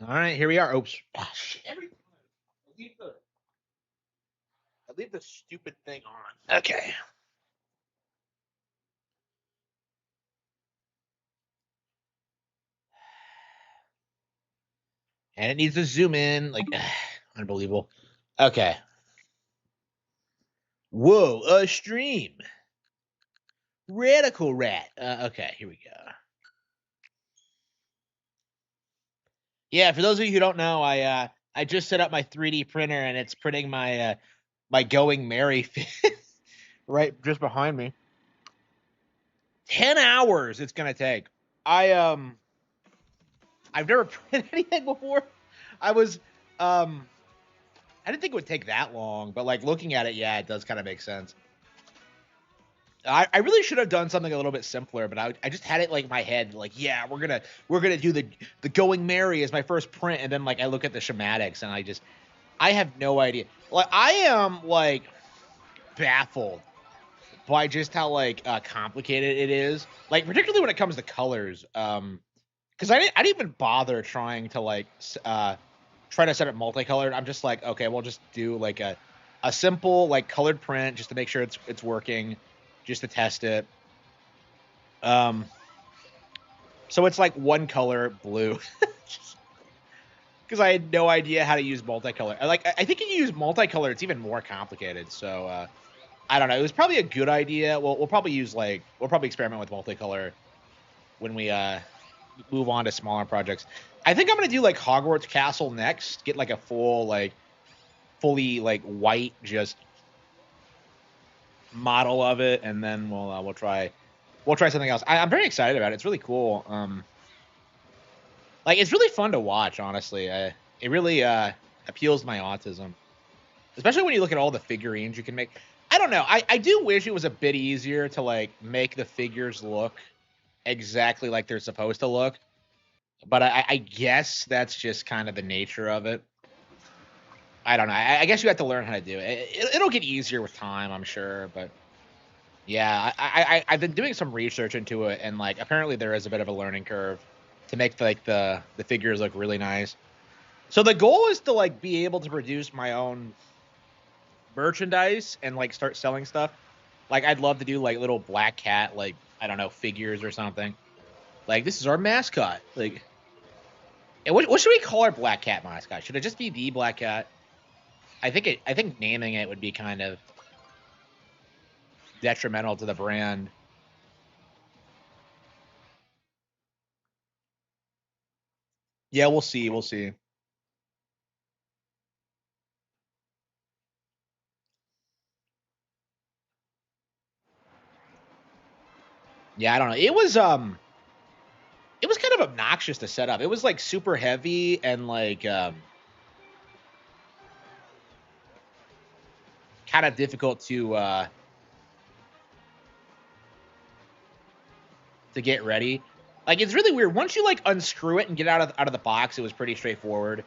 All right, here we are. Oops. Ah, shit. I leave the stupid thing on. Okay. And it needs to zoom in. Like, unbelievable. Okay. Whoa, a stream. Radical rat. Okay, here we go. Yeah, for those of you who don't know, I just set up my 3D printer and it's printing my Going Merry right just behind me. 10 hours it's gonna take. I've never printed anything before. I was I didn't think it would take that long, but like looking at it, yeah, it does kind of make sense. I really should have done something a little bit simpler, but I just had it like in my head, like, yeah, we're gonna do the Going Merry as my first print, and then like I look at the schematics and I have no idea. Like I am like baffled by just how like complicated it is. Like particularly when it comes to colors. Because I didn't even bother trying to like try to set it multicolored. I'm just like, okay, we'll just do like a simple like colored print just to make sure it's working, just to test it. Um, so it's like one color blue because I had no idea how to use multicolor. I think if you use multicolor, it's even more complicated. So I don't know. It was probably a good idea. We'll probably we'll probably experiment with multicolor when we move on to smaller projects. I think I'm gonna do like Hogwarts Castle next. Get like a fully like white just model of it, and then we'll try something else. I'm very excited about it. It's really cool. Like it's really fun to watch. Honestly, it really appeals to my autism, especially when you look at all the figurines you can make. I don't know. I do wish it was a bit easier to like make the figures look exactly like they're supposed to look. But I guess that's just kind of the nature of it. I don't know. I guess you have to learn how to do it. It'll get easier with time, I'm sure. But yeah, I've been doing some research into it, and like apparently there is a bit of a learning curve to make like the figures look really nice. So the goal is to like be able to produce my own merchandise and like start selling stuff. Like I'd love to do like little black cat, like I don't know, figures or something. Like this is our mascot. Like, and what should we call our black cat mascot? Should it just be the black cat? I think naming it would be kind of detrimental to the brand. Yeah, we'll see. We'll see. Yeah, I don't know. It was kind of obnoxious to set up. It was like super heavy and like kind of difficult to get ready. Like it's really weird. Once you like unscrew it and get out of the box, it was pretty straightforward.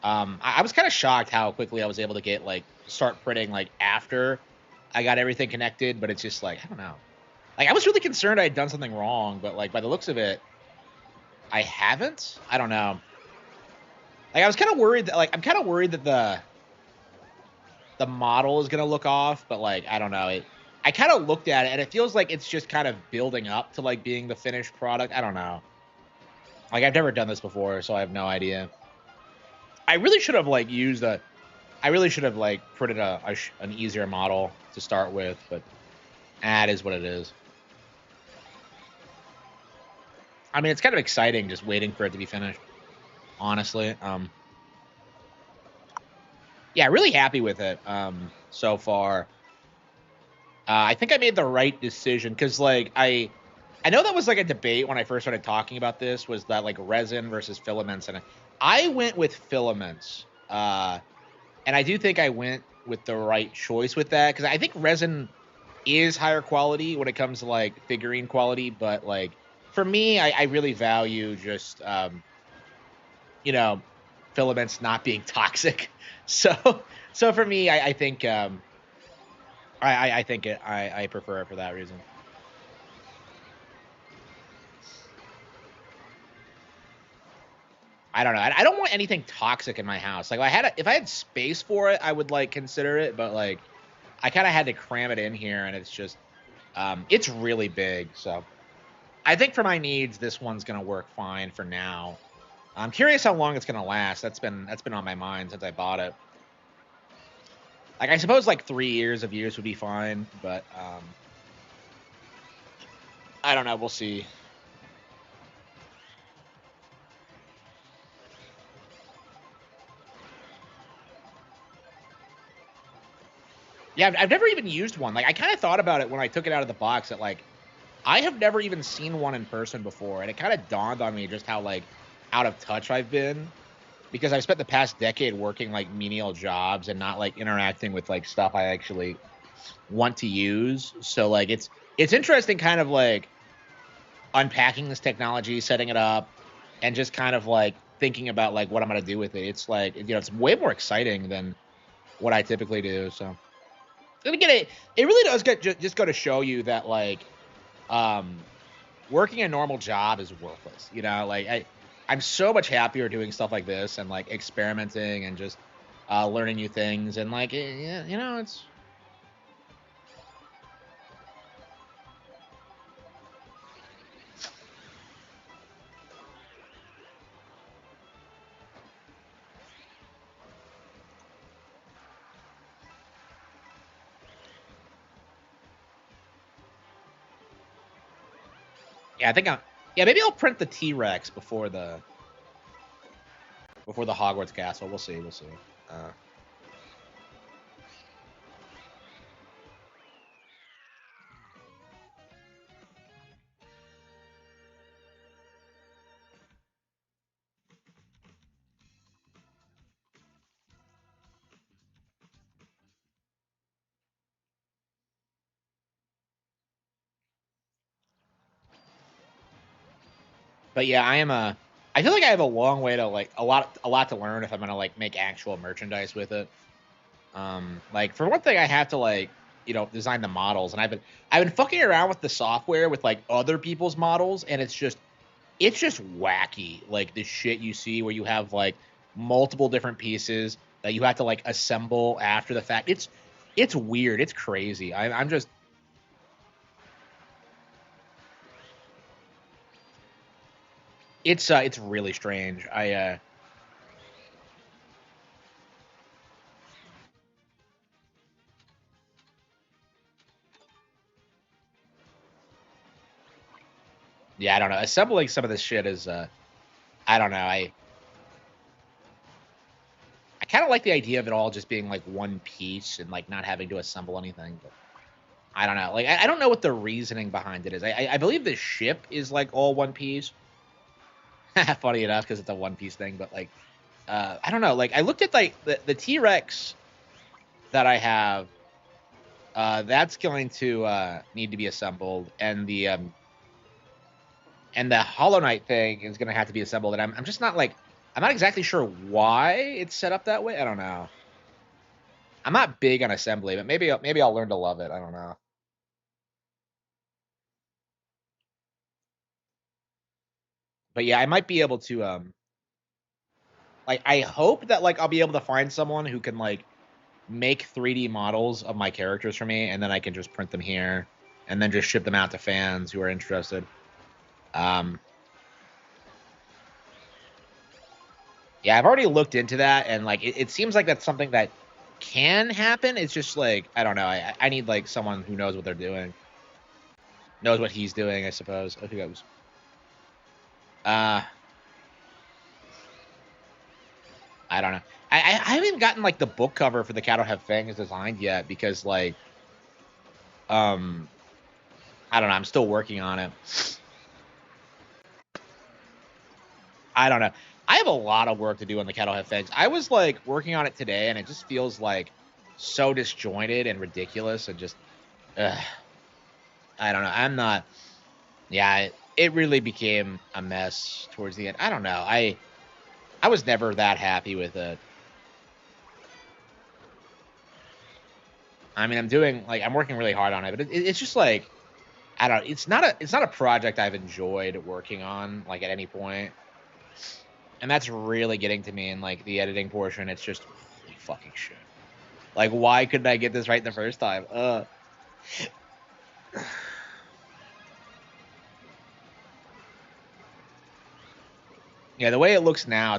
I was kind of shocked how quickly I was able to get like start printing like after I got everything connected, but it's just like I don't know. Like I was really concerned I had done something wrong, but like by the looks of it, I haven't. I don't know. Like I was kind of worried that like I'm kind of worried that the model is gonna look off, but like I don't know. I kind of looked at it and it feels like it's just kind of building up to like being the finished product. I don't know. Like I've never done this before, so I have no idea. I really should have like used a. I really should have like printed an easier model to start with, but that is what it is. I mean, it's kind of exciting just waiting for it to be finished. Honestly, yeah, really happy with it so far. I think I made the right decision because like I know that was like a debate when I first started talking about this was that like resin versus filaments, and I went with filaments. And I do think I went with the right choice with that because I think resin is higher quality when it comes to like figurine quality, but like for me, I really value just you know filaments not being toxic. So so for me, I think I think I prefer it for that reason. I don't know. I don't want anything toxic in my house. Like if I had space for it, I would like consider it, but like I kind of had to cram it in here, and it's just it's really big. So I think for my needs, this one's gonna work fine for now. I'm curious how long it's gonna last. That's been on my mind since I bought it. Like I suppose like 3 years of use would be fine, but I don't know. We'll see. Yeah, I've never even used one. Like I kind of thought about it when I took it out of the box that like I have never even seen one in person before, and it kind of dawned on me just how like out of touch I've been because I've spent the past decade working like menial jobs and not like interacting with like stuff I actually want to use. So like it's interesting kind of like unpacking this technology, setting it up, and just kind of like thinking about like what I'm gonna do with it. It's like it's way more exciting than what I typically do. So and again, it really does just go to show you that like um working a normal job is worthless. Like I'm so much happier doing stuff like this and like experimenting and just learning new things and like yeah, it's yeah. I think yeah, maybe I'll print the T-Rex before the Hogwarts castle. We'll see. We'll see. Uh, but yeah, I am a. I feel like I have a long way to like a lot to learn if I'm gonna like make actual merchandise with it. Like for one thing, I have to like design the models, and I've been fucking around with the software with like other people's models, and it's just wacky. Like the shit you see where you have like multiple different pieces that you have to like assemble after the fact. It's weird. It's crazy. I'm just it's really strange. Yeah, I don't know. Assembling some of this shit is I don't know. I kind of like the idea of it all just being like one piece and like not having to assemble anything. But I don't know. Like I don't know what the reasoning behind it is. I believe the ship is like all one piece. Funny enough, because it's a one piece thing. But like I don't know. Like I looked at like the T-Rex that I have. That's going to need to be assembled, and the Hollow Knight thing is going to have to be assembled. And I'm just not like I'm not exactly sure why it's set up that way. I don't know. I'm not big on assembly, but maybe I'll learn to love it. I don't know. But yeah, I might be able to like I hope that like I'll be able to find someone who can like make 3D models of my characters for me, and then I can just print them here and then just ship them out to fans who are interested. Um, yeah, I've already looked into that, and like it seems like that's something that can happen. It's just like I don't know. I need like someone who knows what they're doing, knows what he's doing. I suppose. I think that was. Uh, I don't know. I haven't even gotten like the book cover for the Cat Don't Have Fangs designed yet because like um I don't know. I'm still working on it. I don't know. I have a lot of work to do on the Cat Don't Have Fangs. I was like working on it today, and it just feels like so disjointed and ridiculous, and just I don't know. I'm not. Yeah, it really became a mess towards the end. I don't know. I was never that happy with it. I mean, I'm working really hard on it, but it's just like I don't. It's not a project I've enjoyed working on like at any point. And that's really getting to me in like the editing portion. It's just holy fucking shit. Like, why couldn't I get this right the first time? Yeah, the way it looks now,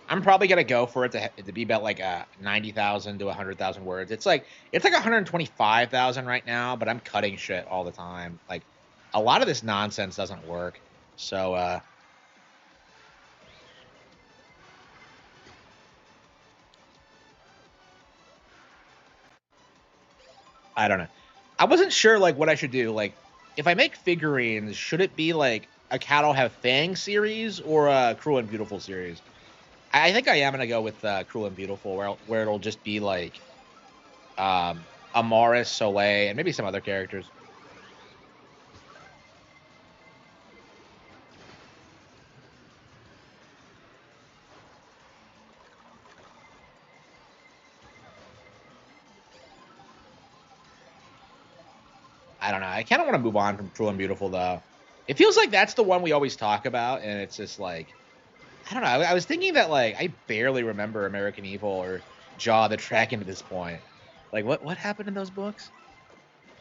I'm probably gonna go for it to be about like 90,000 to 100,000 words. It's like 125,000 right now, but I'm cutting shit all the time. Like, a lot of this nonsense doesn't work. So I don't know. I wasn't sure like what I should do. Like, if I make figurines, should it be like a Cat'll Have Fangs series or a Cruel and Beautiful series? I think I am gonna go with Cruel and Beautiful, where it'll just be like Amaris, Soleil, and maybe some other characters. I don't know. I kind of want to move on from Cruel and Beautiful though. It feels like that's the one we always talk about, and it's just like I don't know. I was thinking that like I barely remember American Evil or Jaw the Dragon at this point. Like what happened in those books?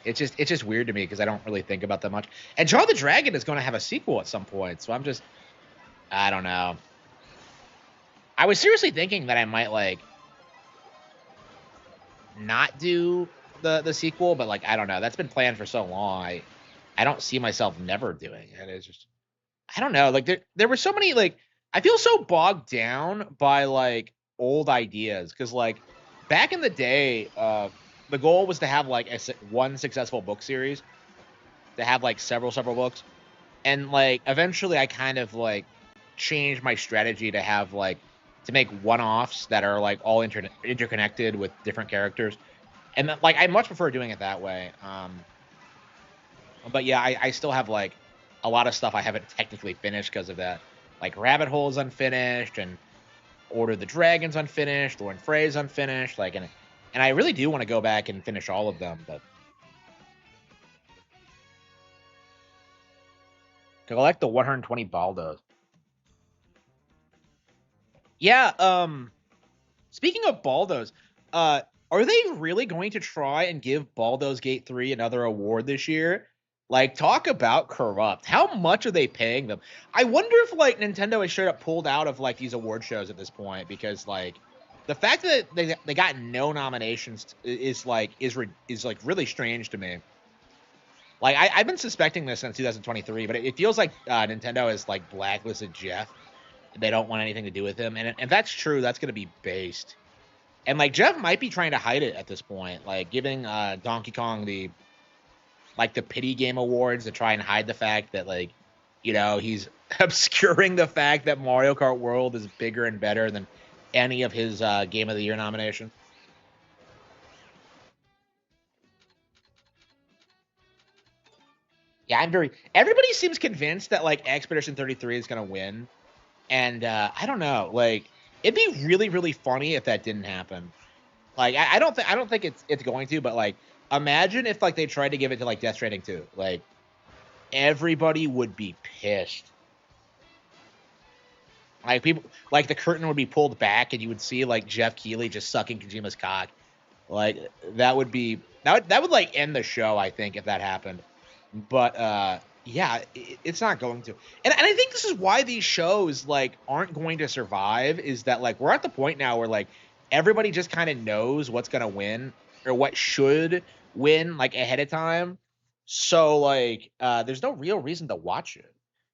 It's just weird to me because I don't really think about that much. And Jaw the Dragon is going to have a sequel at some point, so I don't know. I was seriously thinking that I might like not do the sequel, but like I don't know. That's been planned for so long. I don't see myself never doing it. It's just I don't know. Like there were so many like I feel so bogged down by like old ideas because like back in the day, the goal was to have like one successful book series, to have like several books, and like eventually I kind of like changed my strategy to have like to make one-offs that are like all interconnected with different characters, and like I much prefer doing it that way. But yeah, I still have like a lot of stuff I haven't technically finished because of that. Like Rabbit Hole is unfinished, and Order of the Dragon's unfinished, Thorn Frey's unfinished. Like, and I really do want to go back and finish all of them, but collect the 120 Baldos. Yeah. Speaking of Baldos, are they really going to try and give Baldur's Gate 3 another award this year? Like, talk about corrupt. How much are they paying them? I wonder if like Nintendo has straight up pulled out of like these award shows at this point because like the fact that they got no nominations is like really strange to me. Like I've been suspecting this since 2023, but it feels like Nintendo has like blacklisted Jeff. They don't want anything to do with him, and if that's true, that's going to be based. And like Jeff might be trying to hide it at this point, like giving Donkey Kong the pity game awards to try and hide the fact that like, he's obscuring the fact that Mario Kart World is bigger and better than any of his Game of the Year nominations. Yeah, everybody seems convinced that like Expedition 33 is gonna win, and I don't know, like it'd be really really funny if that didn't happen. Like I don't think it's going to, but like imagine if like they tried to give it to like Death Stranding 2. Like everybody would be pissed. Like people like the curtain would be pulled back and you would see like Jeff Keighley just sucking Kojima's cock. Like that would like end the show, I think, if that happened. But yeah, it's not going to. And I think this is why these shows like aren't going to survive, is that like we're at the point now where like everybody just kind of knows what's going to win or what should win like ahead of time. So like there's no real reason to watch it.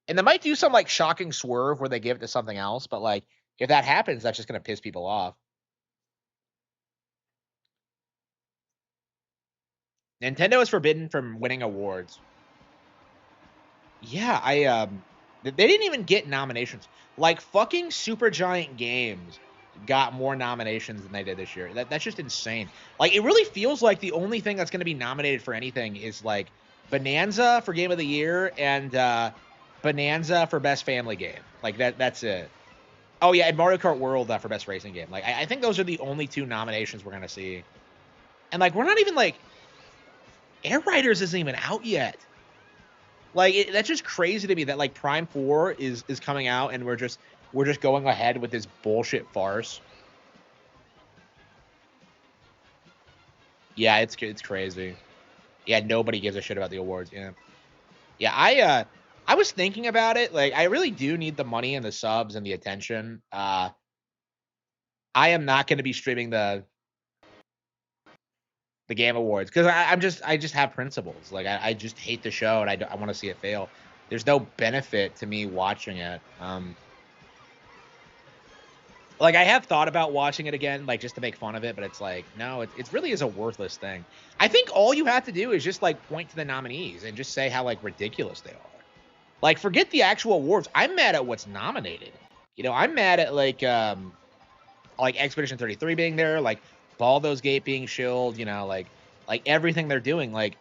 And they might do some like shocking swerve where they give it to something else, but like if that happens, that's just going to piss people off. Nintendo is forbidden from winning awards. Yeah, they didn't even get nominations. Like fucking Supergiant Games got more nominations than they did this year. That's just insane. Like it really feels like the only thing that's going to be nominated for anything is like Bonanza for Game of the Year and Bonanza for Best Family Game. Like that's it. Oh yeah, and Mario Kart World for Best Racing Game. Like I think those are the only two nominations we're gonna see. And like we're not even like Air Riders isn't even out yet. Like that's just crazy to me that like Prime 4 is coming out and we're just going ahead with this bullshit farce. Yeah, it's crazy. Yeah, nobody gives a shit about the awards. Yeah. Yeah, I was thinking about it. Like, I really do need the money and the subs and the attention. I am not going to be streaming the Game Awards because I just have principles. Like, I just hate the show and I want to see it fail. There's no benefit to me watching it. Like, I have thought about watching it again, like, just to make fun of it, but it's like, no, it really is a worthless thing. I think all you have to do is just, like, point to the nominees and just say how, like, ridiculous they are. Like, forget the actual awards. I'm mad at what's nominated. You know, I'm mad at, like Expedition 33 being there, like, Baldur's Gate being shilled, you know, like everything they're doing. Like,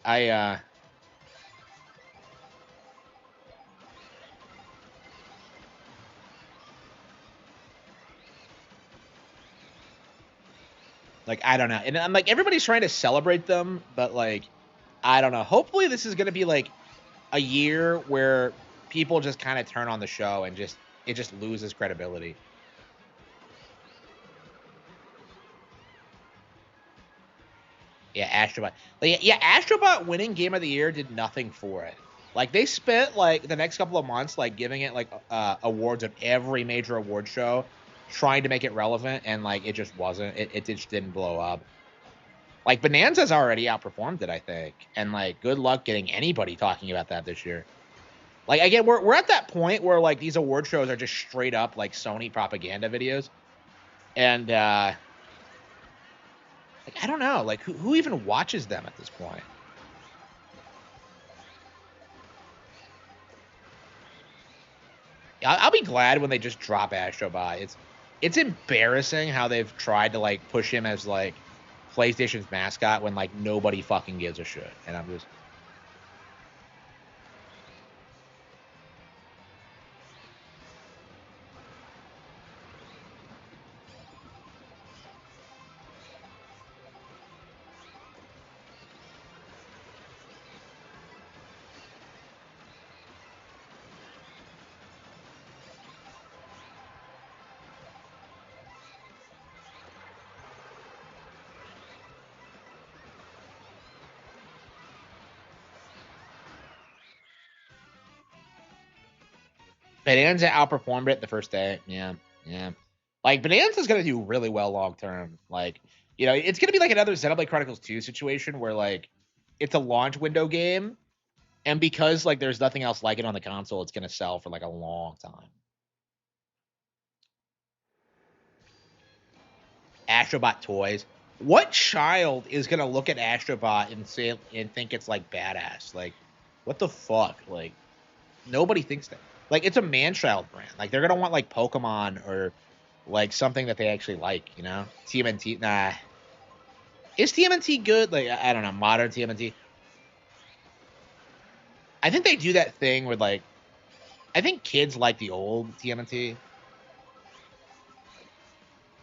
like, I don't know. And I'm like, everybody's trying to celebrate them, but, like, I don't know. Hopefully this is going to be, like, a year where people just kind of turn on the show and it just loses credibility. Yeah, Astrobot. Like, yeah, Astrobot winning Game of the Year did nothing for it. Like, they spent, like, the next couple of months, like, giving it, like, awards at every major award show, trying to make it relevant, and, like, it just wasn't. It just didn't blow up. Like, Bonanza's already outperformed it, I think. And, like, good luck getting anybody talking about that this year. Like, again, we're at that point where, like, these award shows are just straight up, like, Sony propaganda videos. And, like, I don't know. Like, who even watches them at this point? I'll be glad when they just drop Astrobot. It's embarrassing how they've tried to, like, push him as, like, PlayStation's mascot when, like, nobody fucking gives a shit. And I'm just... Bonanza outperformed it the first day. Yeah, yeah. Like, Bonanza's gonna do really well long term. Like, you know, it's gonna be like another Xenoblade Chronicles 2 situation where, like, it's a launch window game, and because, like, there's nothing else like it on the console, it's gonna sell for, like, a long time. Astrobot toys. What child is gonna look at Astrobot and say and think it's, like, badass? Like, what the fuck? Like, nobody thinks that. Like, it's a man-child brand. Like, they're gonna want, like, Pokemon or, like, something that they actually like, you know? TMNT, nah. Is TMNT good? Like, I don't know, modern TMNT. I think they do that thing where, like, I think kids like the old TMNT.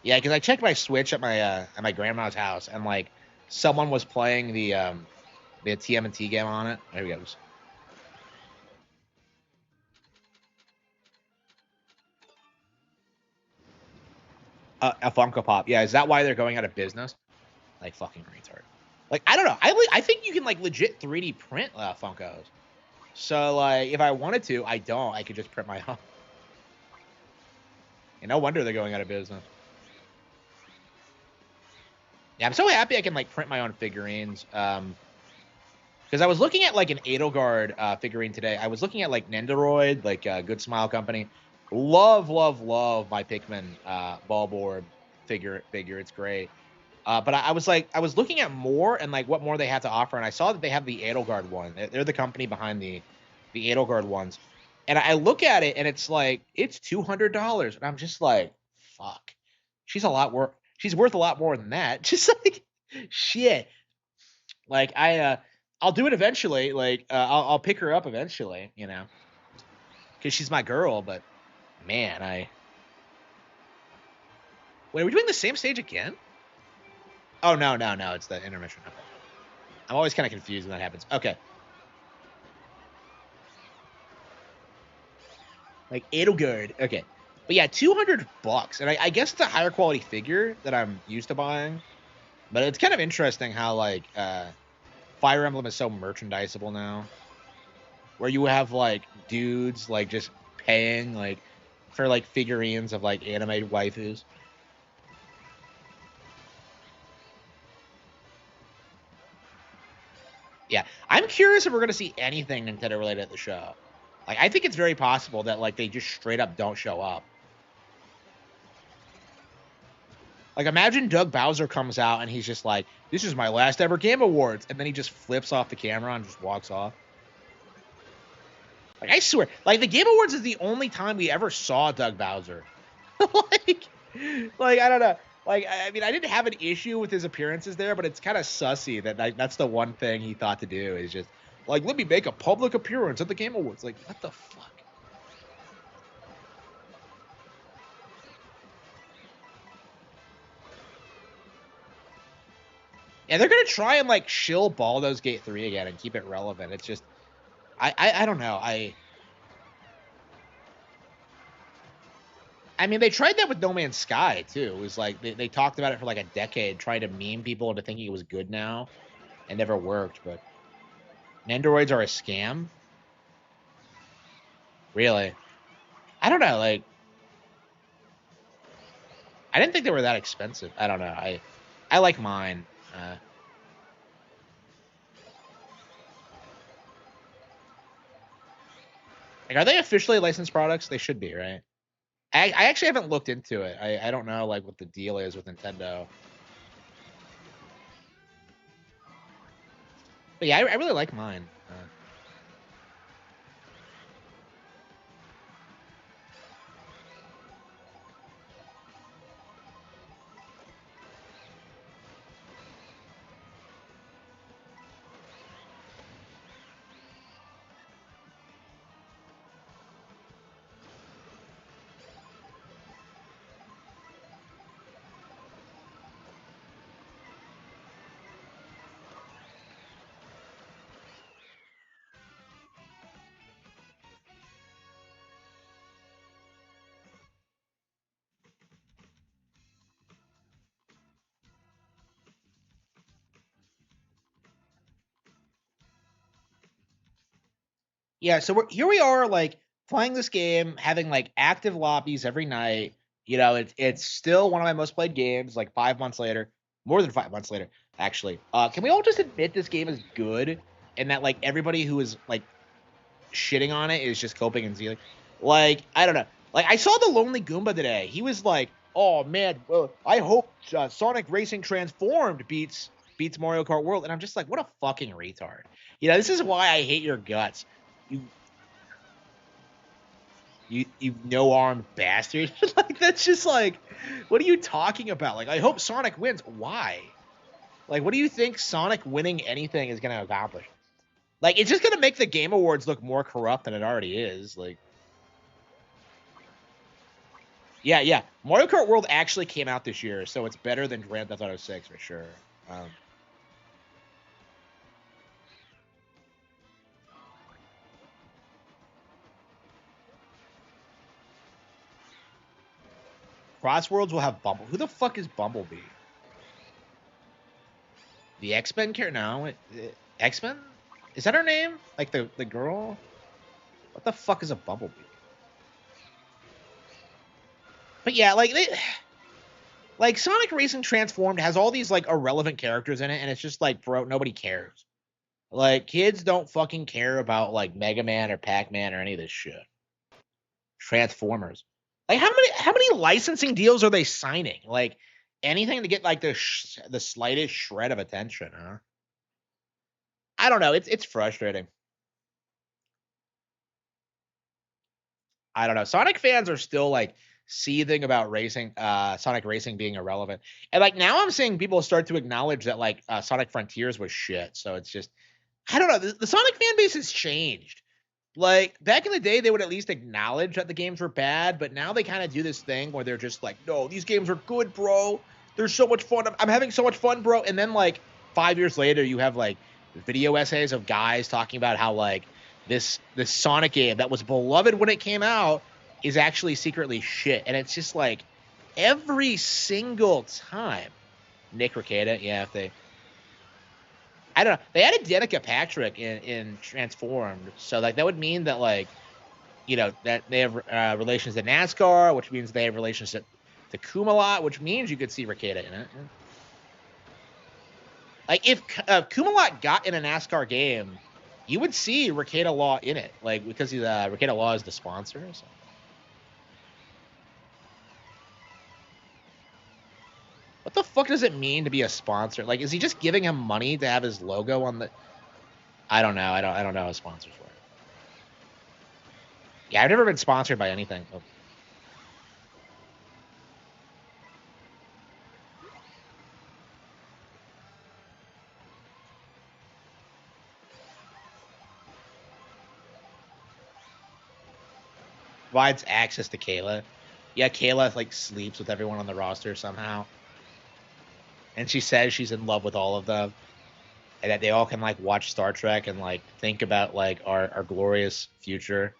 Yeah, because I checked my Switch at my grandma's house, and, like, someone was playing the TMNT game on it. There we go. A Funko Pop. Yeah, is that why they're going out of business? Like, fucking retard. Like, I don't know. I think you can, like, legit 3D print Funkos. So, like, if I wanted to, I don't. I could just print my own. And no wonder they're going out of business. Yeah, I'm so happy I can, like, print my own figurines. Because I was looking at, like, an Edelgard figurine today. I was looking at, like, Nendoroid, like, Good Smile Company. Love my Pikmin ball board figure. It's great. But I was like, I was looking at more and, like, what more they had to offer, and I saw that they have the Edelgard one. They're the company behind the Edelgard ones. And I look at it, and it's like, it's $200, and I'm just like, fuck. She's worth a lot more than that. Just like, shit. Like, I'll do it eventually. Like, I'll pick her up eventually, you know, because she's my girl. But man, wait, are we doing the same stage again? Oh no, it's the intermission. Okay. I'm always kind of confused when that happens. Okay. Like, Edelgard. Okay. But yeah, $200, and I guess it's a higher quality figure that I'm used to buying. But it's kind of interesting how like Fire Emblem is so merchandisable now, where you have like dudes like just paying like for like figurines of like animated waifus. Yeah, I'm curious if we're gonna see anything Nintendo related at the show. Like, I think it's very possible that like they just straight up don't show up. Like, imagine Doug Bowser comes out and he's just like, "This is my last ever Game Awards," and then he just flips off the camera and just walks off. Like, I swear, like the Game Awards is the only time we ever saw Doug Bowser. like, like I don't know. Like, I mean, I didn't have an issue with his appearances there, but it's kind of sussy that like, that's the one thing he thought to do is just like, let me make a public appearance at the Game Awards. Like, what the fuck? Yeah, they're gonna try and like shill Baldur's Gate 3 again and keep it relevant. It's just, I don't know. I mean, they tried that with No Man's Sky too. It was like they talked about it for like a decade, trying to meme people into thinking it was good now, and never worked. But Nendoroids are a scam. Really? I don't know. Like, I didn't think they were that expensive. I don't know. I like mine. Like, are they officially licensed products? They should be, right? I actually haven't looked into it. I don't know like what the deal is with Nintendo. But yeah, I really like mine. Yeah, so here we are, like playing this game, having like active lobbies every night. You know, it's still one of my most played games. Like 5 months later, more than 5 months later, actually. Can we all just admit this game is good, and that like everybody who is like shitting on it is just coping and zealing? Like, I don't know. Like, I saw the Lonely Goomba today. He was like, "Oh man, well, I hope Sonic Racing Transformed beats Mario Kart World," and I'm just like, what a fucking retard. You know, this is why I hate your guts. You you no armed bastard. Like, that's just like, what are you talking about? Like, I hope Sonic wins. Why? Like, what do you think Sonic winning anything is gonna accomplish? Like, it's just gonna make the Game Awards look more corrupt than it already is. Like, yeah. Mario Kart World actually came out this year, so it's better than Grand Theft Auto 6 for sure. Crossworlds will have Bumble. Who the fuck is Bumblebee? The X-Men character? No, X-Men? Is that her name? Like the girl? What the fuck is a Bumblebee? But yeah, like Sonic Racing Transformed has all these like irrelevant characters in it, and it's just like, bro, nobody cares. Like, kids don't fucking care about like Mega Man or Pac-Man or any of this shit. Transformers. Like, how many licensing deals are they signing? Like, anything to get like the slightest shred of attention, huh? I don't know. It's frustrating. I don't know. Sonic fans are still like seething about Sonic Racing being irrelevant. And like now I'm seeing people start to acknowledge that like Sonic Frontiers was shit. So it's just, I don't know. The Sonic fan base has changed. Like, back in the day, they would at least acknowledge that the games were bad, but now they kind of do this thing where they're just like, no, these games are good, bro. They're so much fun. I'm having so much fun, bro. And then like 5 years later, you have like video essays of guys talking about how like this Sonic game that was beloved when it came out is actually secretly shit. And it's just like every single time. Nick Rekieta, yeah, if they, I don't know, they added Danica Patrick in Transformed, so like that would mean that like, you know, that they have relations to NASCAR, which means they have relations to Kumalot, which means you could see Rekieta in it. Yeah. Like if Kumalot got in a NASCAR game, you would see Rekieta Law in it, like because he's Rekieta Law is the sponsor. So. What the fuck does it mean to be a sponsor? Like, is he just giving him money to have his logo on the? I don't know. I don't know his sponsors for it. Yeah, I've never been sponsored by anything. Oh. Provides access to Kayla. Yeah, Kayla like sleeps with everyone on the roster somehow, and she says she's in love with all of them, and that they all can like watch Star Trek and like think about like our glorious future.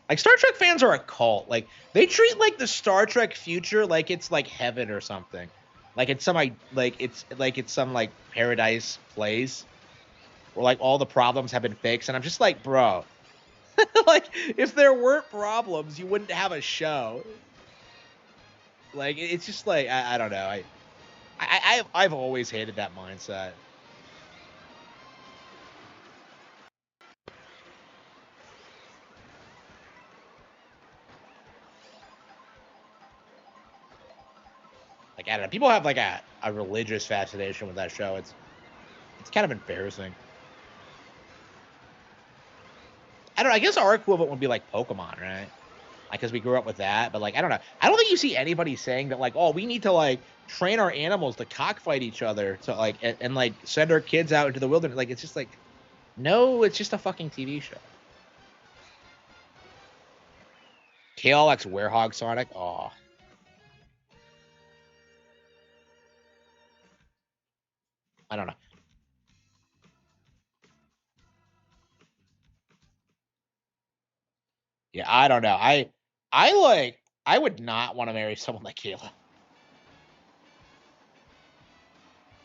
Like Star Trek fans are a cult. Like they treat like the Star Trek future like it's like heaven or something. Like it's some like it's some like paradise place where like all the problems have been fixed, and I'm just like, bro, like if there weren't problems, you wouldn't have a show. Like it's just like I don't know. I've always hated that mindset. Like I don't know. People have like a religious fascination with that show. It's kind of embarrassing. I don't know. I guess our equivalent would be like Pokemon, right? Like, because we grew up with that. But like, I don't know. I don't think you see anybody saying that like, oh, we need to like train our animals to cockfight each other to like and like send our kids out into the wilderness. Like, it's just like, no, it's just a fucking TV show. KLX Werehog Sonic. Oh, I don't know. Yeah, I don't know. I would not want to marry someone like Kayla.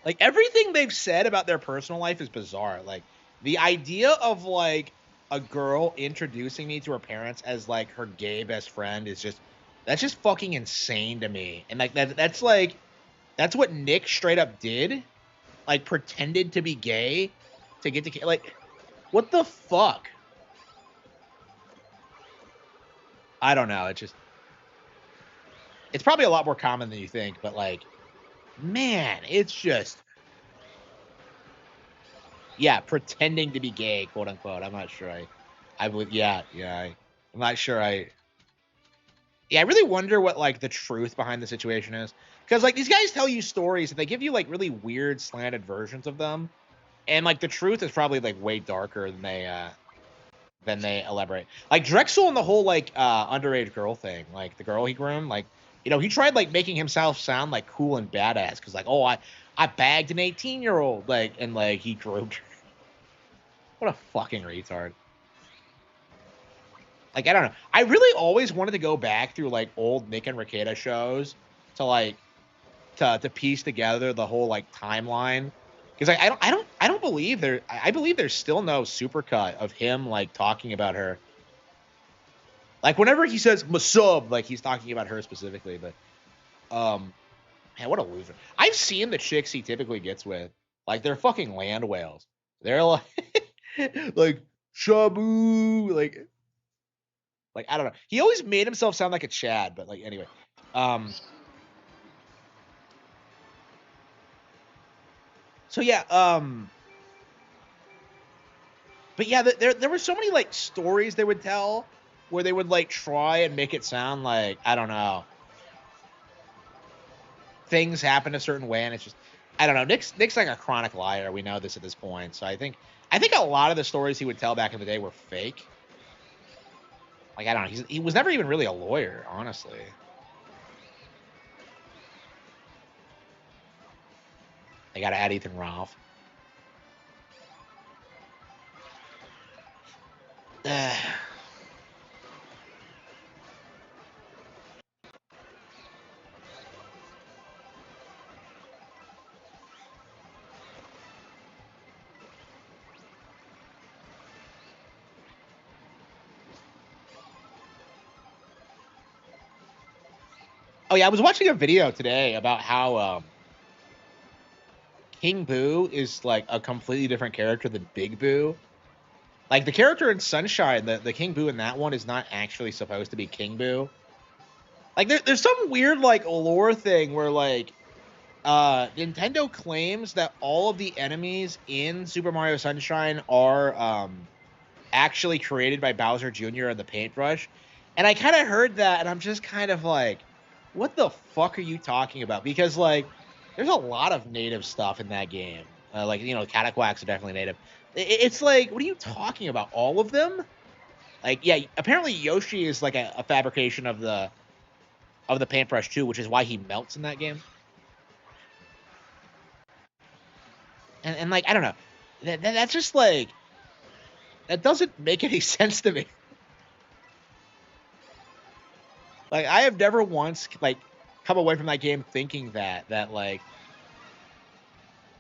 Like everything they've said about their personal life is bizarre. Like the idea of like a girl introducing me to her parents as like her gay best friend is just that's just fucking insane to me. And like that's like that's what Nick straight up did. Like pretended to be gay to get to like what the fuck? I don't know. It's probably a lot more common than you think, but like man, it's just yeah, pretending to be gay, quote unquote. I'm not sure. I believe. I'm not sure. Yeah, I really wonder what like the truth behind the situation is, because like these guys tell you stories and they give you like really weird slanted versions of them, and like the truth is probably like way darker than they elaborate. Like Drexel and the whole like underage girl thing, like the girl he groomed, like you know he tried like making himself sound like cool and badass because like oh I bagged an 18-year-old like and like he groomed her. What a fucking retard. Like I don't know. I really always wanted to go back through like old Nick and Rekieta shows to like to piece together the whole like timeline because like, I don't believe there. I believe there's still no supercut of him like talking about her. Like whenever he says "masub," like he's talking about her specifically. But man, what a loser. I've seen the chicks he typically gets with. Like they're fucking land whales. They're like like shabu like I don't know. He always made himself sound like a Chad, but like anyway. Um so yeah, but yeah, there were so many like stories they would tell where they would like try and make it sound like I don't know. Things happen a certain way and it's just I don't know. Nick's like a chronic liar. We know this at this point. So I think a lot of the stories he would tell back in the day were fake. Like I don't know. He was never even really a lawyer, honestly. I got to add Ethan Ralph. Oh yeah, I was watching a video today about how King Boo is like a completely different character than Big Boo. Like the character in Sunshine, the King Boo in that one is not actually supposed to be King Boo. Like there's some weird like lore thing where like Nintendo claims that all of the enemies in Super Mario Sunshine are actually created by Bowser Jr. and the paintbrush. And I kind of heard that and I'm just kind of like, what the fuck are you talking about? Because like there's a lot of native stuff in that game. Like, you know, Cataquacks are definitely native. It's like, what are you talking about? All of them? Like, yeah, apparently Yoshi is like a fabrication of the paintbrush too, which is why he melts in that game. And like, I don't know. That's just like, that doesn't make any sense to me. Like, I have never once like come away from that game thinking that like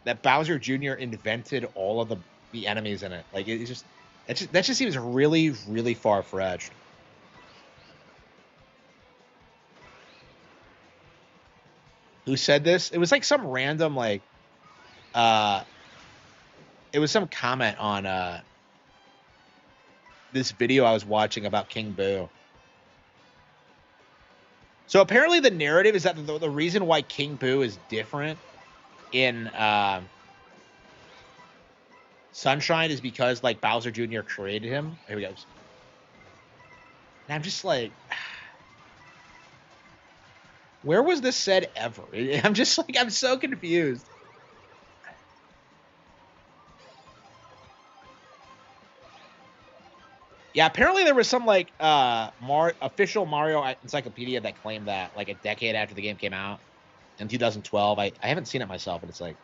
that Bowser Jr. invented all of the enemies in it. Like, it's just that just seems really far fetched. Who said this? It was like some random like uh it was some comment on this video I was watching about King Boo. So apparently the narrative is that the reason why King Boo is different in Sunshine is because like Bowser Jr. created him. Here we go. And I'm just like, where was this said ever? I'm just like, I'm so confused. Yeah, apparently there was some like official Mario encyclopedia that claimed that like a decade after the game came out in 2012. I haven't seen it myself, but it's like,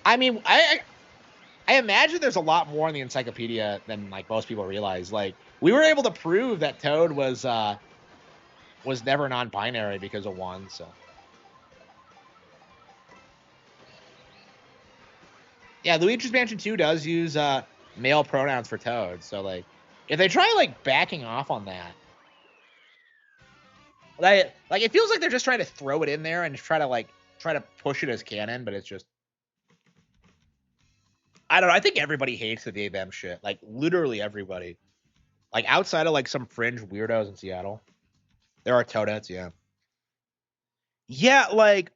I mean, I imagine there's a lot more in the encyclopedia than like most people realize. Like we were able to prove that Toad was never non-binary because of one. So yeah, Luigi's Mansion 2 does use male pronouns for Toad. So like if they try like backing off on that, like it feels like they're just trying to throw it in there and try to push it as canon, but it's just I don't know. I think everybody hates the Dave M shit. Like literally everybody. Like outside of like some fringe weirdos in Seattle, there are Toadettes. Yeah. Yeah, like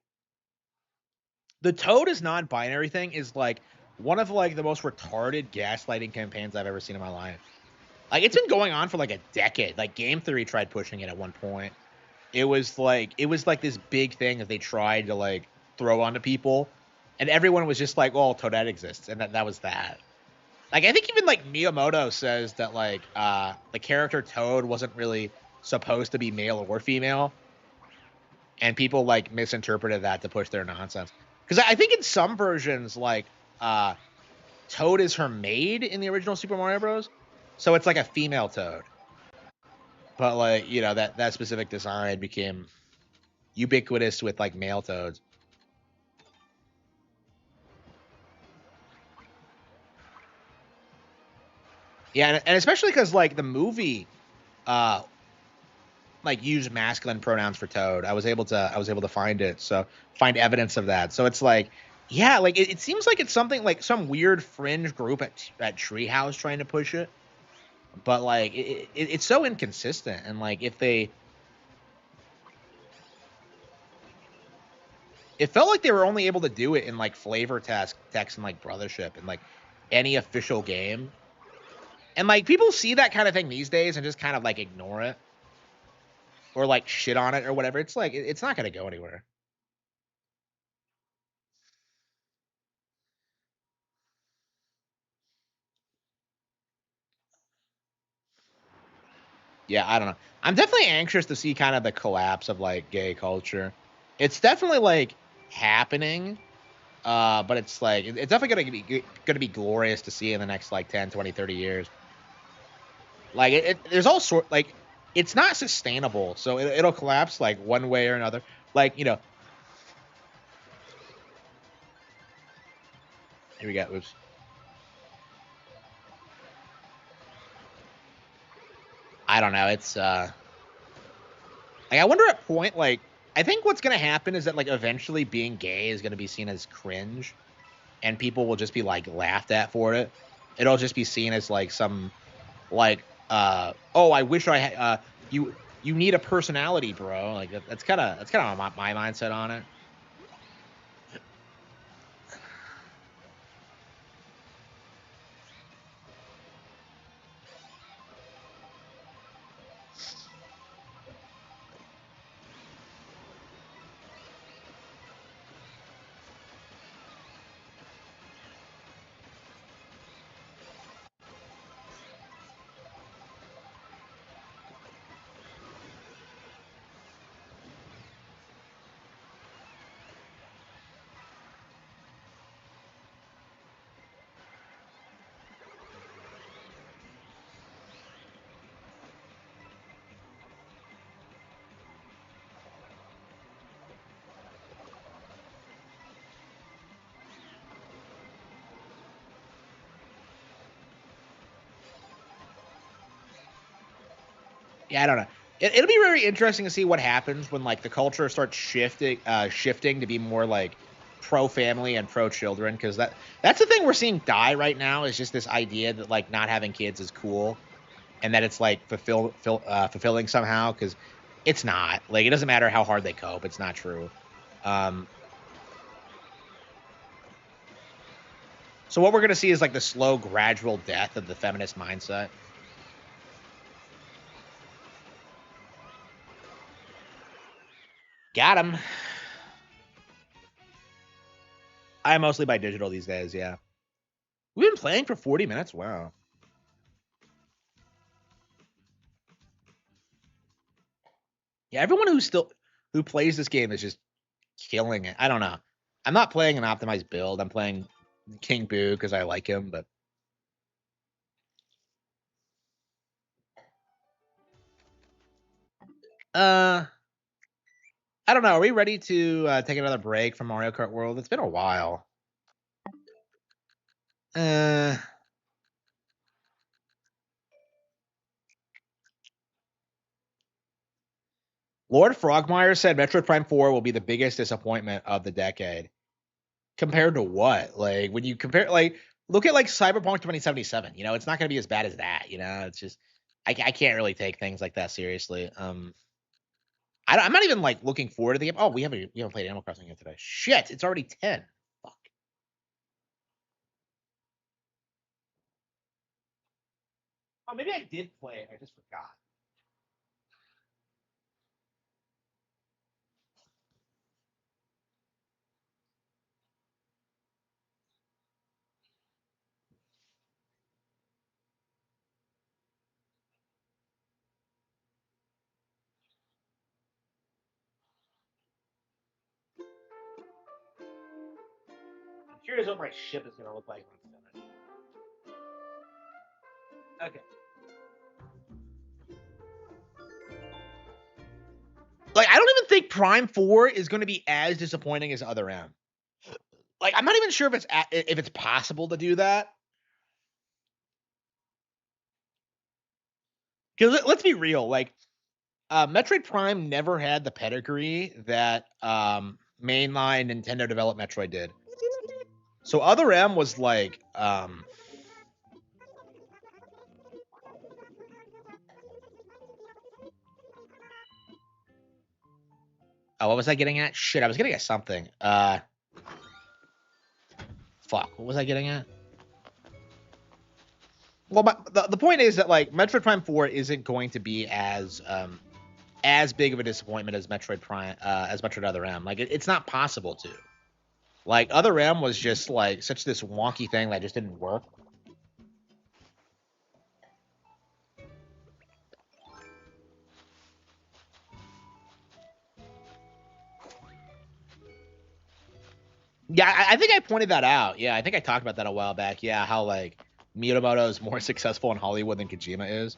the Toad is non-binary thing is like one of like the most retarded gaslighting campaigns I've ever seen in my life. Like it's been going on for like a decade. Like Game Theory tried pushing it at one point. It was like this big thing that they tried to like throw onto people, and everyone was just like, "Well, Toadette exists," and that was that. Like I think even like Miyamoto says that like the character Toad wasn't really supposed to be male or female, and people like misinterpreted that to push their nonsense. Because I think in some versions like uh Toad is her maid in the original Super Mario Bros. So it's like a female Toad. But like, you know, that specific design became ubiquitous with like male Toads. Yeah, and especially because like the movie uh like used masculine pronouns for Toad. I was able to find it. So find evidence of that. So it's like yeah, like it seems like it's something like some weird fringe group at Treehouse trying to push it. But like it's so inconsistent and like if they it felt like they were only able to do it in like flavor text and like brothership and like any official game. And like people see that kind of thing these days and just kind of like ignore it or like shit on it or whatever. It's like it's not going to go anywhere. Yeah, I don't know. I'm definitely anxious to see kind of the collapse of like gay culture. It's definitely like happening. But it's like it's definitely going to be glorious to see in the next like 10, 20, 30 years. Like there's all sort like it's not sustainable, so it'll collapse like one way or another. Like here we go. Oops. I don't know. It's like I wonder at point like I think what's gonna happen is that like eventually being gay is gonna be seen as cringe, and people will just be like laughed at for it. It'll just be seen as like some like oh I wish I had you need a personality, bro. Like that's kind of my mindset on it. Yeah, I don't know. It'll be very interesting to see what happens when like the culture starts shifting to be more like pro family and pro children, because that's the thing we're seeing die right now is just this idea that like not having kids is cool, and that it's like fulfilling somehow, because it's not. Like it doesn't matter how hard they cope, it's not true. Um, so what we're gonna see is like the slow, gradual death of the feminist mindset. Got him. I mostly buy digital these days. Yeah, we've been playing for 40 minutes. Wow. Yeah, everyone who plays this game is just killing it. I don't know. I'm not playing an optimized build. I'm playing King Boo because I like him, but uh I don't know. Are we ready to take another break from Mario Kart World? It's been a while. Uh Lord Frogmire said Metroid Prime 4 will be the biggest disappointment of the decade. Compared to what? Like when you compare like look at like Cyberpunk 2077, it's not going to be as bad as that, It's just I can't really take things like that seriously. I'm not even like looking forward to the game. Oh, we haven't played Animal Crossing yet today. Shit, it's already 10. Fuck. Oh, maybe I did play it. I just forgot. I'm curious what my ship is gonna look like when it's finished. Okay. Like I don't even think Prime 4 is going to be as disappointing as Other M. Like I'm not even sure if it's possible to do that. Because let's be real, like Metroid Prime never had the pedigree that mainline Nintendo developed Metroid did. So Other M was like oh, what was I getting at? Shit, I was getting at something. Fuck, what was I getting at? Well, the point is that like Metroid Prime 4 isn't going to be as big of a disappointment as Metroid Other M. Like it's not possible to. Like Other M was just like such this wonky thing that just didn't work. Yeah, I think I pointed that out. Yeah, I think I talked about that a while back. Yeah, how like Miyamoto is more successful in Hollywood than Kojima is.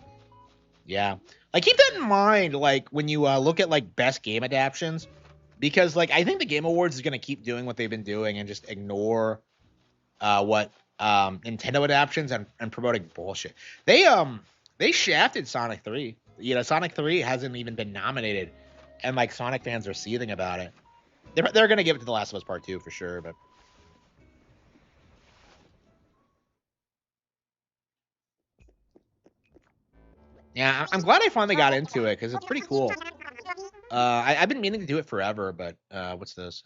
Yeah, like keep that in mind. Like when you look at like best game adaptations, because like I think the Game Awards is gonna keep doing what they've been doing and just ignore what Nintendo adaptations and promoting bullshit. They shafted Sonic 3. Sonic 3 hasn't even been nominated, and like Sonic fans are seething about it. They're gonna give it to The Last of Us Part 2 for sure, but yeah, I'm glad I finally got into it because it's pretty cool. I've been meaning to do it forever, but what's this?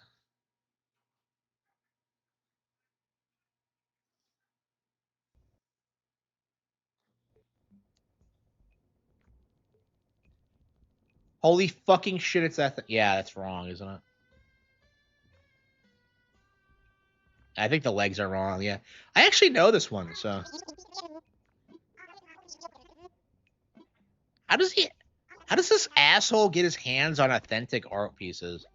Holy fucking shit! It's that. Yeah, that's wrong, isn't it? I think the legs are wrong. Yeah, I actually know this one. So how does he? How does this asshole get his hands on authentic art pieces?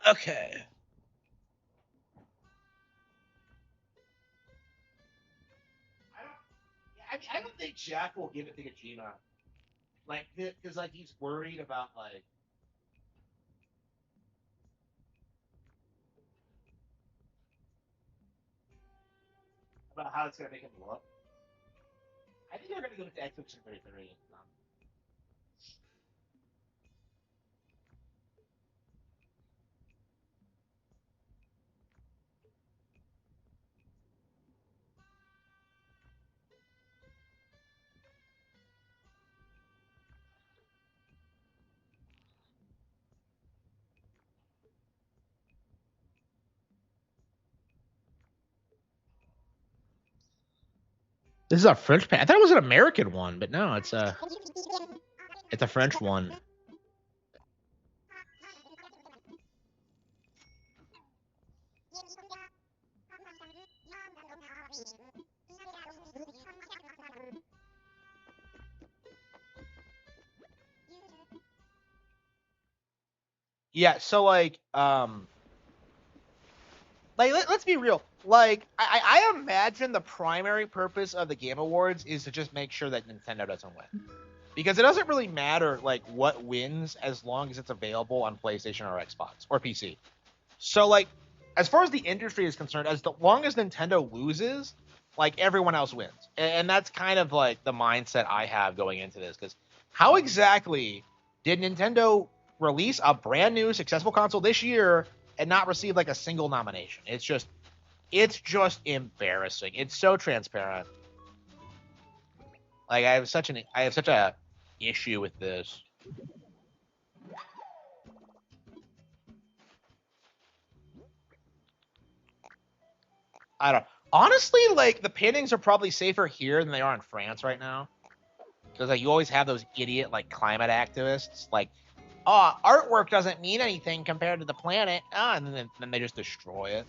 Okay. I don't think Jack will give it to Kojima. Like, because like he's worried about how it's gonna make him look. I think they're gonna give it to Xbox 33. This is a French pan. I thought it was an American one, but no, it's a French one. Yeah, so let's be real. Like I imagine the primary purpose of the Game Awards is to just make sure that Nintendo doesn't win. Because it doesn't really matter like what wins as long as it's available on PlayStation or Xbox or PC. So like as far as the industry is concerned, as long as Nintendo loses, like everyone else wins. And that's kind of like the mindset I have going into this because how exactly did Nintendo release a brand new successful console this year and not receive like a single nomination? It's just embarrassing. It's so transparent. Like I have such a issue with this. I don't. Honestly, like the paintings are probably safer here than they are in France right now, because like you always have those idiot like climate activists, like, oh, artwork doesn't mean anything compared to the planet, and then they just destroy it.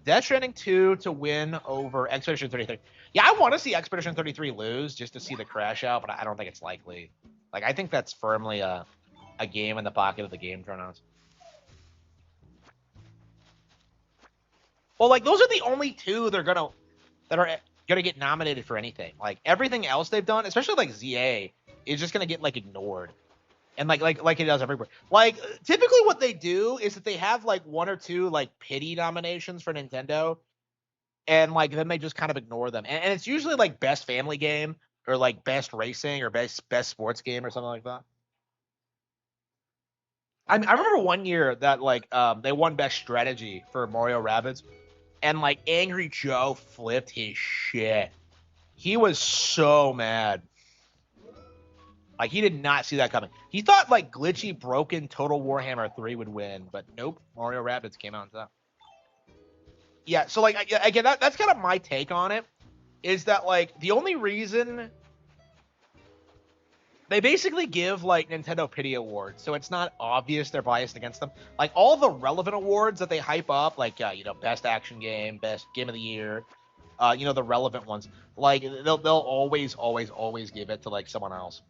Death Stranding 2 to win over Expedition 33. Yeah, I want to see Expedition 33 lose just to see the crash out, but I don't think it's likely. Like I think that's firmly a game in the pocket of the game journals. Well, like those are the only two that are gonna get nominated for anything. Like everything else they've done, especially like ZA, is just gonna get like ignored. And like it does everywhere. Like typically what they do is that they have like one or two like pity nominations for Nintendo, and like then they just kind of ignore them. And it's usually like best family game or like best racing or best sports game or something like that. I remember one year that like they won best strategy for Mario Rabbids, and like Angry Joe flipped his shit. He was so mad. Like he did not see that coming. He thought like glitchy, broken Total Warhammer 3 would win, but nope. Mario Rabbids came out on top. Yeah, so like again, that's kind of my take on it. Is that like the only reason they basically give like Nintendo Pity Awards, so it's not obvious they're biased against them. Like all the relevant awards that they hype up, like best action game, best game of the year, the relevant ones, like they'll always give it to like someone else.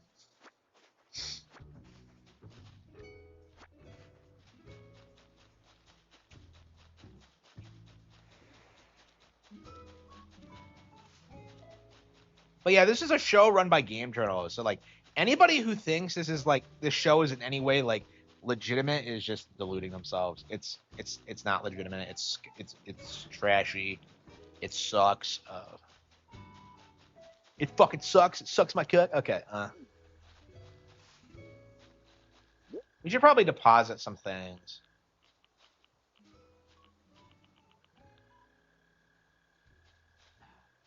But yeah, this is a show run by game journalists. So like anybody who thinks this show is in any way like legitimate is just deluding themselves. It's not legitimate. It's trashy. It sucks. It fucking sucks. It sucks my cook. Okay. We should probably deposit some things.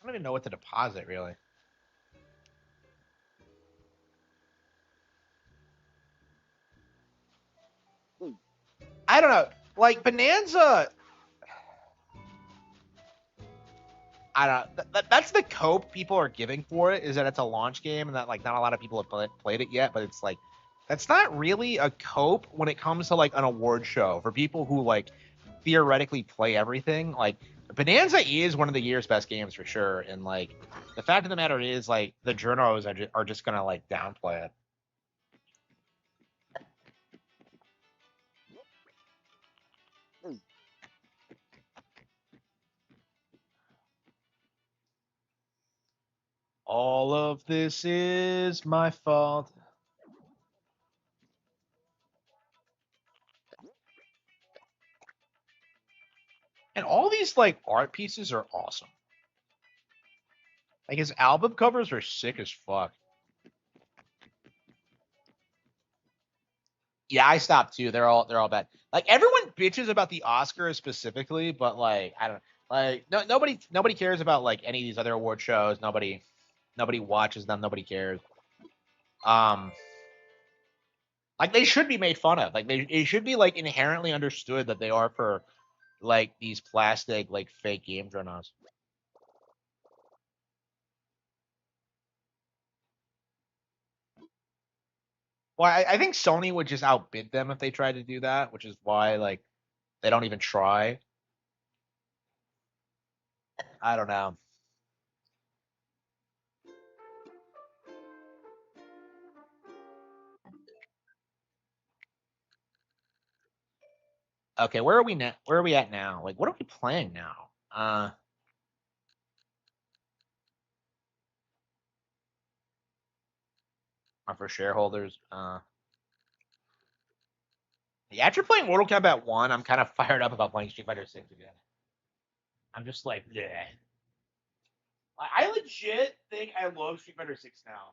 I don't even know what to deposit really. I don't know. Like Bonanza, I don't know. That's the cope people are giving for it, is that it's a launch game and that like not a lot of people have played it yet. But it's like that's not really a cope when it comes to like an award show for people who like theoretically play everything. Like Bonanza is one of the year's best games for sure. And like the fact of the matter is like the journos are just gonna like downplay it. All of this is my fault. And all these like art pieces are awesome. Like his album covers are sick as fuck. Yeah, I stopped too. They're all bad. Like everyone bitches about the Oscars specifically, but like I don't like nobody cares about like any of these other award shows. Nobody watches them. Nobody cares. Um, like they should be made fun of. Like they should be like inherently understood that they are for like these plastic like fake game journals. Well, I think Sony would just outbid them if they tried to do that, which is why like they don't even try. I don't know. Okay, where are we now? Where are we at now? Like, what are we playing now? For shareholders. Yeah, after playing Mortal Kombat 1, I'm kind of fired up about playing Street Fighter 6 again. I'm just like, yeah. I legit think I love Street Fighter 6 now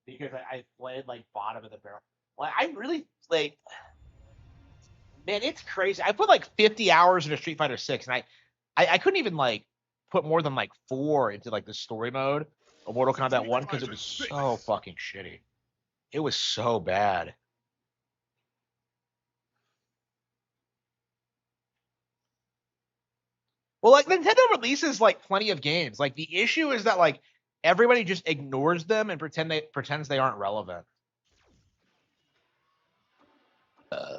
because I played like bottom of the barrel. Like, I really like, man, it's crazy. I put like 50 hours into Street Fighter 6, and I couldn't even like put more than like 4 into like the story mode of Mortal Kombat 1 because it was so fucking shitty. It was so bad. Well, like Nintendo releases like plenty of games. Like the issue is that like everybody just ignores them and pretends they aren't relevant. Uh,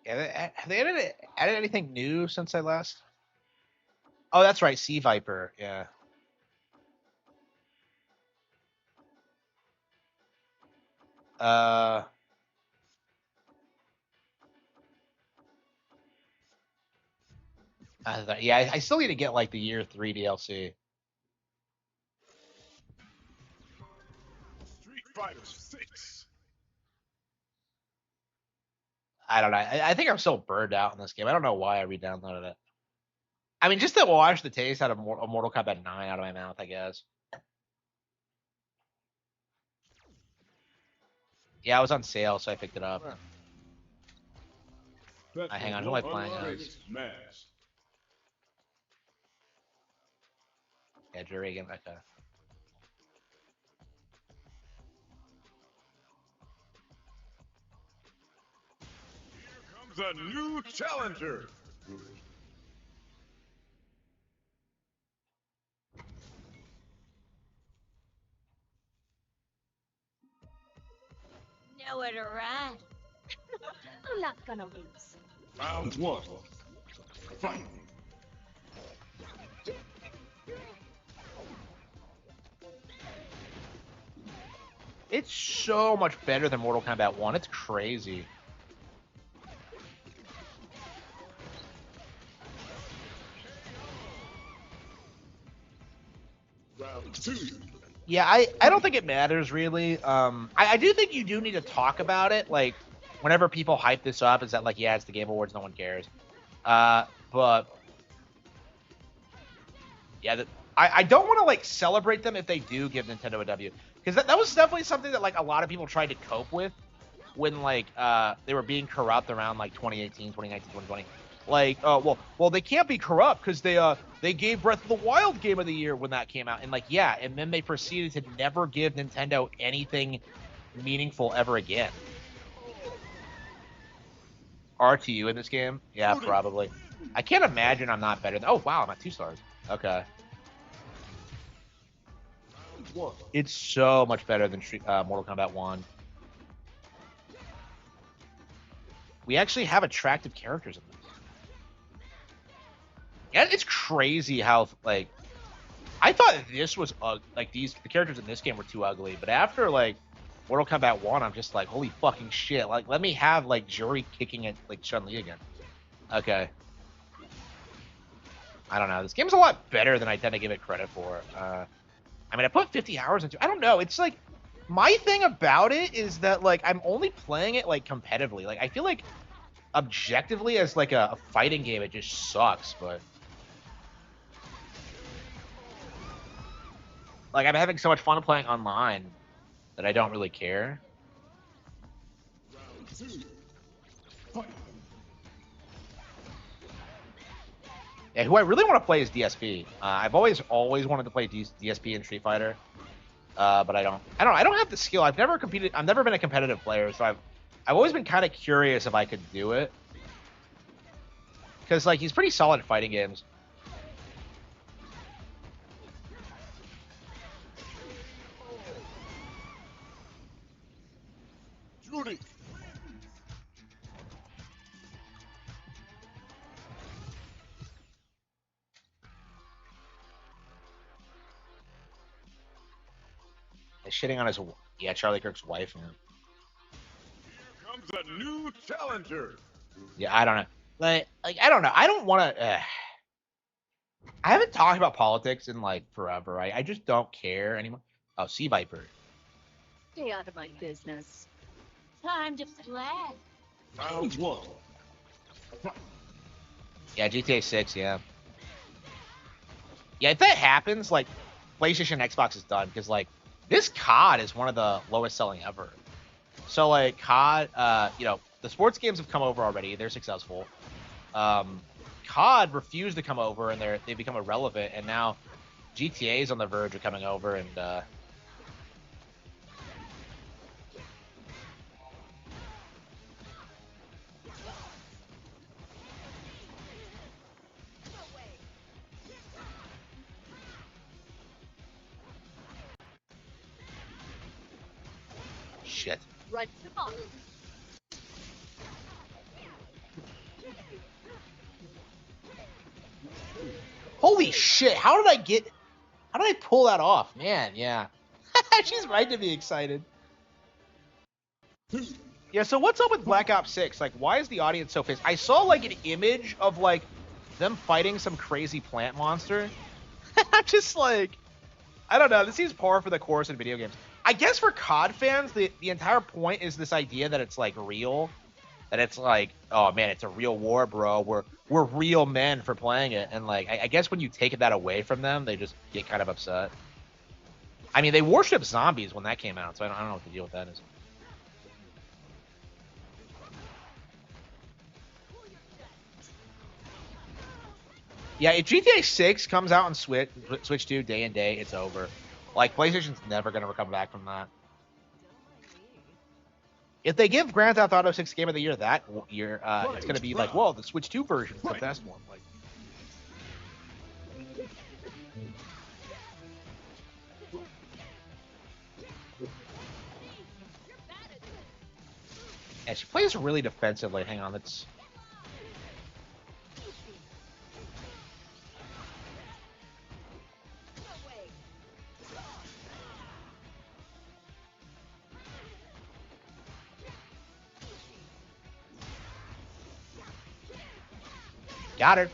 yeah, have they added anything new since I last? Oh, that's right, Sea Viper. Yeah. Uh, yeah, I still need to get like the year 3 DLC. Street Fighter 6. I don't know. I think I'm still burned out in this game. I don't know why I re-downloaded it. I mean, just to wash the taste out of Mortal Kombat 9 out of my mouth, I guess. Yeah, I was on sale, so I picked it up. Hang on, who am I playing as? Yeah, Jurigan. Okay. Here comes a new challenger. Nowhere to run. I'm not gonna lose. Round 1. Fight. It's so much better than Mortal Kombat 1. It's crazy. Round 2. Yeah, I don't think it matters really. I do think you do need to talk about it. Like, whenever people hype this up, is that like, yeah, it's the Game Awards, no one cares. But yeah, I don't want to like celebrate them if they do give Nintendo a W, because that was definitely something that like a lot of people tried to cope with when like they were being corrupt around like 2018, 2019, 2020. Like, well, they can't be corrupt because they gave Breath of the Wild Game of the Year when that came out, and like, yeah, and then they proceeded to never give Nintendo anything meaningful ever again. RTU in this game? Yeah, probably. I can't imagine I'm not better than. Oh wow, I'm at 2 stars. Okay. Round 1. It's so much better than Mortal Kombat 1. We actually have attractive characters in this. Yeah, it's crazy how like I thought this was like the characters in this game were too ugly, but after like Mortal Kombat 1, I'm just like, holy fucking shit! Like, let me have like Juri kicking at like Chun-Li again. Okay. I don't know. This game's a lot better than I tend to give it credit for. I mean, I put 50 hours into. I don't know. It's like my thing about it is that like I'm only playing it like competitively. Like I feel like objectively as like a fighting game, it just sucks. But like I'm having so much fun playing online that I don't really care. Round 2. Fight. Yeah, who I really want to play is DSP. I've always wanted to play DSP in Street Fighter, but I don't have the skill. I've never competed. I've never been a competitive player, so I've always been kind of curious if I could do it, because like he's pretty solid at fighting games. Judy. He's shitting on his Charlie Kirk's wife. Man. Here comes a new challenger. Yeah, I don't know. Like I don't know. I don't want to. I haven't talked about politics in like forever. I just don't care anymore. Oh, Sea Viper. Stay out of my business. Time to play. Round 1. Fight. Yeah, GTA 6. Yeah. Yeah, if that happens, like PlayStation, Xbox is done because like this COD is one of the lowest selling ever. So like COD, the sports games have come over already. They're successful. COD refused to come over, and they become irrelevant. And now GTA is on the verge of coming over, and shit. Run to ball. Holy shit! How did I pull that off, man? Yeah, she's right to be excited. Yeah, so what's up with Black Ops 6? Like, why is the audience so pissed? I saw, like, an image of, like, them fighting some crazy plant monster. I'm just like, I don't know. This seems par for the course in video games. I guess for COD fans, the entire point is this idea that it's, like, real. That it's like, oh, man, it's a real war, bro. We're real men for playing it. And, like, I guess when you take that away from them, they just get kind of upset. I mean, they worship zombies when that came out, so I don't know what the deal with that is. Yeah, if GTA 6 comes out on Switch 2 day and day, it's over. Like, PlayStation's never going to come back from that. If they give Grand Theft Auto 6 Game of the Year that year, it's going to be like, well, the Switch 2 version is the best one. Like, yeah, she plays really defensively. Hang on, let's. Got her.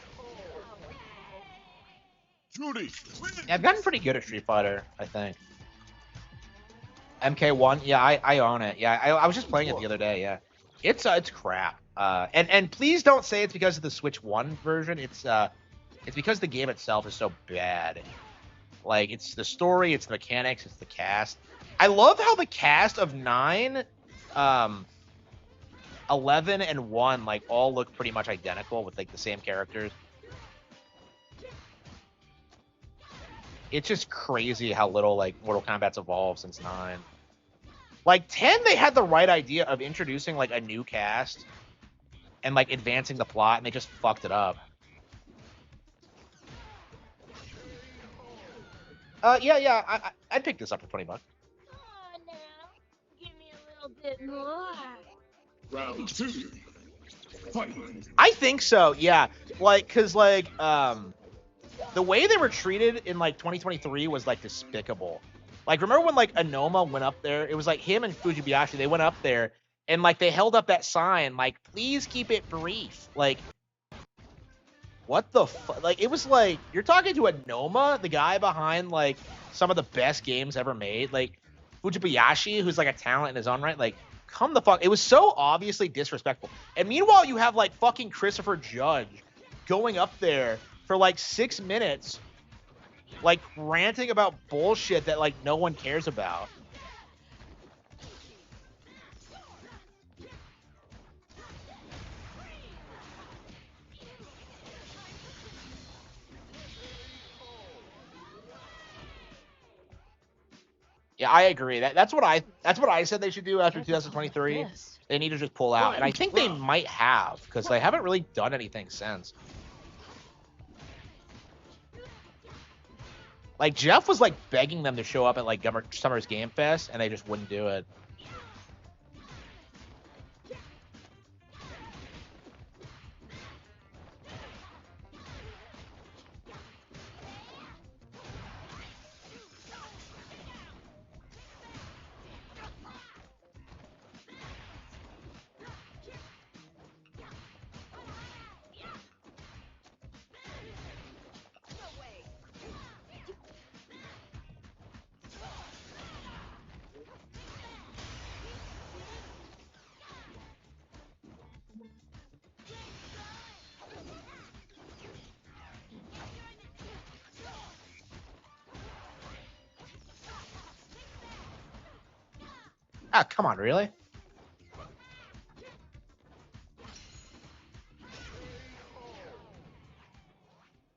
Judy, Yeah, I've gotten pretty good at Street Fighter, I think. MK1, yeah, I own it. Yeah, I was just playing it the other day. Yeah, it's crap. And please don't say it's because of the Switch One version. It's because the game itself is so bad. Like, it's the story, it's the mechanics, it's the cast. I love how the cast of 9, 11, and 1 like all look pretty much identical with like the same characters. It's just crazy how little like Mortal Kombat's evolved since 9. Like 10, they had the right idea of introducing like a new cast and like advancing the plot, and they just fucked it up. Yeah. I'd pick this up for $20. Come on now. Give me a little bit more. round 2. Fight. I think so. Yeah, like because like the way they were treated in like 2023 was like despicable. Like, remember when like Anoma went up there? It was like him and Fujibayashi. They went up there and like they held up that sign like, please keep it brief. Like, what the fuck? Like, it was like you're talking to Anoma, the guy behind like some of the best games ever made. Like Fujibayashi, who's like a talent in his own right. Like, come the fuck. It was so obviously disrespectful. And meanwhile, you have like fucking Christopher Judge going up there for like 6 minutes, like ranting about bullshit that like no one cares about. Yeah, I agree. That's what I said they should do after 2023. They need to just pull out, and I think they might have, because they haven't really done anything since. Like, Jeff was like begging them to show up at like Summer's Game Fest, and they just wouldn't do it. Ah, come on, really?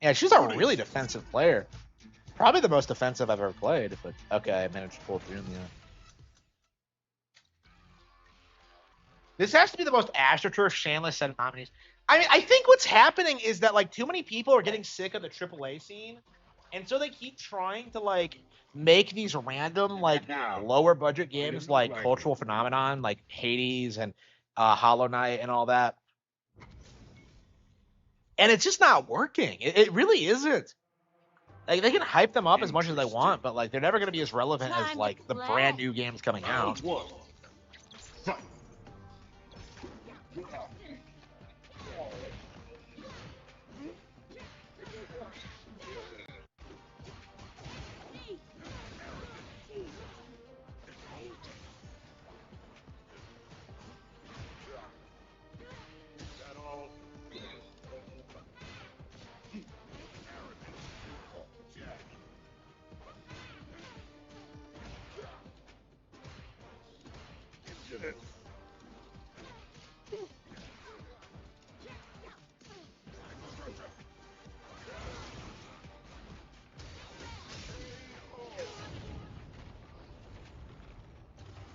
Yeah, she's a really defensive player. Probably the most defensive I've ever played. But okay, I managed to pull through in the end. This has to be the most AstroTurf Shanless set of nominees. I mean, I think what's happening is that like too many people are getting sick of the AAA scene, and so they keep trying to like make these random like lower budget games like Cultural Phenomenon, like Hades and Hollow Knight and all that. And it's just not working. It really isn't. Like, they can hype them up as much as they want, but like they're never going to be as relevant as like the brand new games coming out. Fight.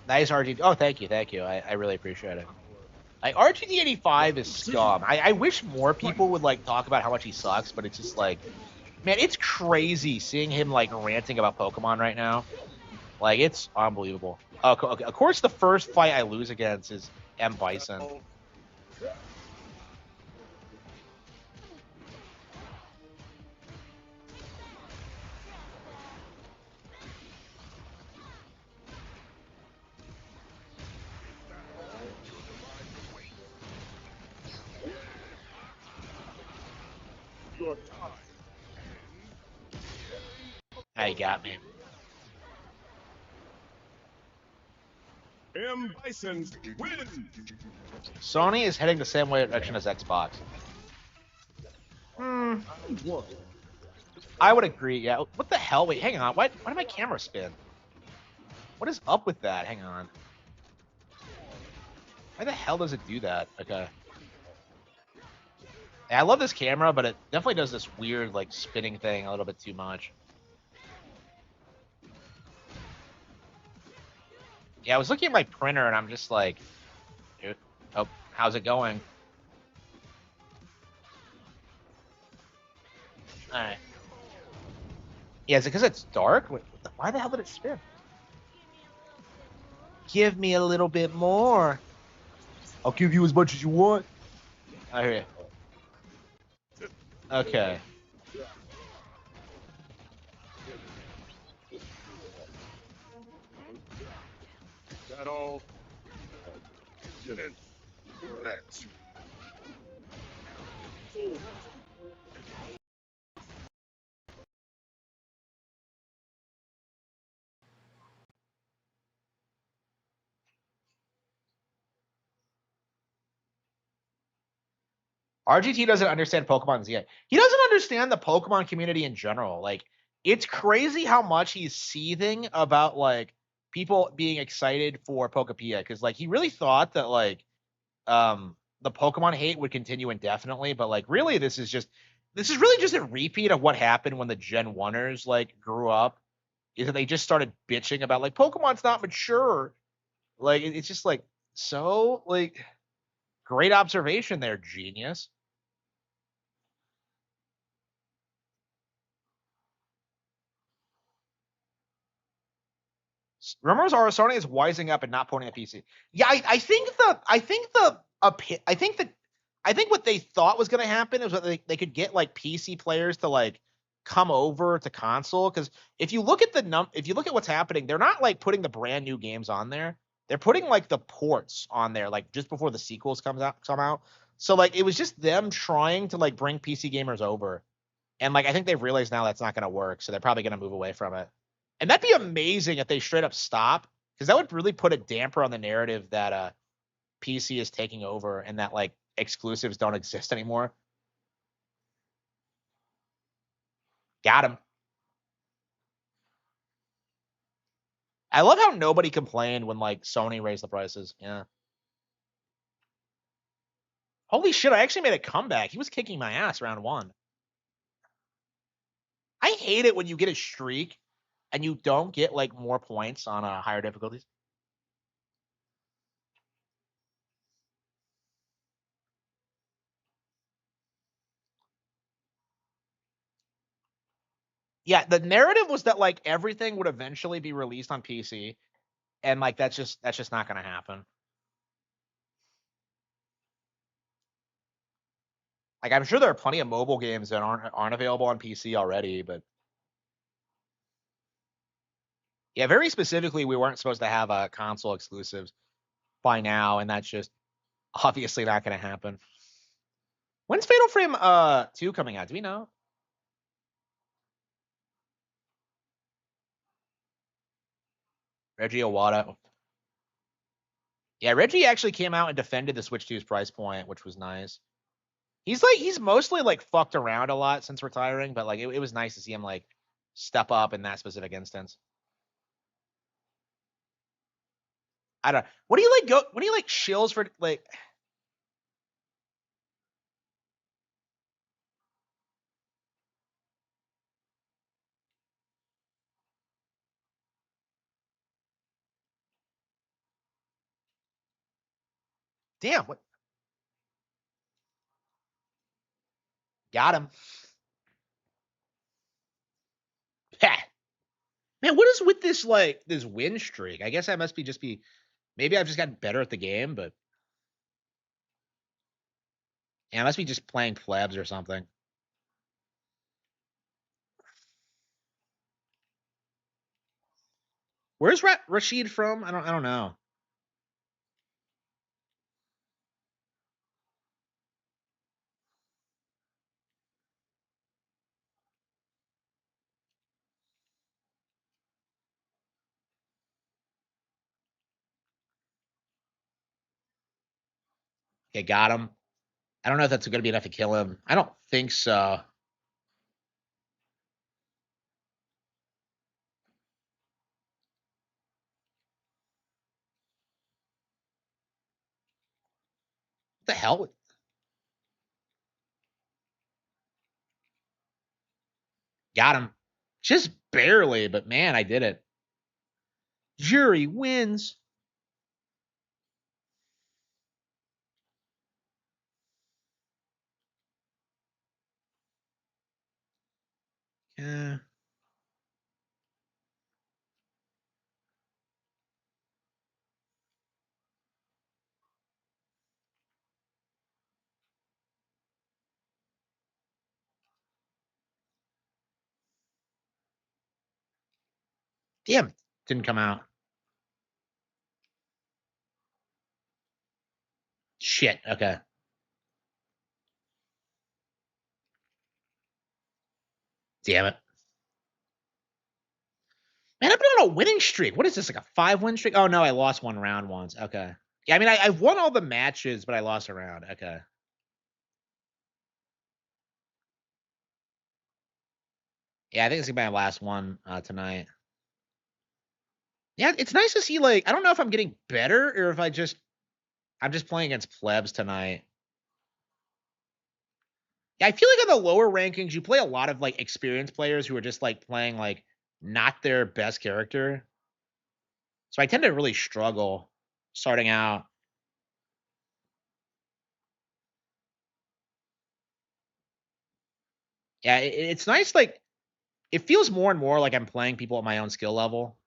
Nice RGD. Oh, thank you. I really appreciate it. Like, RGD85 is scum. I wish more people would like talk about how much he sucks, but it's just like, man, it's crazy seeing him like ranting about Pokemon right now. Like, it's unbelievable. Okay. Of course, the first fight I lose against is M. Bison. your time. Now you got me. M. Bison win. Sony is heading the same way direction as Xbox. One. I would agree. Yeah. What the hell? Wait, hang on. Why did my camera spin? What is up with that? Hang on. Why the hell does it do that? Okay. Yeah, I love this camera, but it definitely does this weird, like, spinning thing a little bit too much. Yeah, I was looking at my printer, and I'm just like, oh, how's it going? All right. Yeah, is it because it's dark? Why the hell did it spin? Give me a little bit more. I'll give you as much as you want. I hear you. Okay. That all? Let's. RGT doesn't understand Pokemon yet. He doesn't understand the Pokemon community in general. Like, it's crazy how much he's seething about, like, people being excited for Pokepia. Because, like, he really thought that, like, the Pokemon hate would continue indefinitely. But, like, really, this is really just a repeat of what happened when the Gen 1ers, like, grew up. Is that they just started bitching about, like, Pokemon's not mature. Like, it's just, like, so, like, great observation there, genius. Rumors are Sony is wising up and not pointing at PC. Yeah, I think what they thought was going to happen is that they could get like PC players to like come over to console, because if you look at if you look at what's happening, they're not like putting the brand new games on there. They're putting like the ports on there like just before the sequels come out. So like it was just them trying to like bring PC gamers over. And like I think they've realized now that's not going to work, so they're probably going to move away from it. And that'd be amazing if they straight up stop, because that would really put a damper on the narrative that PC is taking over and that like exclusives don't exist anymore. Got him. I love how nobody complained when like Sony raised the prices. Yeah. Holy shit, I actually made a comeback. He was kicking my ass round one. I hate it when you get a streak and you don't get like more points on higher difficulties. Yeah, the narrative was that like everything would eventually be released on PC, and like that's just not going to happen. Like I'm sure there are plenty of mobile games that aren't available on PC already, but yeah, very specifically, we weren't supposed to have console exclusives by now, and that's just obviously not going to happen. When's Fatal Frame 2 coming out? Do we know? Reggie Owada. Yeah, Reggie actually came out and defended the Switch 2's price point, which was nice. He's mostly like fucked around a lot since retiring, but like it was nice to see him like step up in that specific instance. I don't. What do you like? What do you like? Shills for like? Damn, what? Got him. Man, what is with this like this win streak? I guess I must be maybe I've just gotten better at the game, but yeah, I must be just playing plebs or something. Where's Rashid from? I don't know. Okay, got him. I don't know if that's going to be enough to kill him. I don't think so. What the hell? Got him. Just barely, but man, I did it. Jury wins. Yeah. Damn, didn't come out. Shit. Okay. Damn it. Man, I've been on a winning streak. What is this, like a 5-win streak? Oh, no, I lost one round once. Okay. Yeah, I mean, I've won all the matches, but I lost a round. Okay. Yeah, I think it's going to be my last one tonight. Yeah, it's nice to see, like, I don't know if I'm getting better or if I'm just playing against plebs tonight. Yeah, I feel like on the lower rankings, you play a lot of, like, experienced players who are just, like, playing, like, not their best character. So I tend to really struggle starting out. Yeah, it's nice, like, it feels more and more like I'm playing people at my own skill level.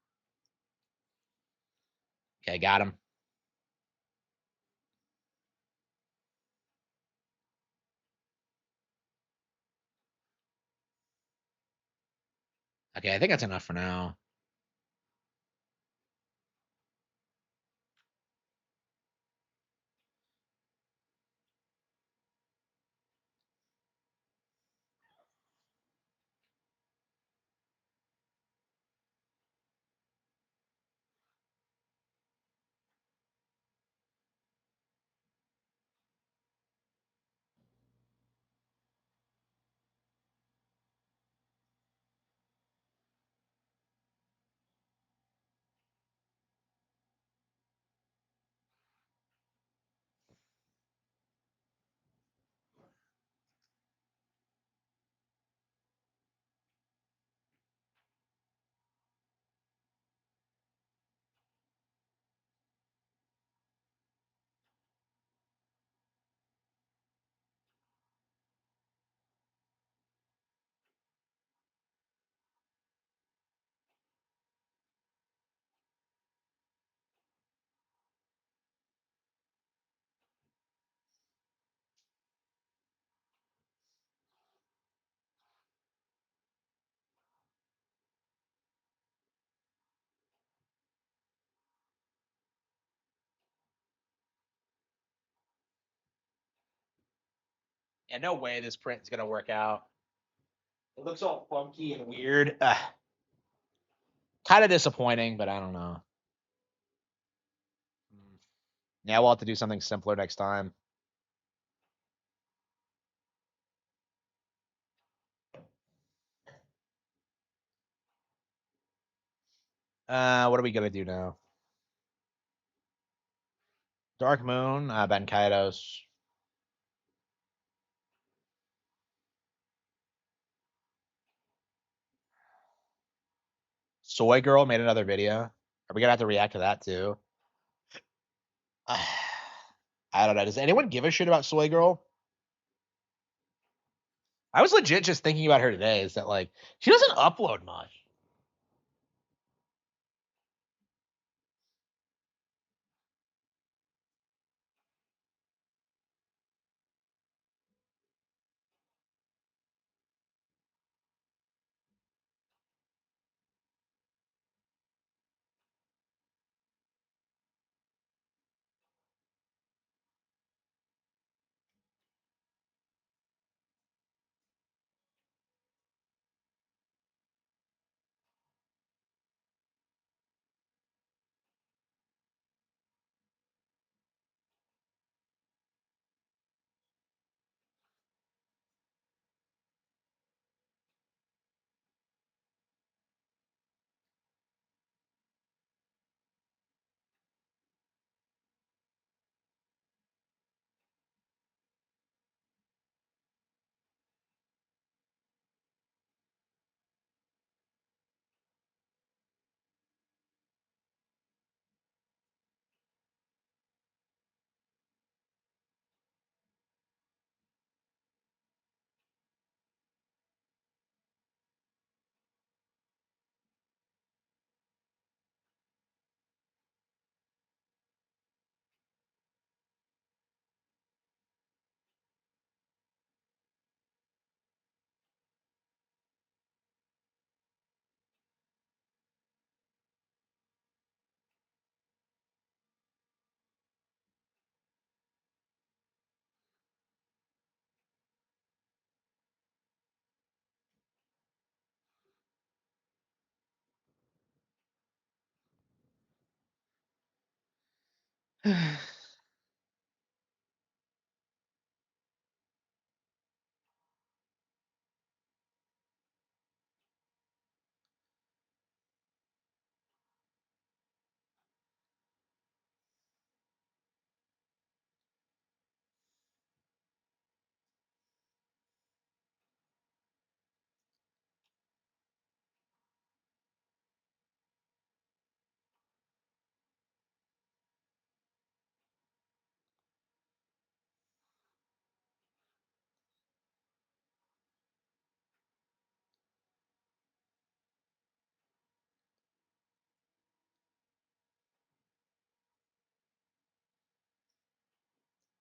Okay, got him. Okay, I think that's enough for now. Yeah, no way this print is gonna work out. It looks all funky and weird. Kind of disappointing, but I don't know. Yeah, we'll have to do something simpler next time. What are we gonna do now? Dark Moon, Ben Kaidos. Soy Girl made another video. Are we gonna have to react to that too? I don't know. Does anyone give a shit about Soy Girl? I was legit just thinking about her today. Is that like she doesn't upload much?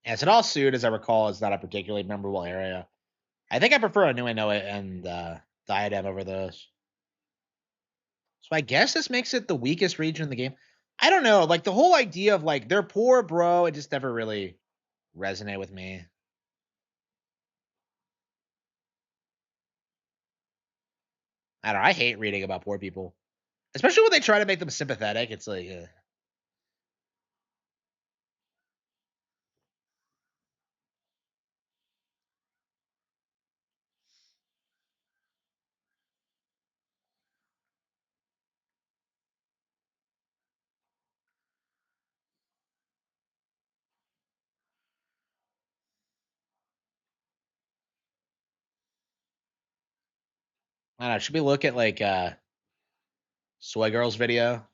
Yeah, so all suit, as I recall, is not a particularly memorable area. I think I prefer Innuendo and Diadem over those. So I guess this makes it the weakest region in the game. I don't know. Like the whole idea of like they're poor, bro, it just never really resonated with me. I don't know. I hate reading about poor people, especially when they try to make them sympathetic. It's like, I don't know. Should we look at like Soy Girl's video?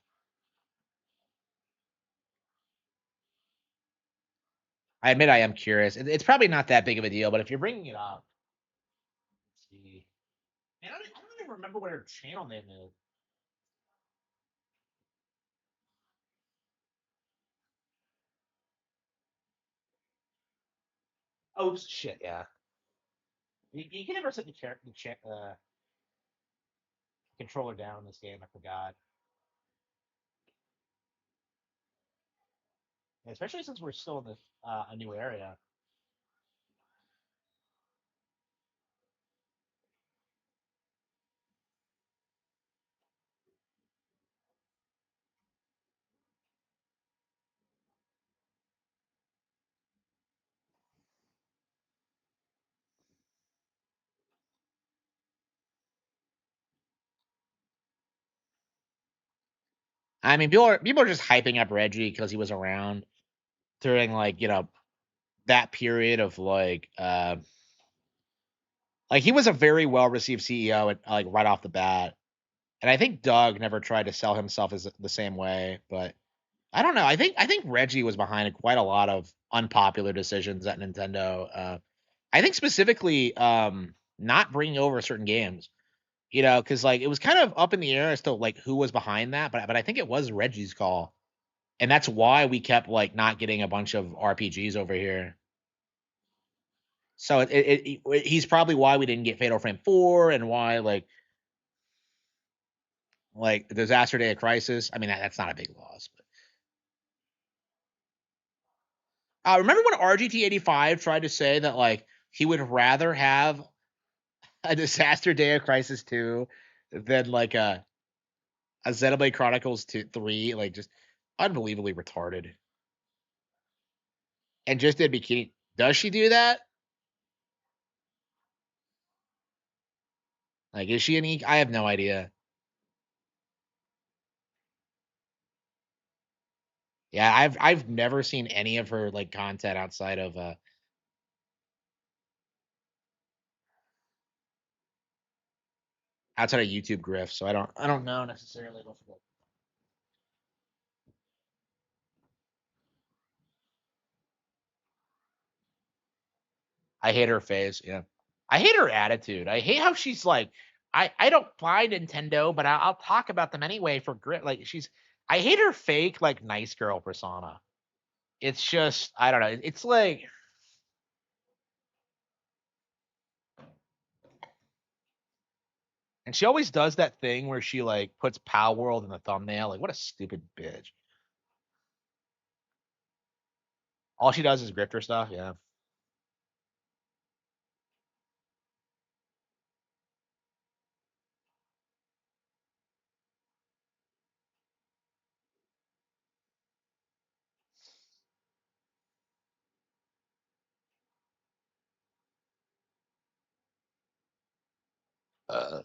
I admit I am curious. It's probably not that big of a deal, but if you're bringing it up, let's see. Man, I don't even remember what her channel name is. Oh shit, yeah. You can never set the controller down in this game. I forgot, especially since we're still in this a new area. I mean, people are just hyping up Reggie because he was around during like that period of like he was a very well received CEO at, like right off the bat, and I think Doug never tried to sell himself as the same way, but I don't know. I think Reggie was behind quite a lot of unpopular decisions at Nintendo. I think specifically not bringing over certain games, because like it was kind of up in the air as to like who was behind that, but I think it was Reggie's call, and that's why we kept like not getting a bunch of RPGs over here. So he's probably why we didn't get Fatal Frame 4 and why like Disaster Day of Crisis. I mean that's not a big loss, but remember when RGT85 tried to say that like he would rather have a Disaster Day of Crisis 2 than like a Xenoblade Chronicles 2 3, like just unbelievably retarded. And just did bikini. Does she do that? Like, is she an I have no idea. Yeah, I've never seen any of her like content outside of YouTube grift, so I don't know necessarily. I hate her face. Yeah, I hate her attitude. I hate how she's like, I don't buy Nintendo, but I'll talk about them anyway for grit. Like she's, I hate her fake like nice girl persona. It's just I don't know. It's like, and she always does that thing where she like puts Pow World in the thumbnail. Like what a stupid bitch. All she does is grifter stuff. Yeah. Uh,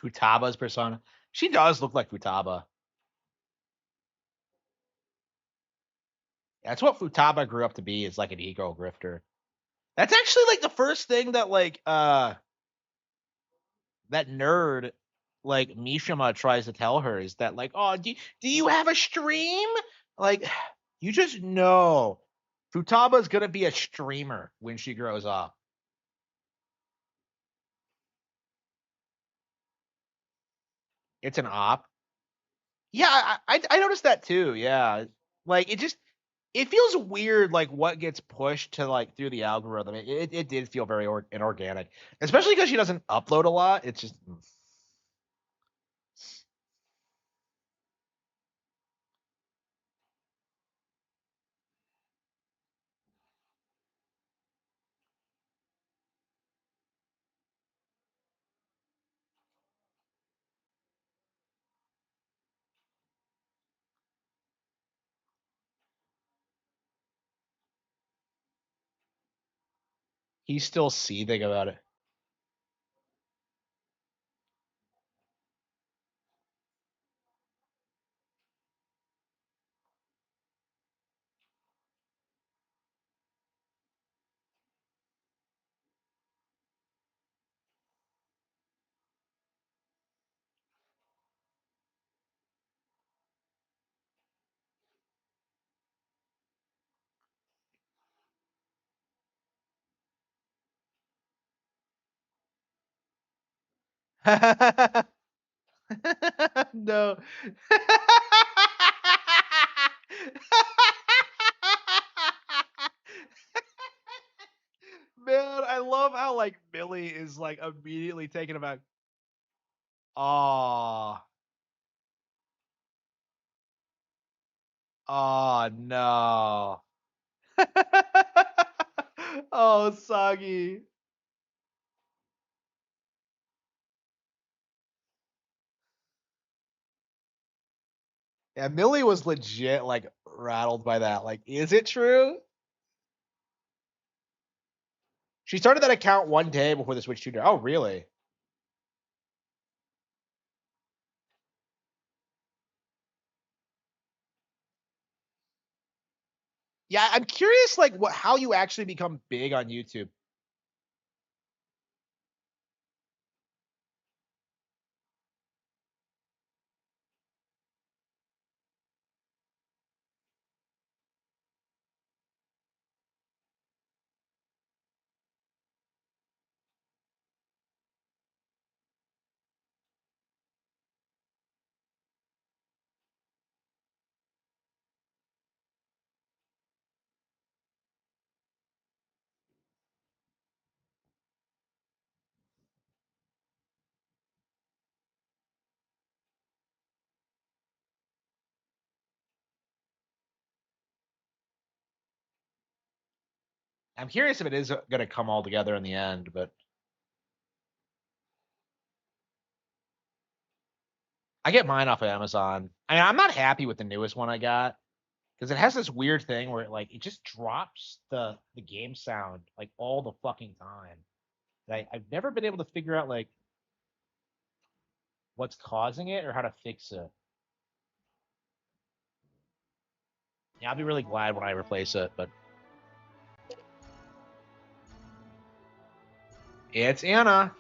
Futaba's persona. She does look like Futaba. That's what Futaba grew up to be, is like an ego grifter. That's actually like the first thing that like that nerd like Mishima tries to tell her, is that like, oh, do you have a stream? Like, you just know Futaba's gonna be a streamer when she grows up. It's an op. Yeah, I noticed that too. Yeah, like it feels weird, like what gets pushed to like through the algorithm. It did feel very inorganic, especially because she doesn't upload a lot. It's just he's still seething about it. No. Man, I love how like Billy is like immediately taken aback. Oh, oh no. Oh, Soggy. Yeah, Millie was legit like rattled by that. Like, is it true? She started that account one day before the Switch 2. Oh, really? Yeah, I'm curious, like, how you actually become big on YouTube. I'm curious if it is going to come all together in the end, but I get mine off of Amazon. I mean, I'm not happy with the newest one I got because it has this weird thing where it just drops the game sound like all the fucking time. I've never been able to figure out like what's causing it or how to fix it. Yeah, I'll be really glad when I replace it, but it's Anna.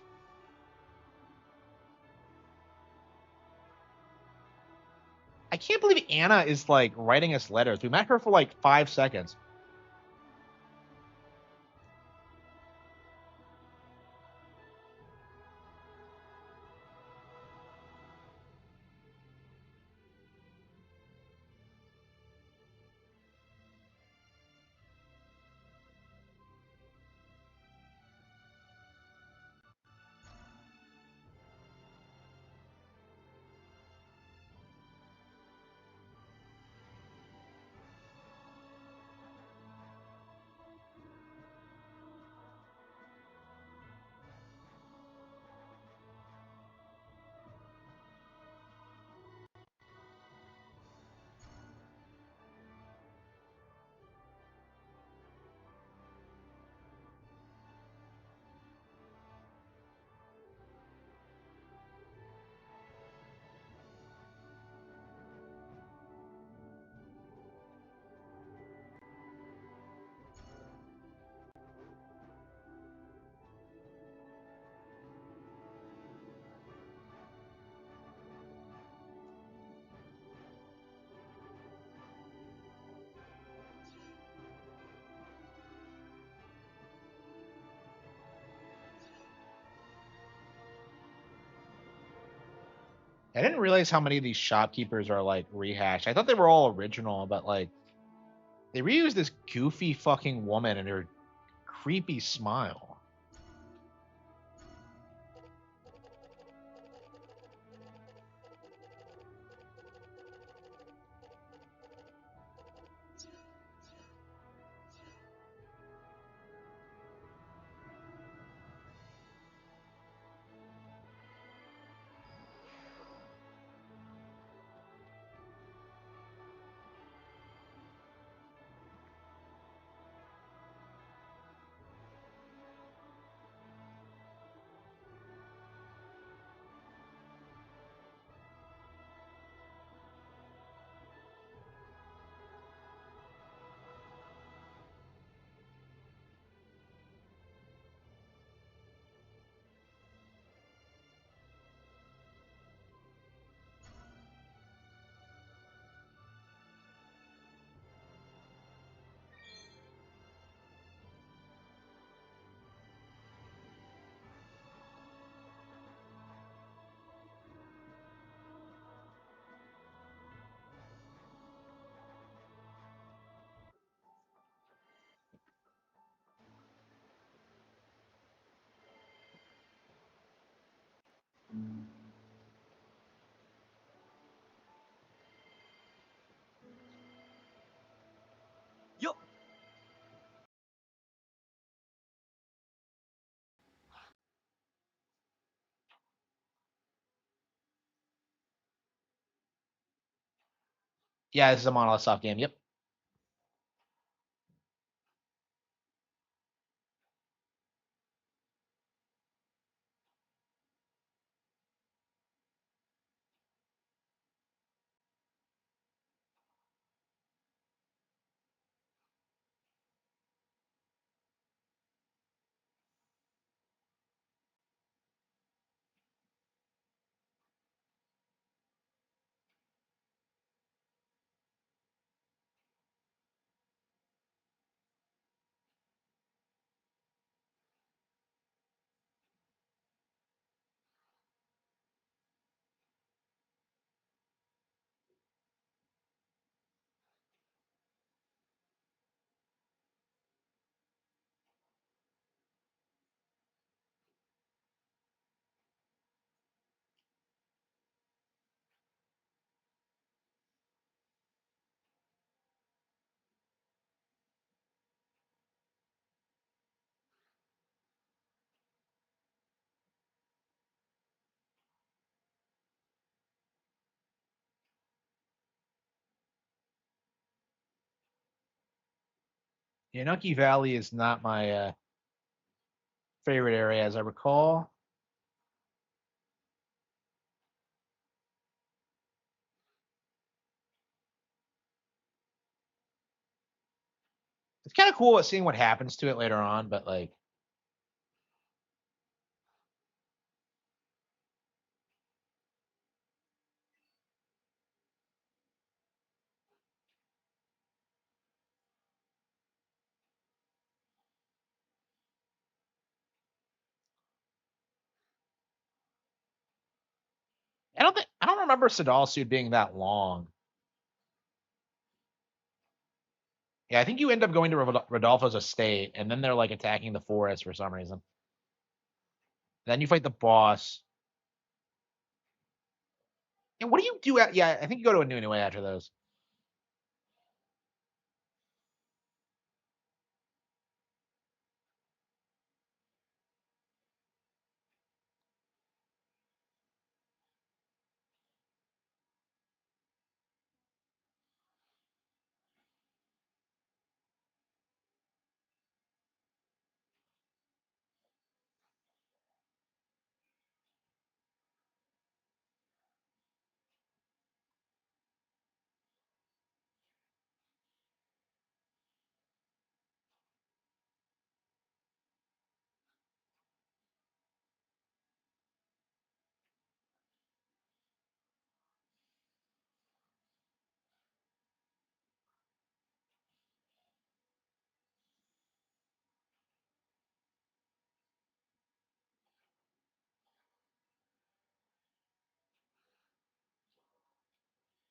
I can't believe Anna is like writing us letters. We met her for like 5 seconds. I didn't realize how many of these shopkeepers are like rehashed. I thought they were all original, but like they reused this goofy fucking woman and her creepy smile. Yup. Yeah, this is a Monolith Soft game. Yep. Yanuki Valley is not my favorite area, as I recall. It's kind of cool seeing what happens to it later on, but like, I don't remember Sadal suit being that long. Yeah, I think you end up going to Rodolfo's estate, and then they're like attacking the forest for some reason. Then you fight the boss. And what do you do? Yeah, I think you go to a new after those.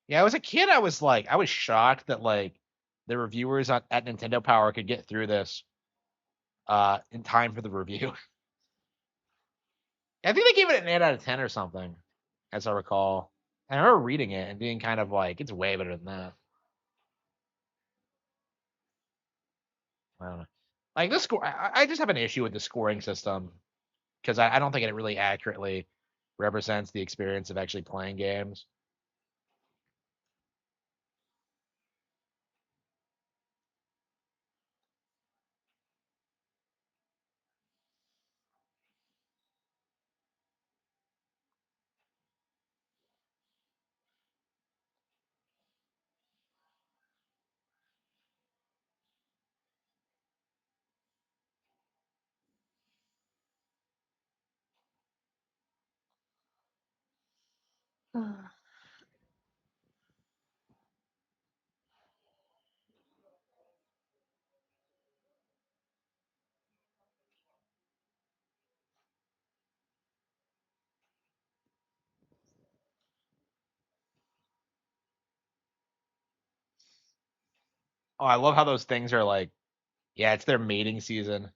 Yeah, as a kid, I was shocked that like the reviewers at Nintendo Power could get through this in time for the review. I think they gave it an 8 out of 10 or something, as I recall. I remember reading it and being kind of like, it's way better than that. I don't know. Like this score, I just have an issue with the scoring system because I don't think it really accurately represents the experience of actually playing games. Oh, I love how those things are like, yeah, it's their mating season.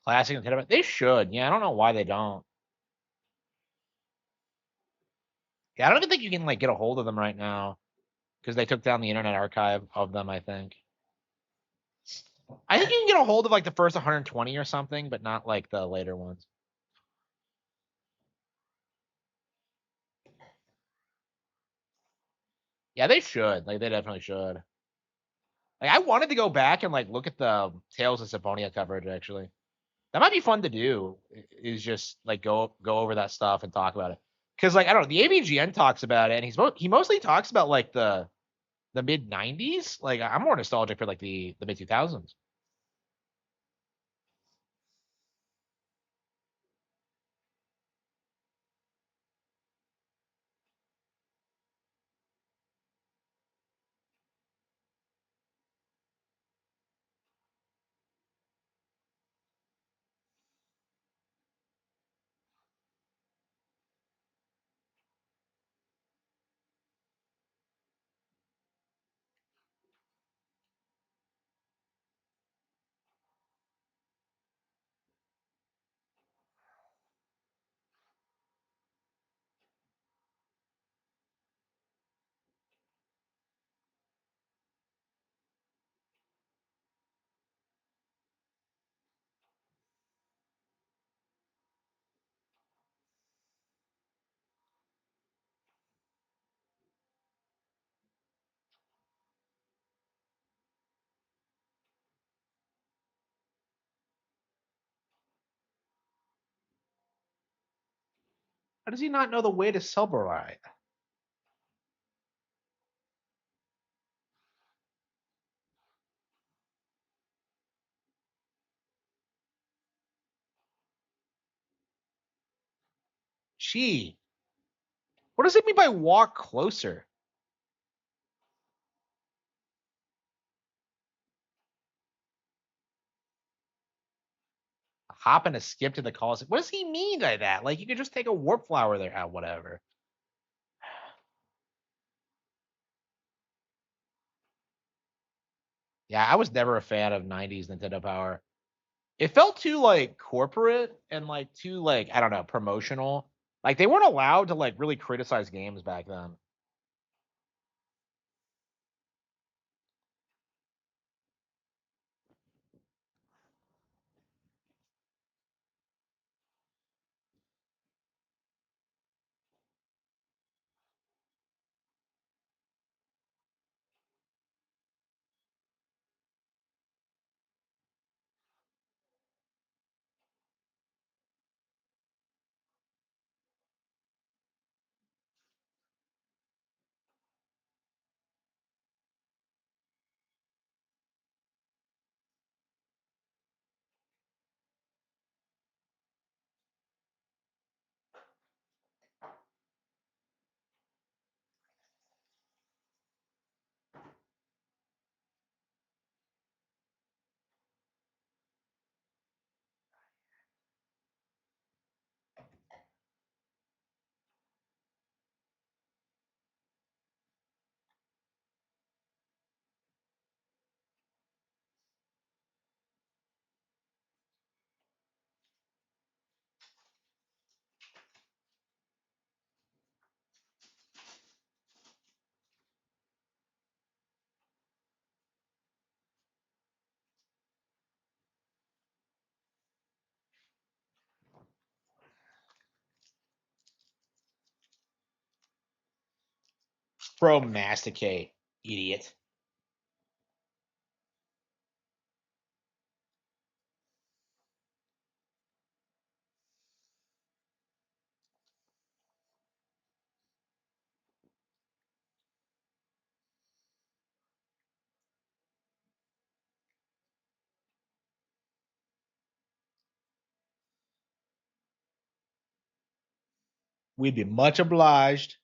Classic Nintendo. They should. Yeah, I don't know why they don't. Yeah, I don't even think you can like get a hold of them right now because they took down the Internet Archive of them. I think. I think you can get a hold of like the first 120 or something, but not like the later ones. Yeah, they should. Like they definitely should. Like I wanted to go back and like look at the Tales of Symphonia coverage actually. That might be fun to do. Is just like go over that stuff and talk about it. Cuz like I don't know, the AVGN talks about it and he mostly talks about like the mid 90s. Like I'm more nostalgic for like the mid 2000s. How does he not know the way to Silverite? Gee, what does it mean by walk closer? Hop and a skip to the Colosseum. What does he mean by that? Like you could just take a warp flower there, whatever. Yeah, I was never a fan of '90s Nintendo Power. It felt too like corporate and like too like I don't know promotional. Like they weren't allowed to like really criticize games back then. Pro masticate, idiot. We'd be much obliged.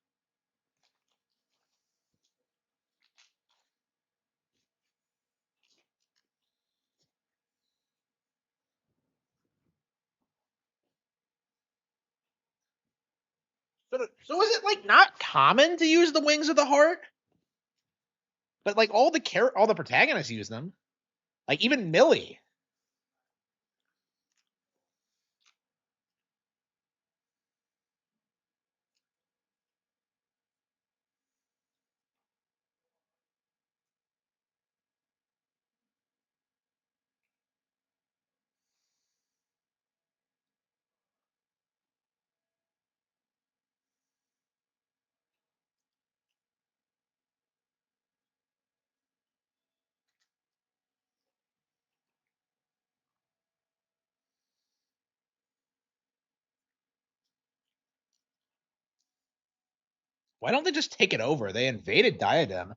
So is it like not common to use the wings of the heart? But like all the protagonists use them. Like even Millie. Why don't they just take it over? They invaded Diadem.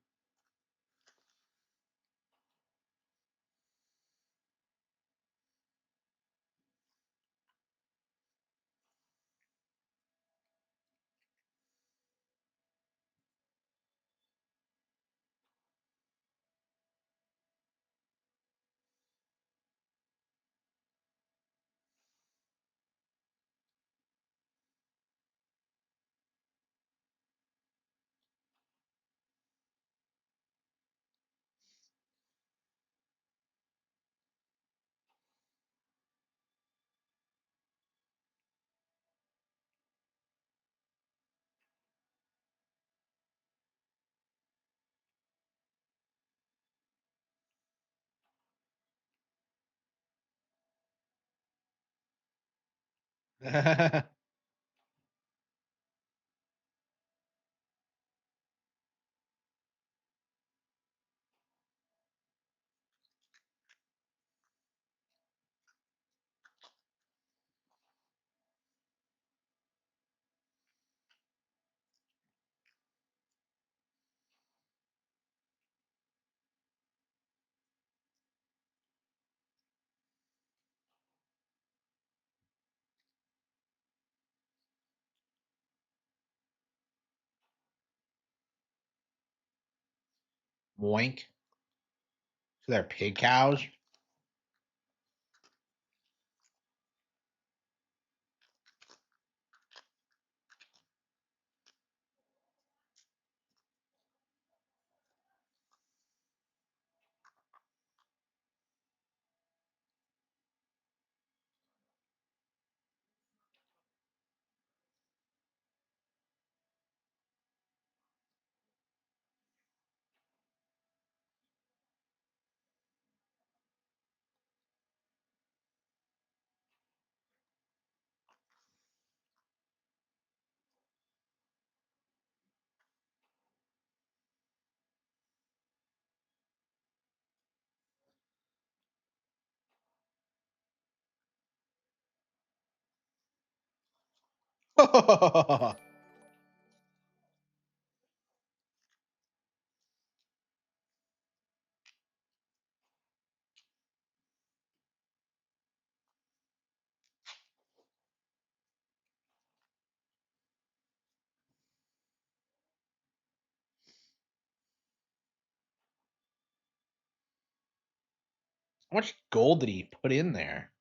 Moink. So they're pig cows. How much gold did he put in there?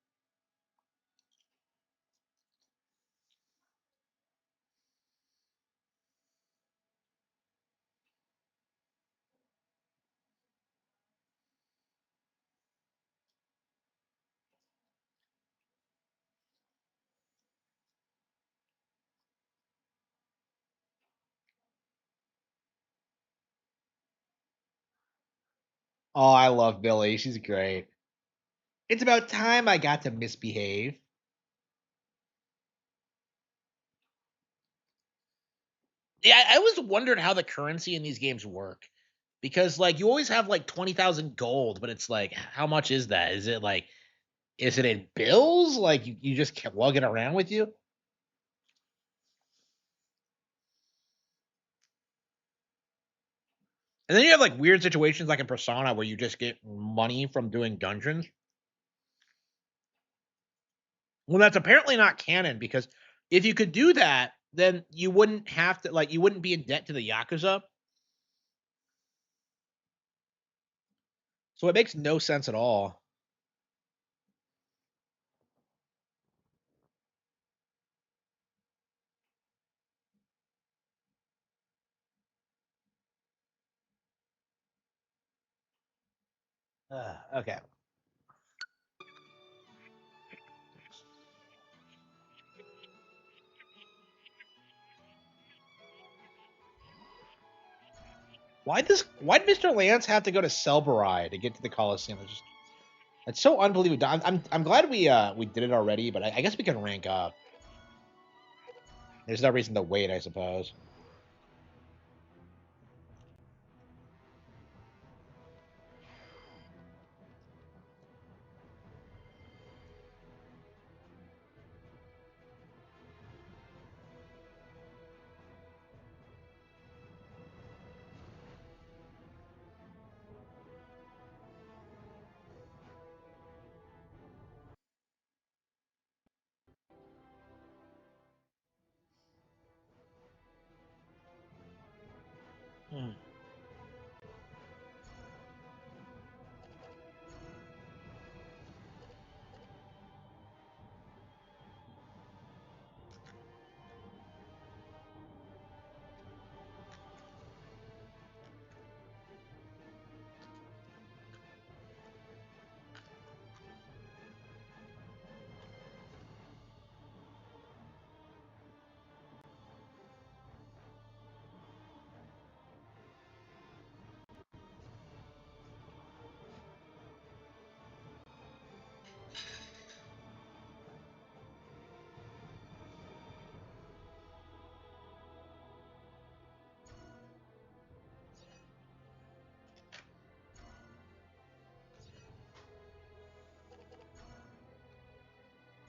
Oh, I love Billy. She's great. It's about time I got to misbehave. Yeah, I always wondered how the currency in these games work. Because like you always have like 20,000 gold, but it's like how much is that? Is it in bills? Like you just can't lug it around with you? And then you have like weird situations like in Persona where you just get money from doing dungeons. Well, that's apparently not canon because if you could do that, then you wouldn't have to like you wouldn't be in debt to the Yakuza. So it makes no sense at all. Okay. Why'd Mr. Lance have to go to Selbarai to get to the Coliseum? It's so unbelievable. I'm glad we did it already, but I guess we can rank up. There's no reason to wait, I suppose. Hmm.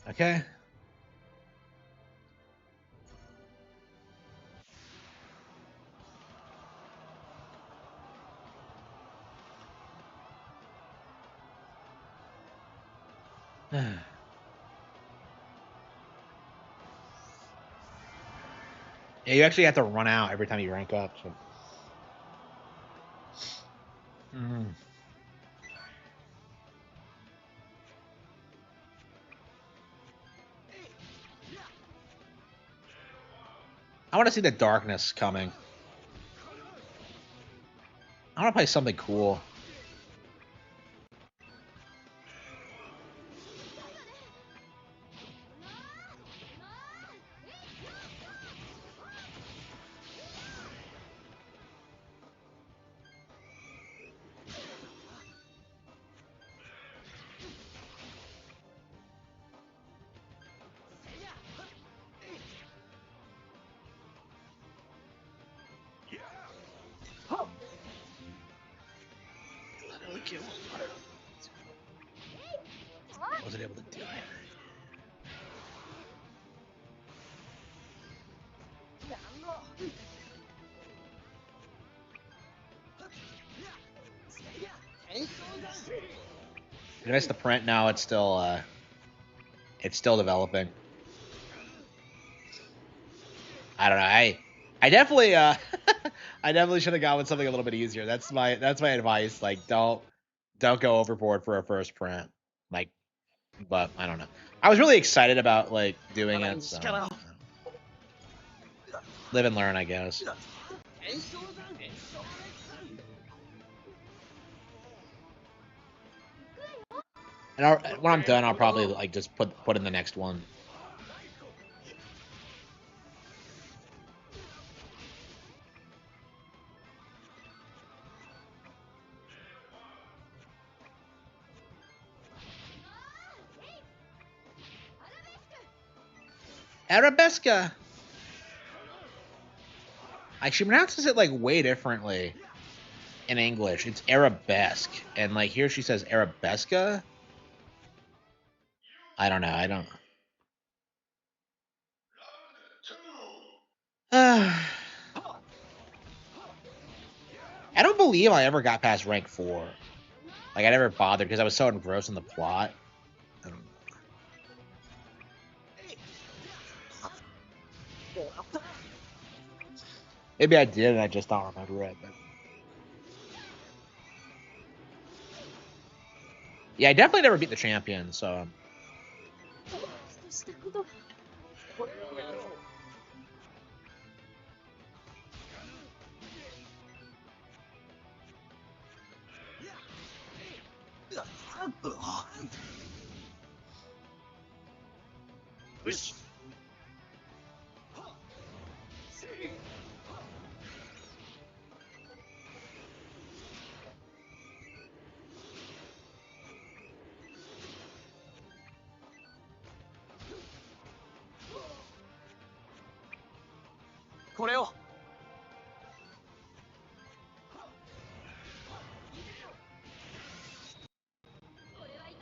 Okay. Yeah, you actually have to run out every time you rank up. So. Mm. I want to see the darkness coming. I want to play something cool. Wasn't able to do it. I missed the print. Now it's still developing. I don't know. I definitely I definitely should have gone with something a little bit easier. That's my advice. Like don't go overboard for a first print. Like, but I don't know. I was really excited about like doing it. So live and learn, I guess. And when I'm done, I'll probably like just put in the next one. Arabesca. She pronounces it like way differently in English. It's arabesque, and like here she says arabesca. I don't know. I don't. I don't believe I ever got past rank 4. Like I never bothered because I was so engrossed in the plot. I don't know. Maybe I did, and I just don't remember it. But... yeah, I definitely never beat the champion. So.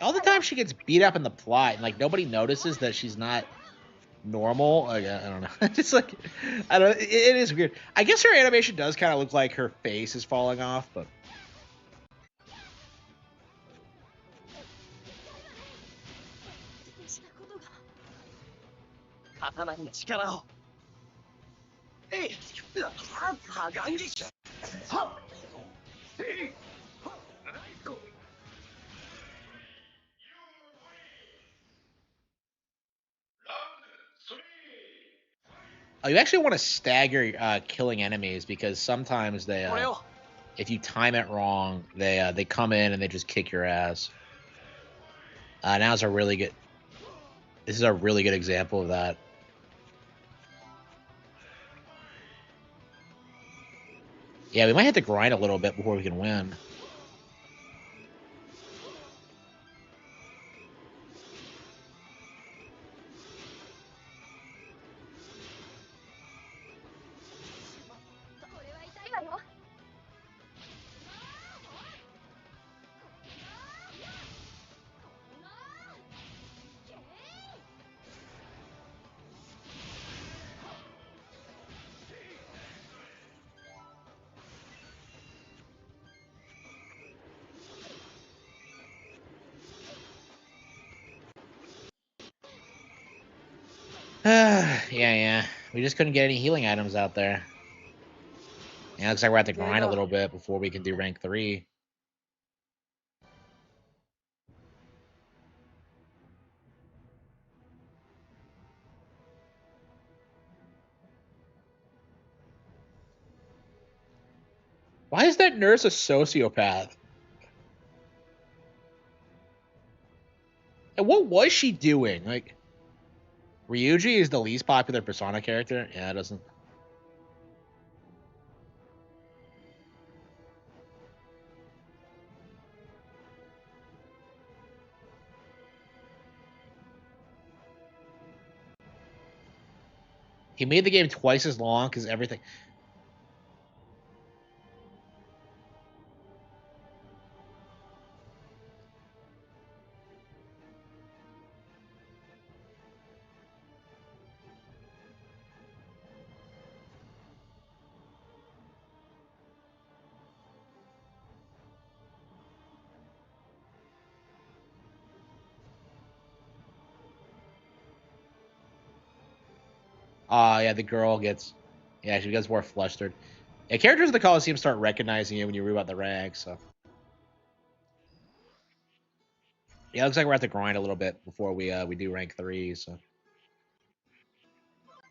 All the time she gets beat up in the plot, and like nobody notices that she's not normal. Like, I don't know. It's like I don't. It is weird. I guess her animation does kind of look like her face is falling off, but. Oh, you actually want to stagger killing enemies because sometimes they, if you time it wrong, they come in and they just kick your ass. Now's a really good. This is a really good example of that. Yeah, we might have to grind a little bit before we can win. Yeah. We just couldn't get any healing items out there. Yeah, looks like we're at the grind a little bit before we can do rank 3. Why is that nurse a sociopath? And what was she doing? Like, Ryuji is the least popular Persona character? Yeah, it doesn't... He made the game twice as long because everything... Yeah, the girl gets, yeah, she gets more flustered. Yeah, characters in the Coliseum start recognizing you when you reboot the ranks. So yeah, looks like we're at the grind a little bit before we do rank 3. So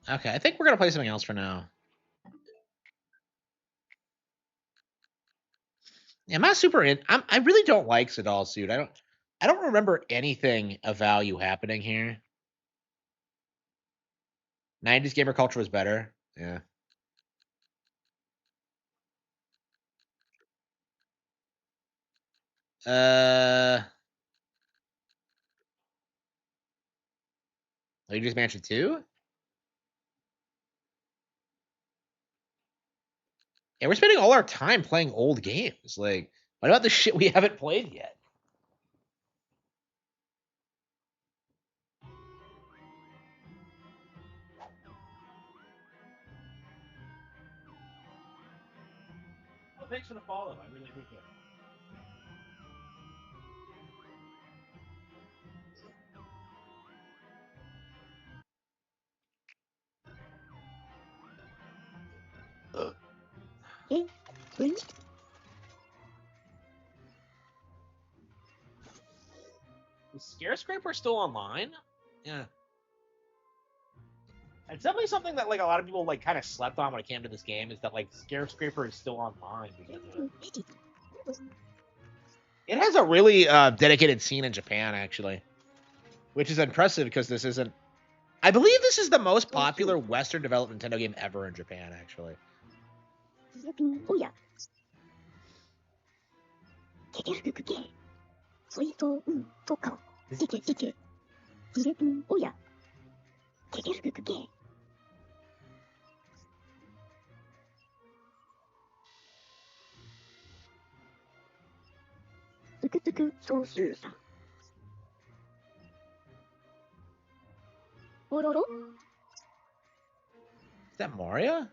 okay, I think we're gonna play something else for now. Yeah, I'm not super in. I really don't like Sadal suit. I don't remember anything of value happening here. 90s gamer culture was better. Yeah. Uh, Luigi's Mansion 2? Yeah, we're spending all our time playing old games. Like, what about the shit we haven't played yet? Oh, thanks for the follow. I really appreciate it. Is Scarescraper still online? Yeah. It's definitely something that like a lot of people like kind of slept on when it came to this game is that like Scarescraper is still online because it has a really dedicated scene in Japan actually, which is impressive because this isn't. I believe this is the most popular Western developed Nintendo game ever in Japan actually. Is that Mario?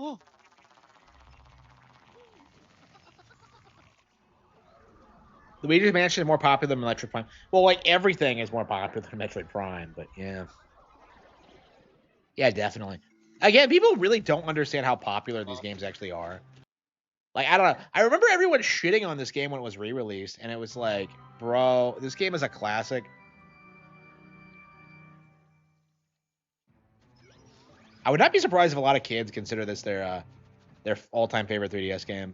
Oh. Luigi's Mansion is more popular than Metroid Prime. Well, like everything is more popular than Metroid Prime, but yeah. Yeah, definitely. Again, people really don't understand how popular these games actually are. Like, I don't know. I remember everyone shitting on this game when it was re-released, and it was like, bro, this game is a classic. I would not be surprised if a lot of kids consider this their all-time favorite 3DS game.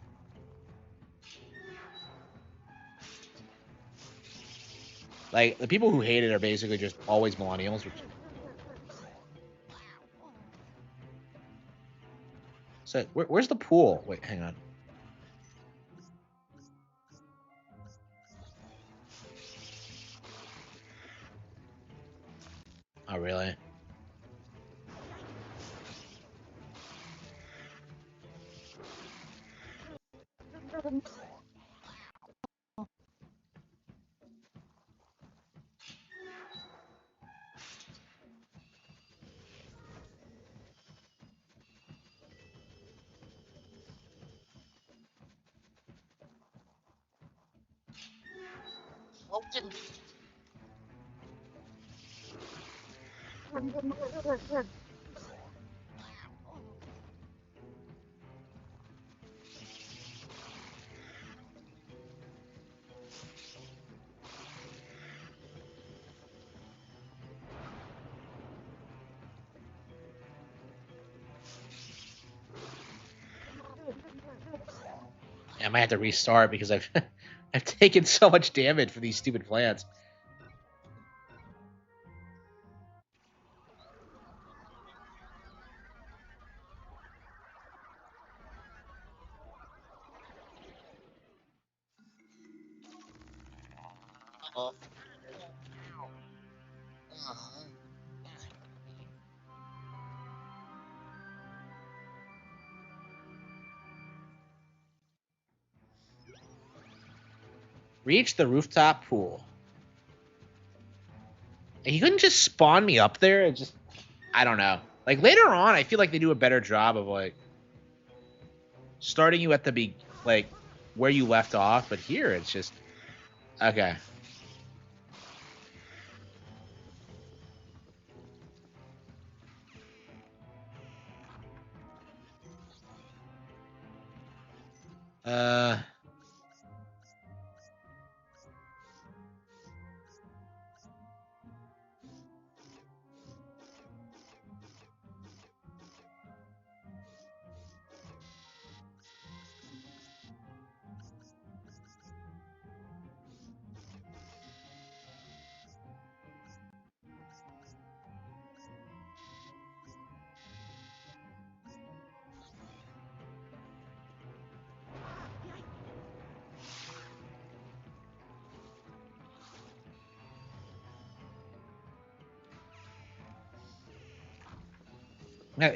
Like the people who hate it are basically just always millennials. Which... So where's the pool? Wait, hang on. Oh, really? I might have to restart because I've I've taken so much damage for these stupid plants. Reach the rooftop pool. And he couldn't just spawn me up there. It just, I don't know. Like later on, I feel like they do a better job of like starting you at the like where you left off. But here, it's just okay. Uh.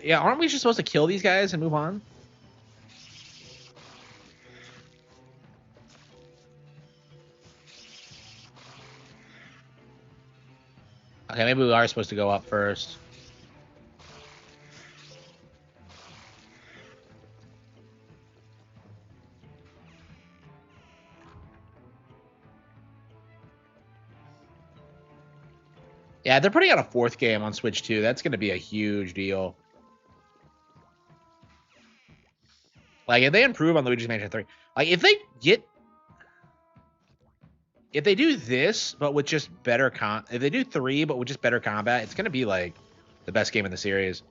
Yeah, aren't we just supposed to kill these guys and move on? Okay, maybe we are supposed to go up first. Yeah, they're putting out a 4th game on Switch too. That's going to be a huge deal. Like, if they improve on Luigi's Mansion 3, like, if they do this, but with just better if they do 3, but with just better combat, it's going to be, like, the best game in the series.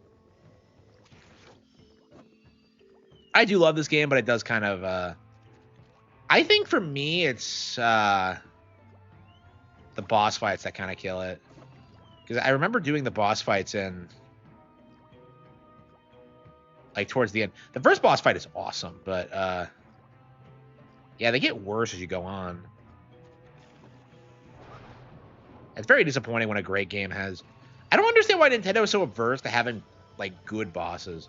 I do love this game, but it does kind of, I think for me, it's, the boss fights that kind of kill it. Because I remember doing the boss fights in, like, towards the end. The first boss fight is awesome, but, yeah, they get worse as you go on. It's very disappointing when a great game has... I don't understand why Nintendo is so averse to having, like, good bosses.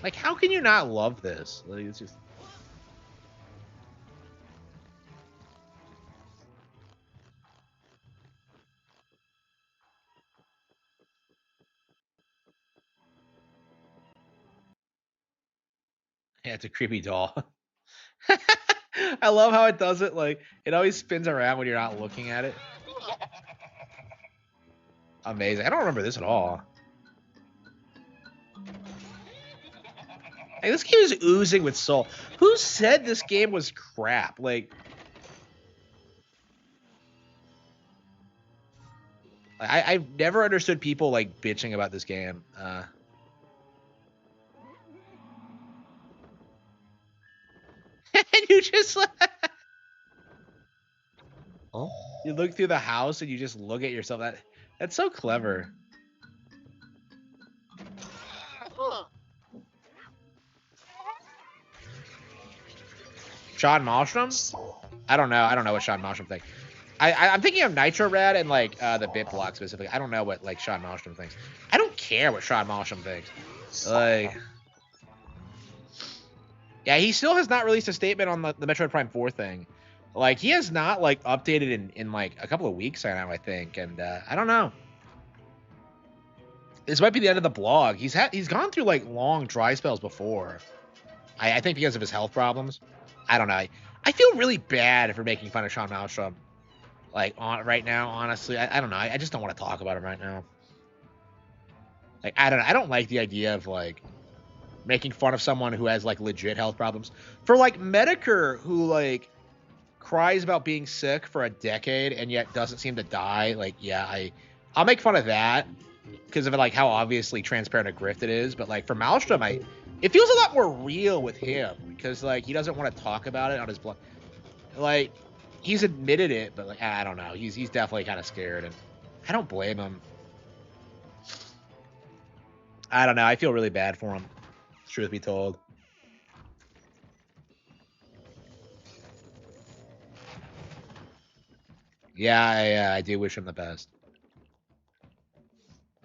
Like, how can you not love this? Like, it's just... Yeah, it's a creepy doll. I love how it does it. Like, it always spins around when you're not looking at it. Amazing. I don't remember this at all. Hey, this game is oozing with soul. Who said this game was crap? Like, I've never understood people, like, bitching about this game. And you just... You look through the house and you just look at yourself. That's so clever. Sean Malmstrom? I don't know. I don't know what Sean Malmstrom thinks. I'm thinking of Nitro Rad and, like, the bit block specifically. I don't know what, like, Sean Malmstrom thinks. I don't care what Sean Malmstrom thinks. Like... Yeah, he still has not released a statement on the Metroid Prime 4 thing. Like, he has not, like, updated in like, a couple of weeks now, I think. And, I don't know. This might be the end of the blog. He's gone through, like, long dry spells before. I think because of his health problems. I don't know. I feel really bad for making fun of Sean Malmstrom. Like, right now, honestly. I don't know. I just don't want to talk about him right now. Like, I don't know. I don't like the idea of, like, making fun of someone who has, like, legit health problems. For, like, Medicare, who, like, cries about being sick for a decade and yet doesn't seem to die. Like, yeah, I'll make fun of that because of, like, how obviously transparent a grift it is. But, like, for Malmstrom, it feels a lot more real with him because, like, he doesn't want to talk about it on his blog. Like, he's admitted it, but like I don't know. He's definitely kind of scared, and I don't blame him. I don't know. I feel really bad for him. Truth be told. Yeah, I do wish him the best.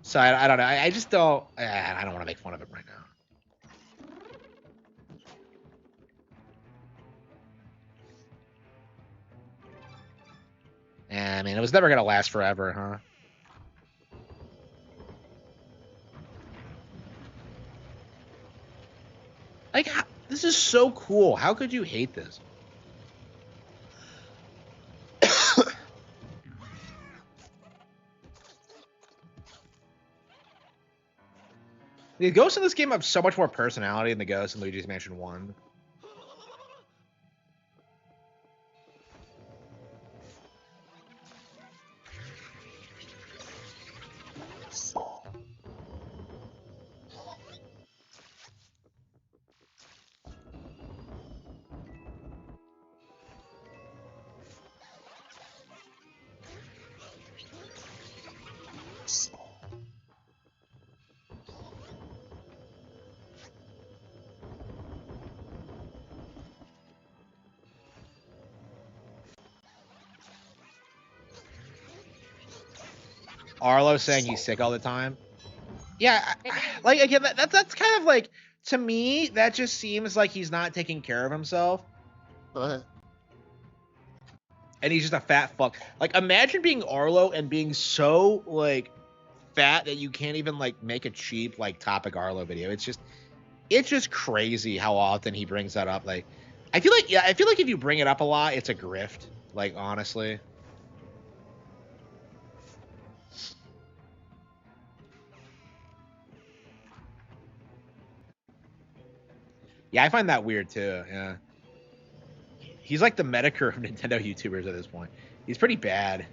So I don't know. I just don't. I don't want to make fun of him right now. I mean, it was never gonna last forever, huh? Like, this is so cool. How could you hate this? The ghosts in this game have so much more personality than the ghosts in Luigi's Mansion 1. Arlo saying he's sick all the time. Yeah, like again, that's kind of like, to me, that just seems like he's not taking care of himself. And he's just a fat fuck. Like, imagine being Arlo and being so like fat that you can't even like make a cheap like topic Arlo video. It's just crazy how often he brings that up. Like, I feel like if you bring it up a lot, it's a grift. Like, honestly. Yeah, I find that weird too. Yeah. He's like the Medicare of Nintendo YouTubers at this point. He's pretty bad.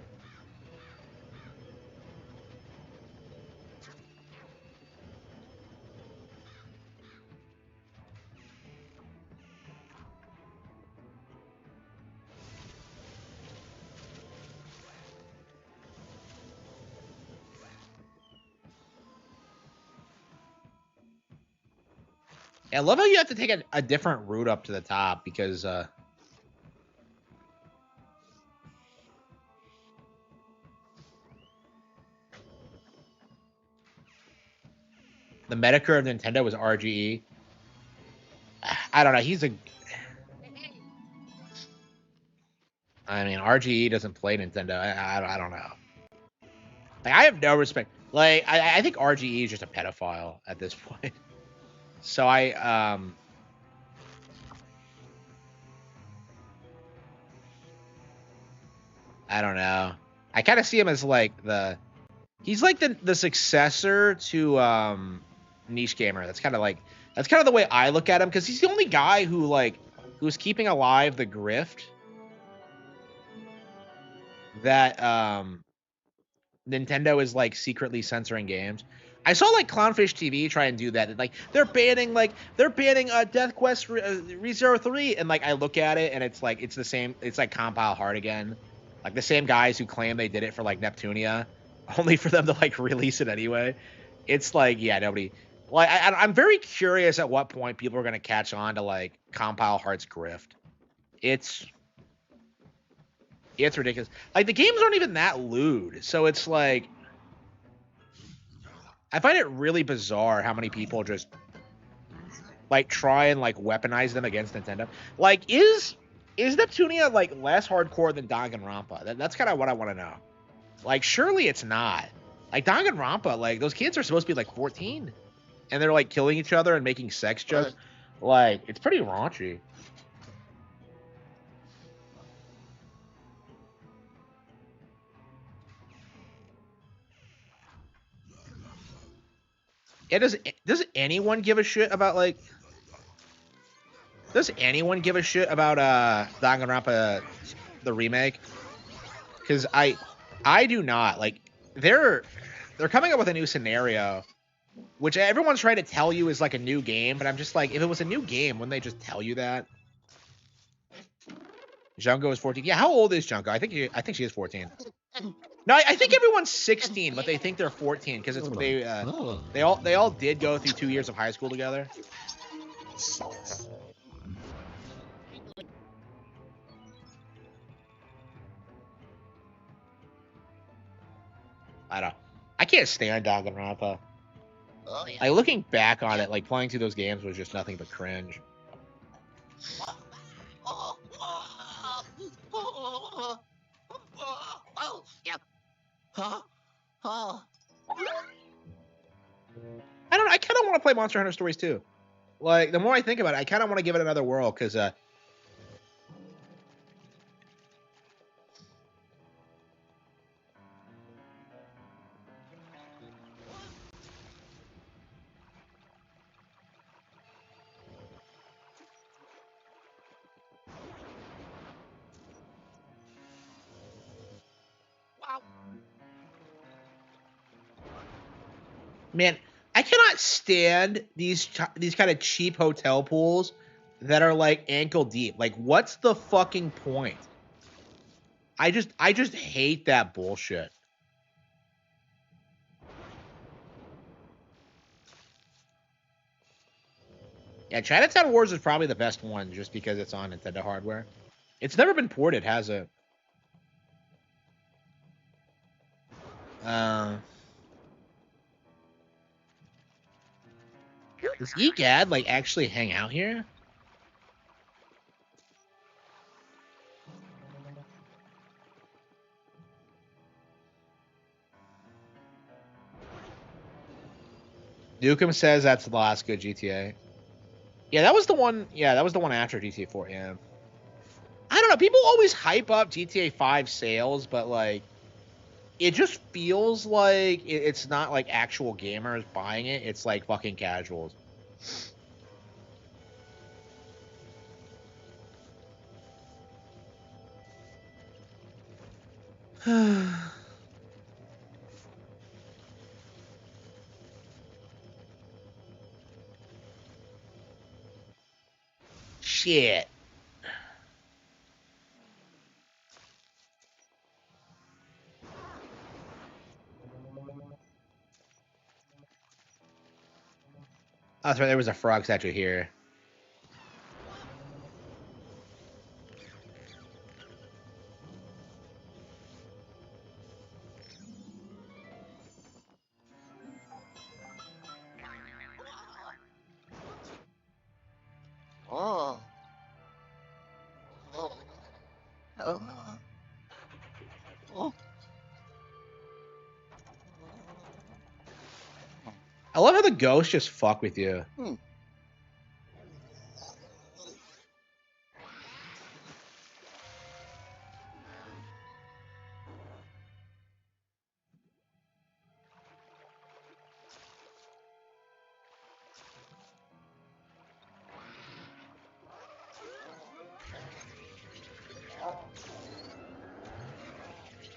Yeah, I love how you have to take a different route up to the top because the Medicare of Nintendo was RGE. I don't know. I mean, RGE doesn't play Nintendo. I don't know. Like, I have no respect. Like, I think RGE is just a pedophile at this point. So I don't know. I kind of see him as like he's like the successor to Niche Gamer. That's kind of the way I look at him, because he's the only guy who's keeping alive the grift that Nintendo is like secretly censoring games. I saw like Clownfish TV try and do that. Like they're banning Death Quest ReZero3, and like I look at it and it's like it's the same. It's like Compile Heart again, like the same guys who claim they did it for like Neptunia, only for them to like release it anyway. It's like, yeah, nobody. Like I'm very curious at what point people are gonna catch on to like Compile Heart's grift. It's ridiculous. Like the games aren't even that lewd, so it's like I find it really bizarre how many people just like try and like weaponize them against Nintendo. Like, is Neptunia like less hardcore than Danganronpa? That's kind of what I want to know. Like, surely it's not. Like Danganronpa, like those kids are supposed to be like 14, and they're like killing each other and making sex jokes. Like, it's pretty raunchy. Yeah, does anyone give a shit about like? Does anyone give a shit about Danganronpa the remake? Because I do not. Like, they're coming up with a new scenario, which everyone's trying to tell you is like a new game, but I'm just like, if it was a new game, wouldn't they just tell you that? Junko is 14. Yeah, how old is Junko? I think she is 14. No, I think everyone's 16, but they think they're 14 because it's they all did go through 2 years of high school together. I don't. I can't stand Danganronpa. Oh yeah. Like looking back on it, like playing through those games was just nothing but cringe. Oh, yeah. Huh? Oh. I don't know. I kind of want to play Monster Hunter Stories too. Like the more I think about it, I kind of want to give it another whirl because Wow. man, I cannot stand these kind of cheap hotel pools that are like ankle deep. Like, what's the fucking point? I just hate that bullshit. Yeah, Chinatown Wars is probably the best one just because it's on Nintendo hardware. It's never been ported, has it? Does EGAD like actually hang out here? Dukem says that's the last good GTA. Yeah, that was the one. Yeah, that was the one after GTA 4. Yeah. I don't know. People always hype up GTA 5 sales, but like, it just feels like it's not like actual gamers buying it. It's like fucking casuals. Shit. Oh, that's right. There was a frog statue here. Oh. Oh. Oh. Oh. I love how the ghosts just fuck with you.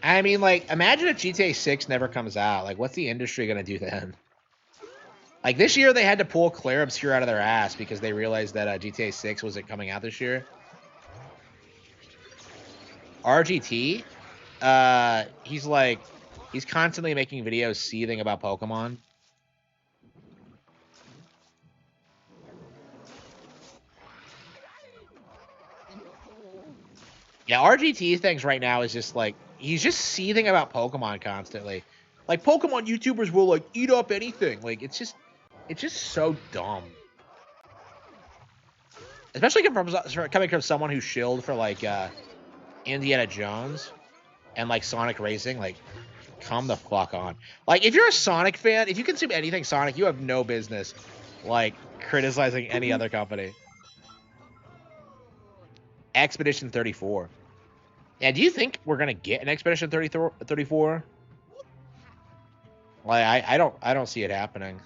I mean, like, imagine if GTA 6 never comes out. Like, what's the industry gonna do then? Like this year, they had to pull Claire Obscure out of their ass because they realized that GTA 6 wasn't coming out this year. RGT, he's constantly making videos seething about Pokemon. Yeah, RGT things right now is just like he's just seething about Pokemon constantly. Like Pokemon YouTubers will like eat up anything. Like it's just so dumb. Especially coming from someone who shilled for like Indiana Jones and like Sonic Racing. Like, come the fuck on. Like, if you're a Sonic fan, if you consume anything Sonic, you have no business like criticizing any other company. Expedition 34. Yeah, do you think we're gonna get an Expedition 34? Like, I don't see it happening.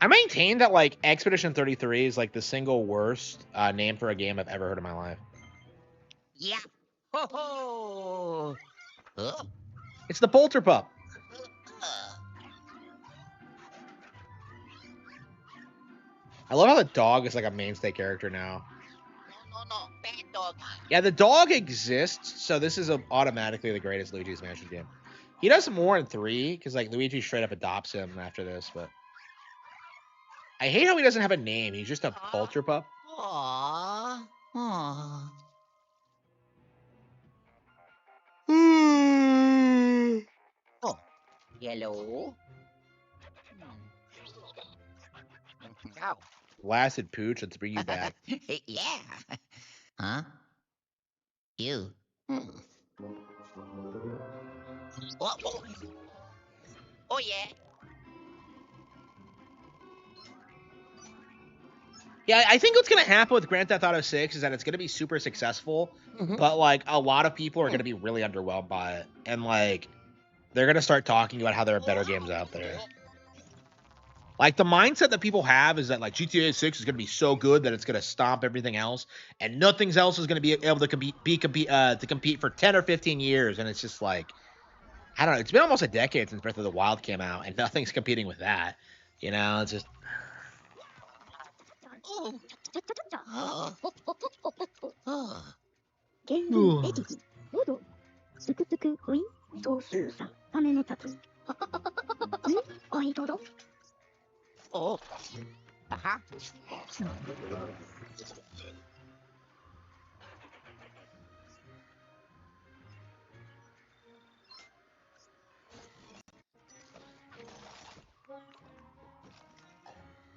I maintain that like Expedition 33 is like the single worst name for a game I've ever heard in my life. Yeah. Ho ho. It's the Polterpup. I love how the dog is like a mainstay character now. Yeah, the dog exists, so this is automatically the greatest Luigi's Mansion game. He does more in 3 because like Luigi straight up adopts him after this, but I hate how he doesn't have a name. He's just a culture pup. Aww. Aww. Oh, yellow. Ow. Blasted pooch, let's bring you back. Yeah. Huh? You. Hmm. Oh, oh yeah. Yeah, I think what's gonna happen with Grand Theft Auto 6 is that it's gonna be super successful, Mhm. but like a lot of people are gonna be really underwhelmed by it, and like they're gonna start talking about how there are better games out there. Like the mindset that people have is that like GTA 6 is gonna be so good that it's gonna stomp everything else, and nothing else is gonna be able to compete for 10 or 15 years, and it's just like I don't know. It's been almost a decade since Breath of the Wild came out, and nothing's competing with that. You know, it's just Oh. Oh. Oh. 現在レジボドスクスクウィンソースーササメのタツんアイドロ Oh. Uh-huh.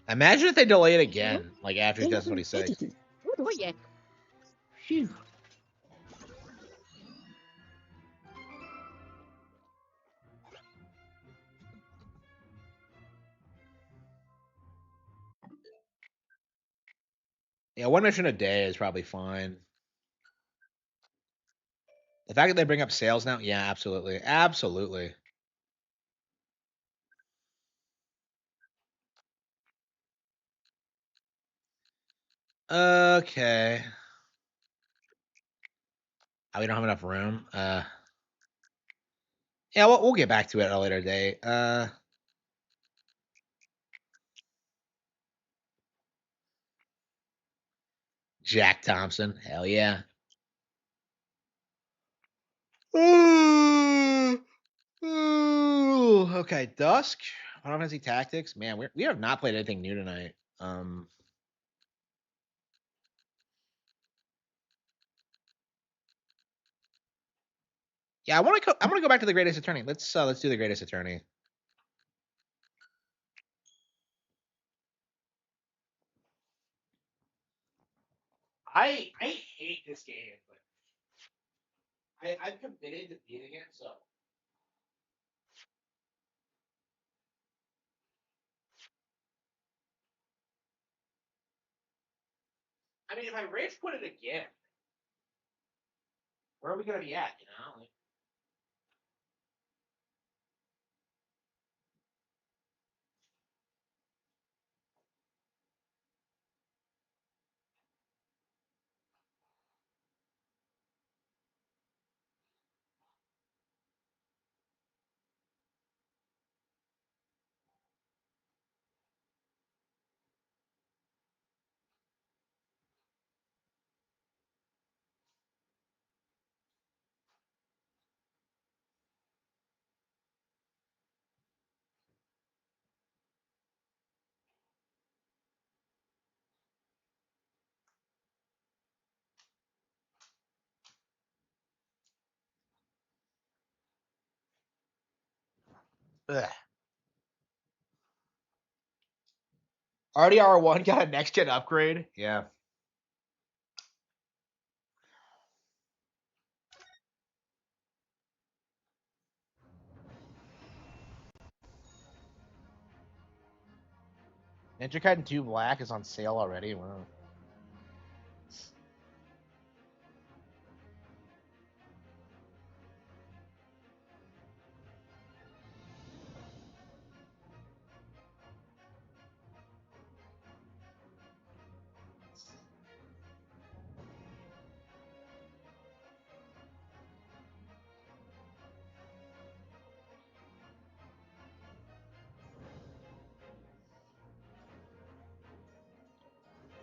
imagine if they delay it again, like after he does what he レ says. ジボド Oh yeah. シュー Yeah, one mission a day is probably fine. The fact that they bring up sales now, yeah, absolutely, absolutely. Okay. Oh, we don't have enough room. Yeah, we'll get back to it at a later date. Jack Thompson, hell yeah. Ooh, okay, Dusk. Final Fantasy Tactics. Man, we have not played anything new tonight. Yeah, I want to go back to the Greatest Attorney. Let's do the Greatest Attorney. I hate this game, but I'm committed to beating it. So I mean, if I rage quit it again, where are we gonna be at? You know, like, ugh. RDR1 got a next gen upgrade. Yeah. Ninja Gaiden 2 Black is on sale already. Wow.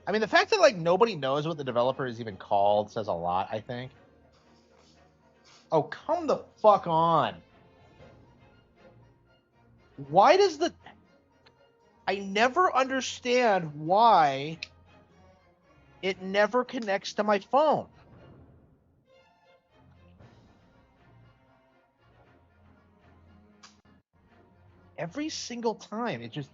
I mean, the fact that like nobody knows what the developer is even called says a lot, I think. Oh, come the fuck on. Why does the... I never understand why it never connects to my phone. Every single time, it just...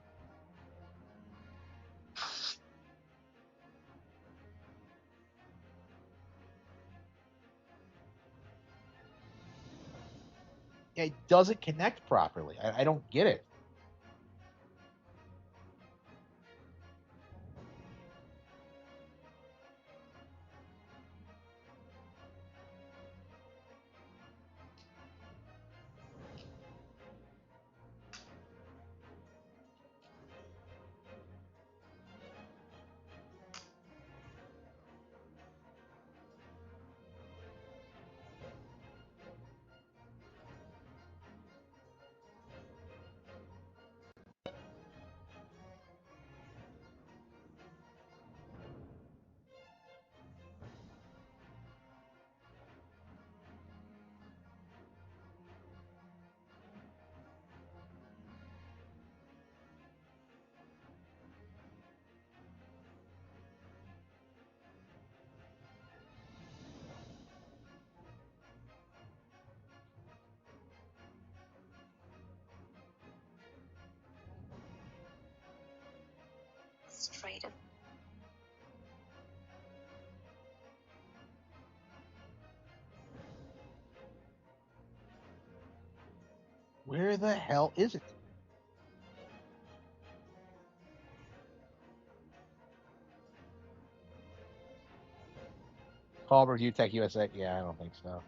It doesn't connect properly. I don't get it. Straight up. Where the hell is it? Call Review Tech USA? Yeah, I don't think so.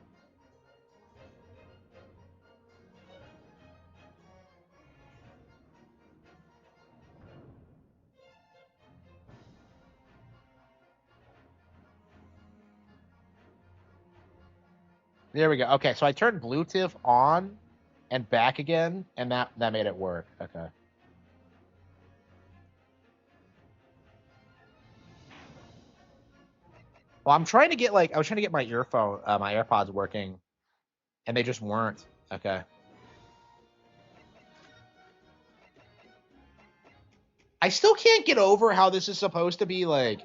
There we go. Okay, so I turned Bluetooth on and back again, and that made it work. Okay. Well, I'm trying to get I was trying to get my my AirPods working, and they just weren't. Okay. I still can't get over how this is supposed to be like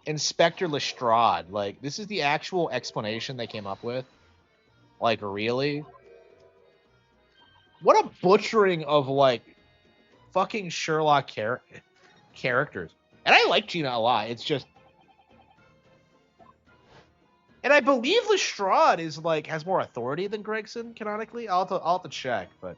Inspector Lestrade. Like, this is the actual explanation they came up with. Like, really? What a butchering of like fucking Sherlock characters. And I like Gina a lot. It's just, and I believe Lestrade is like has more authority than Gregson canonically. I'll have to check, but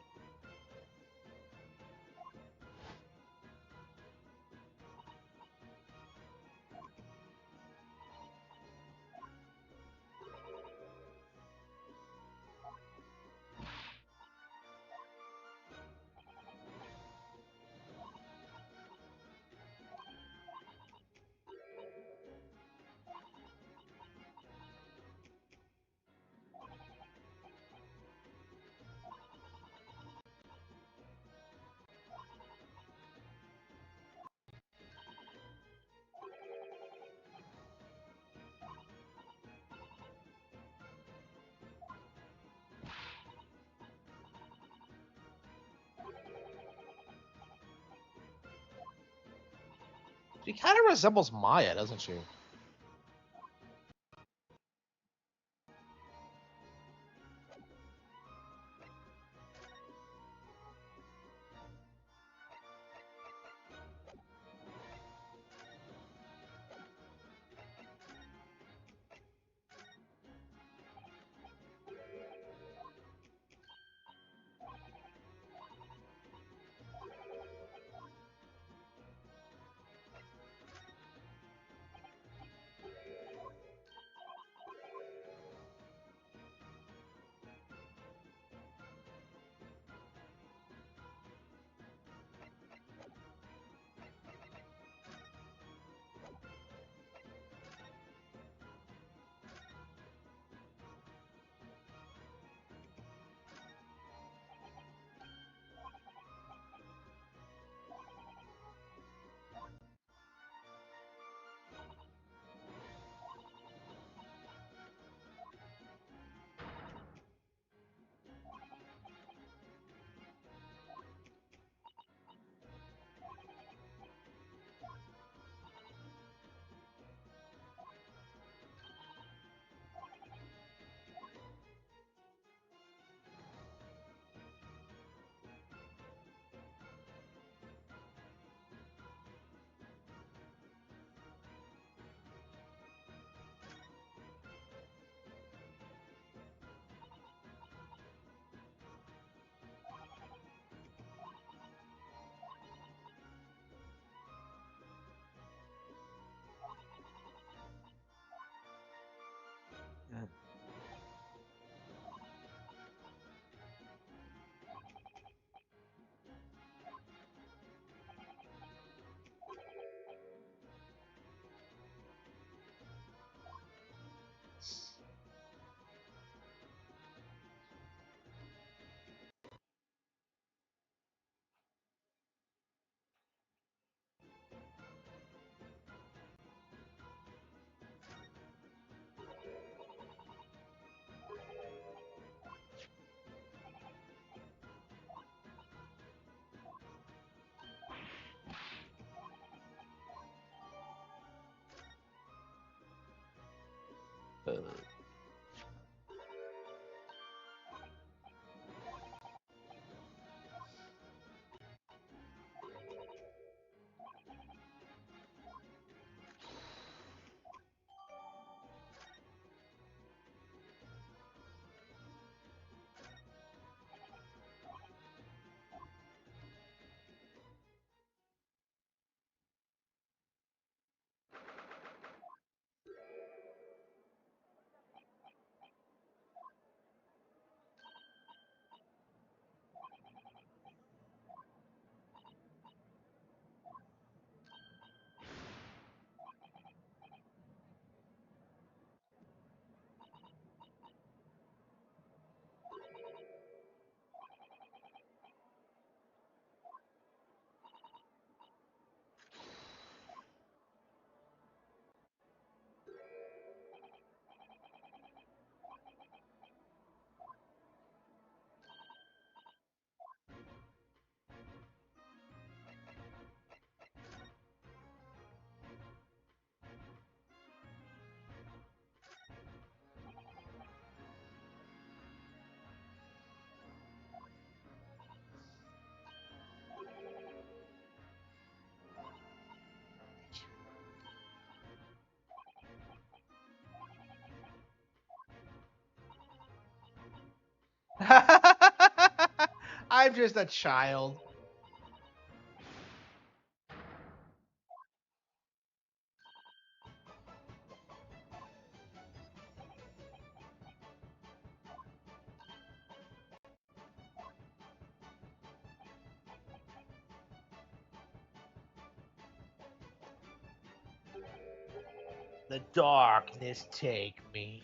she kind of resembles Maya, doesn't she? I'm just a child. The darkness take me.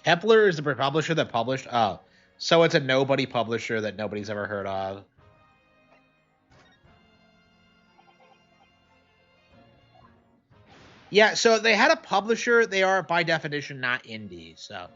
Kepler is the publisher that published. Oh, so it's a nobody publisher that nobody's ever heard of. Yeah, so they had a publisher. They are by definition not indie. So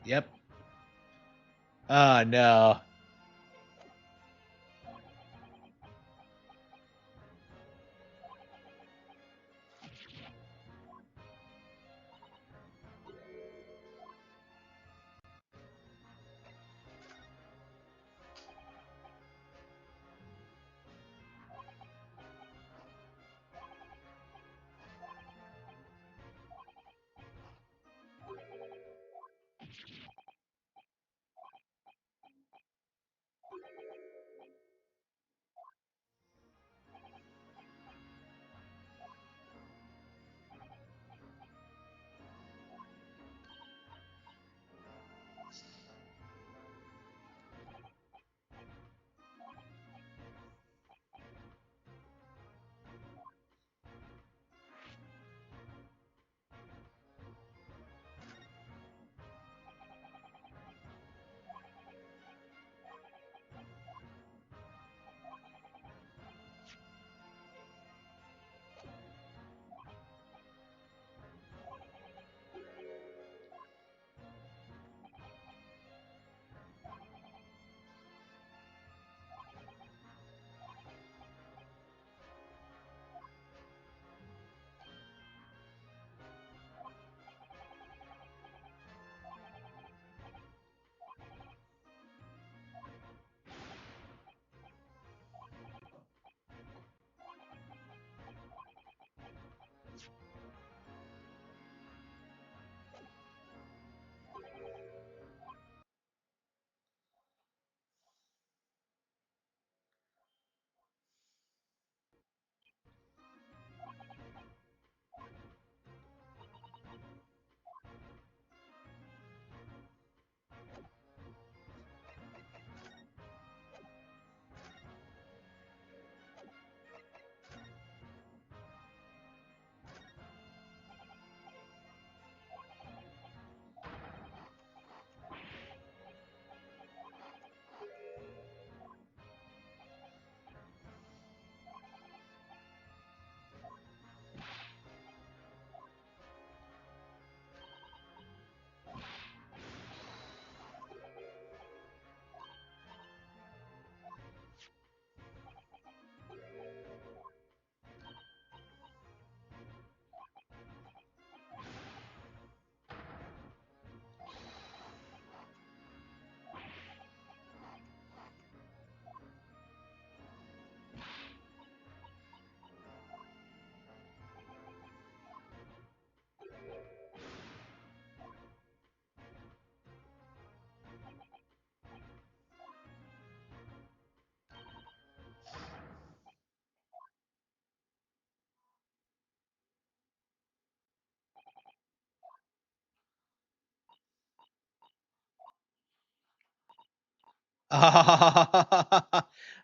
Yep. Oh no.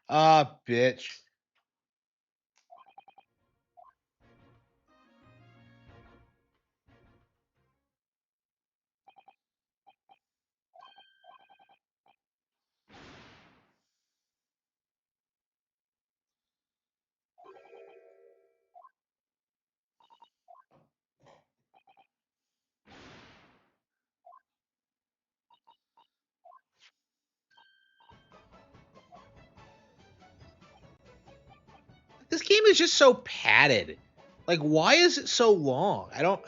Ah, bitch. This game is just so padded. Like, why is it so long? I don't.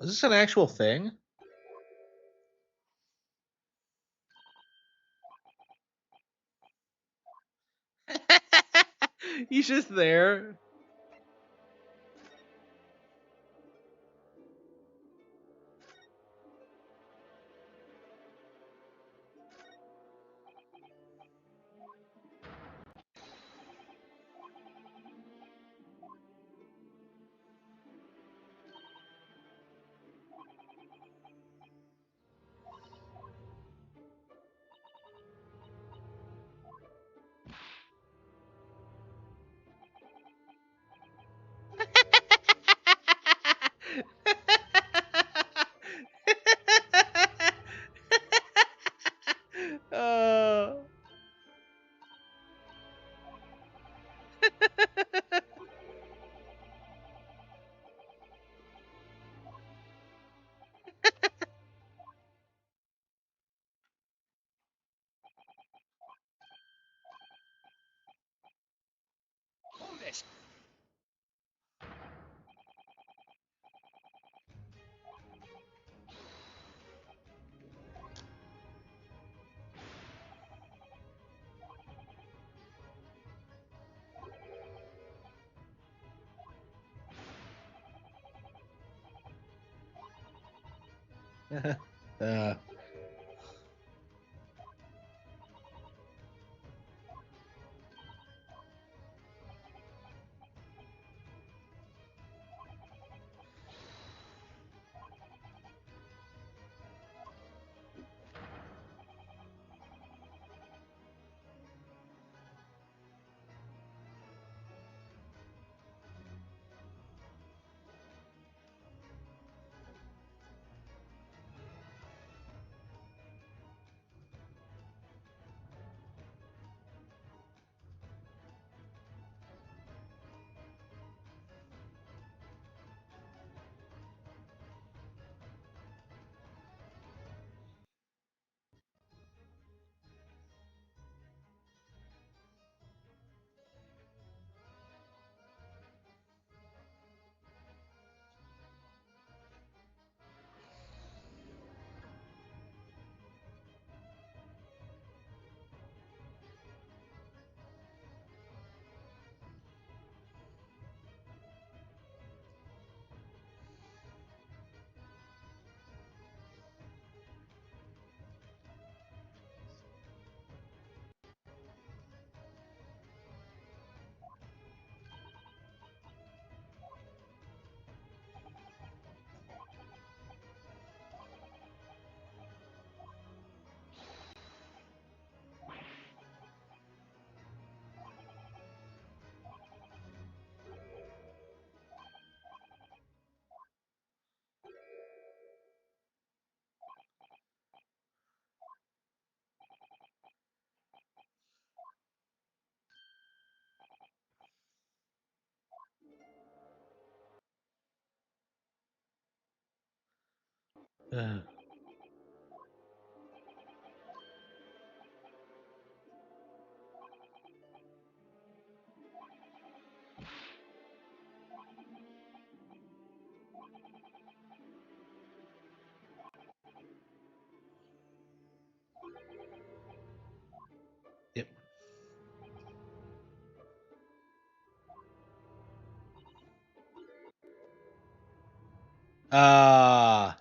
Is this an actual thing? He's just there. uh... Bonus. uh... uh... Yep. Uh...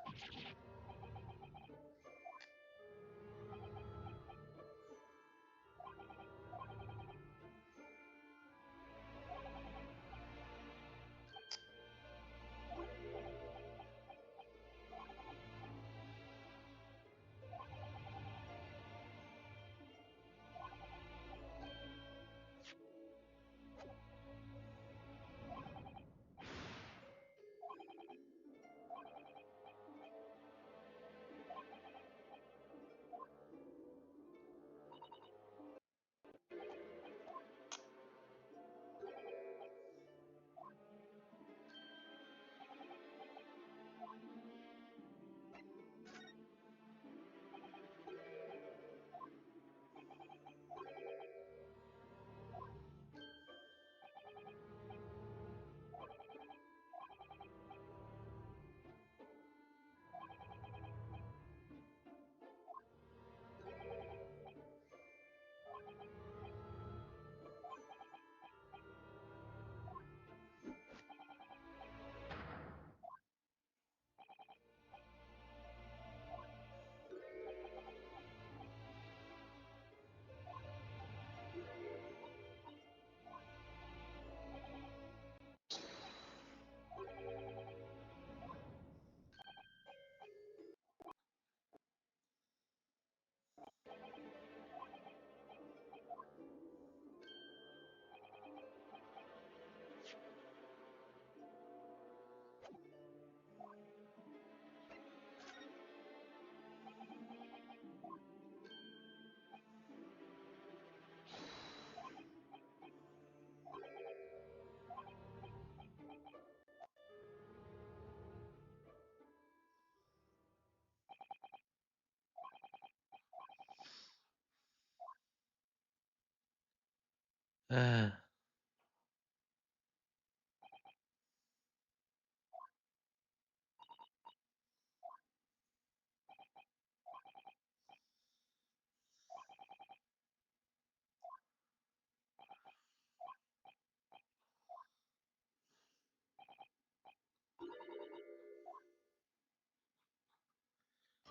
Uh,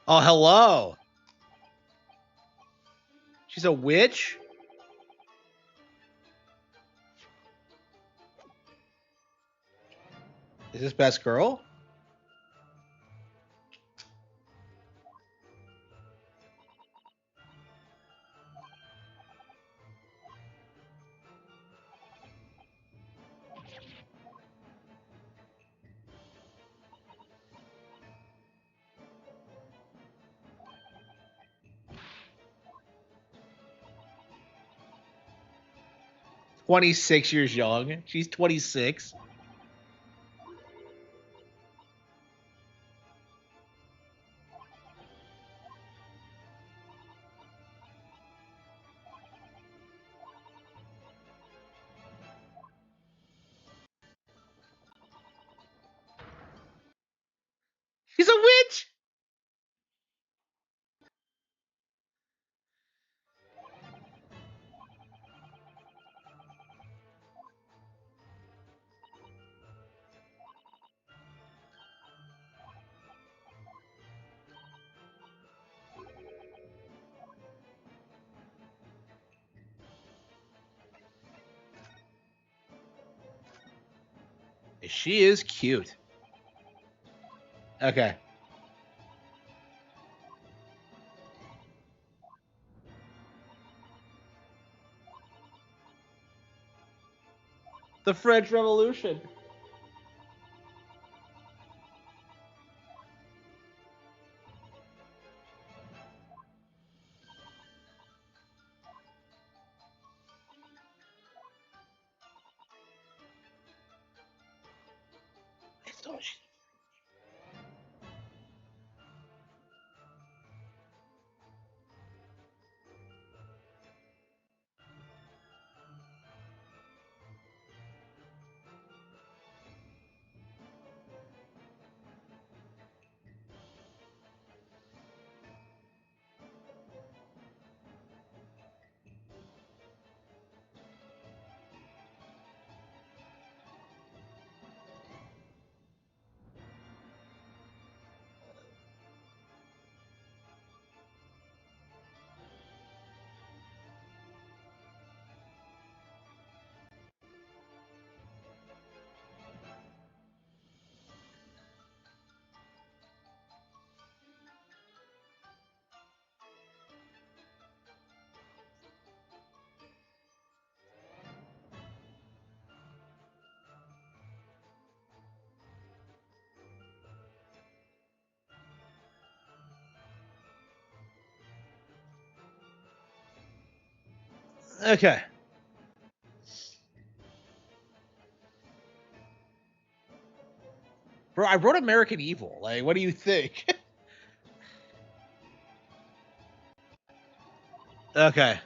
oh, hello. She's a witch? Is this best girl? $26 young. She's 26. She's a witch. She is cute. Okay. The French Revolution. Okay. Bro, I wrote American Evil. Like, what do you think? Okay.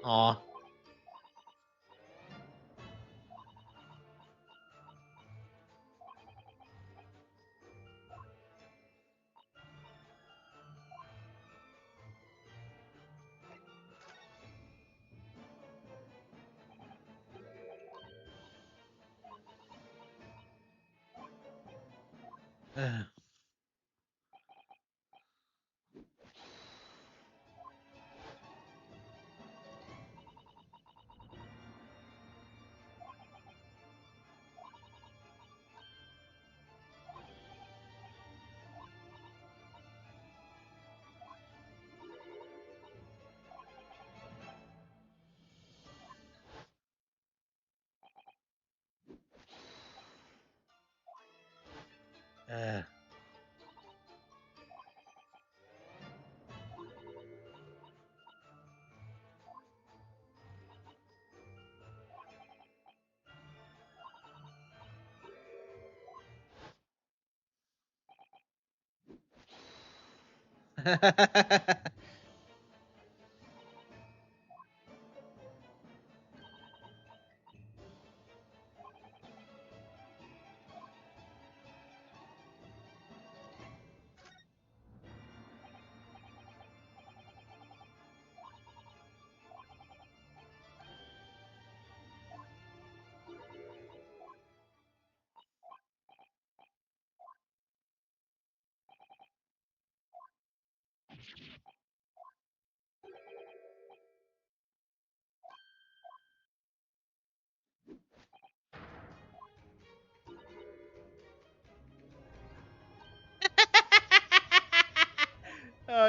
Aw.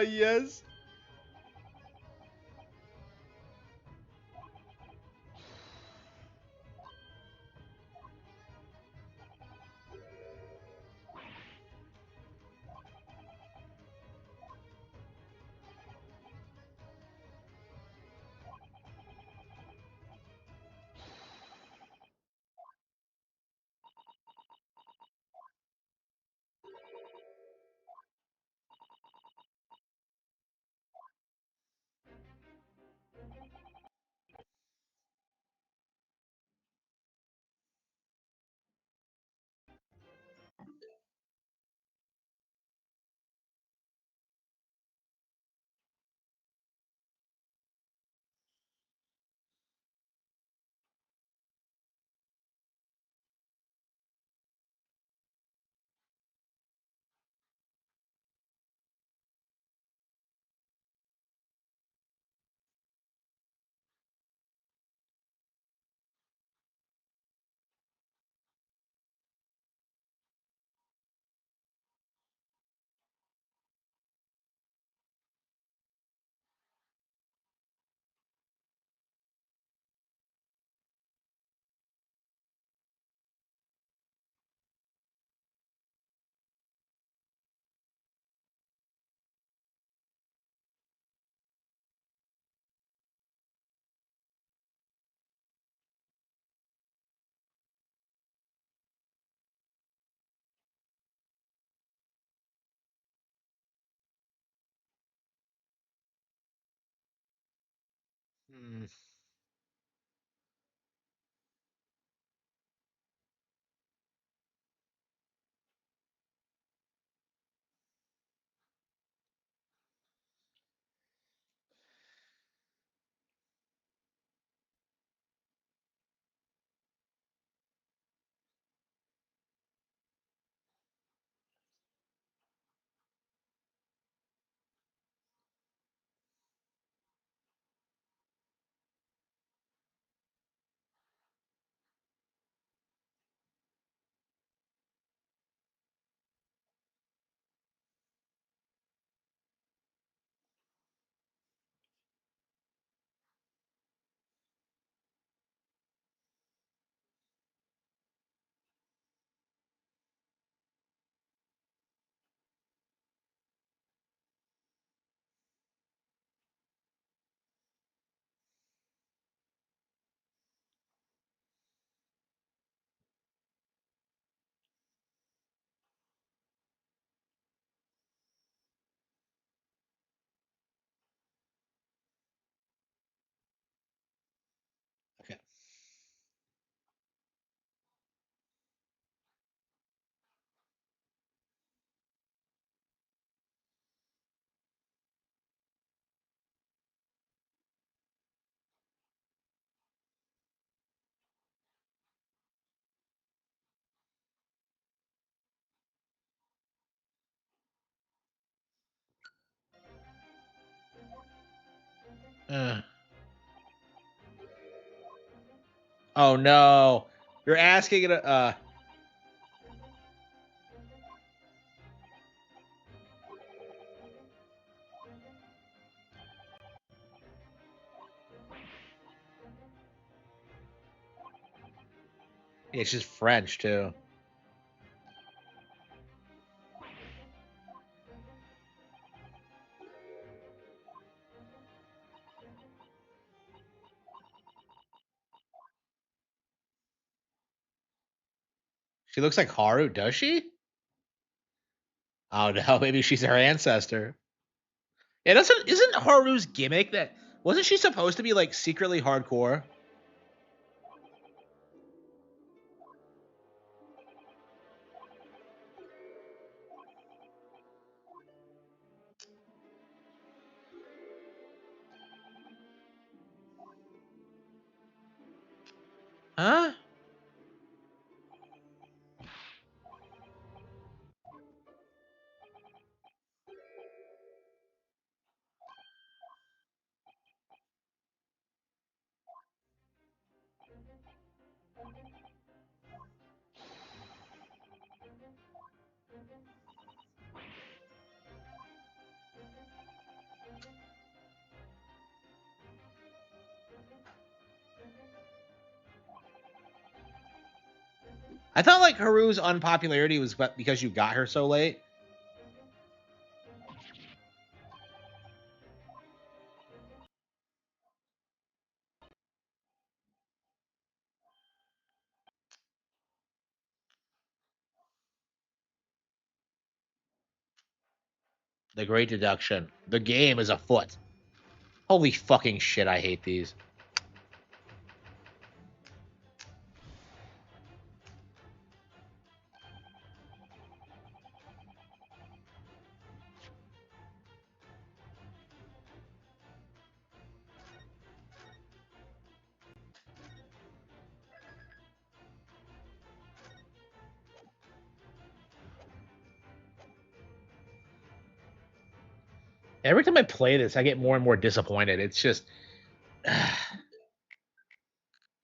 Yes. Hmm. Okay. Uh. Oh no. You're asking it. Yeah, she's French too. She looks like Haru, does she? Oh no, maybe she's her ancestor. It doesn't. Isn't Haru's gimmick that wasn't she supposed to be like secretly hardcore? Huh? I thought like Haru's unpopularity was because you got her so late. The Great Deduction. The game is afoot. Holy fucking shit! I hate these. Every time I play this, I get more and more disappointed. It's just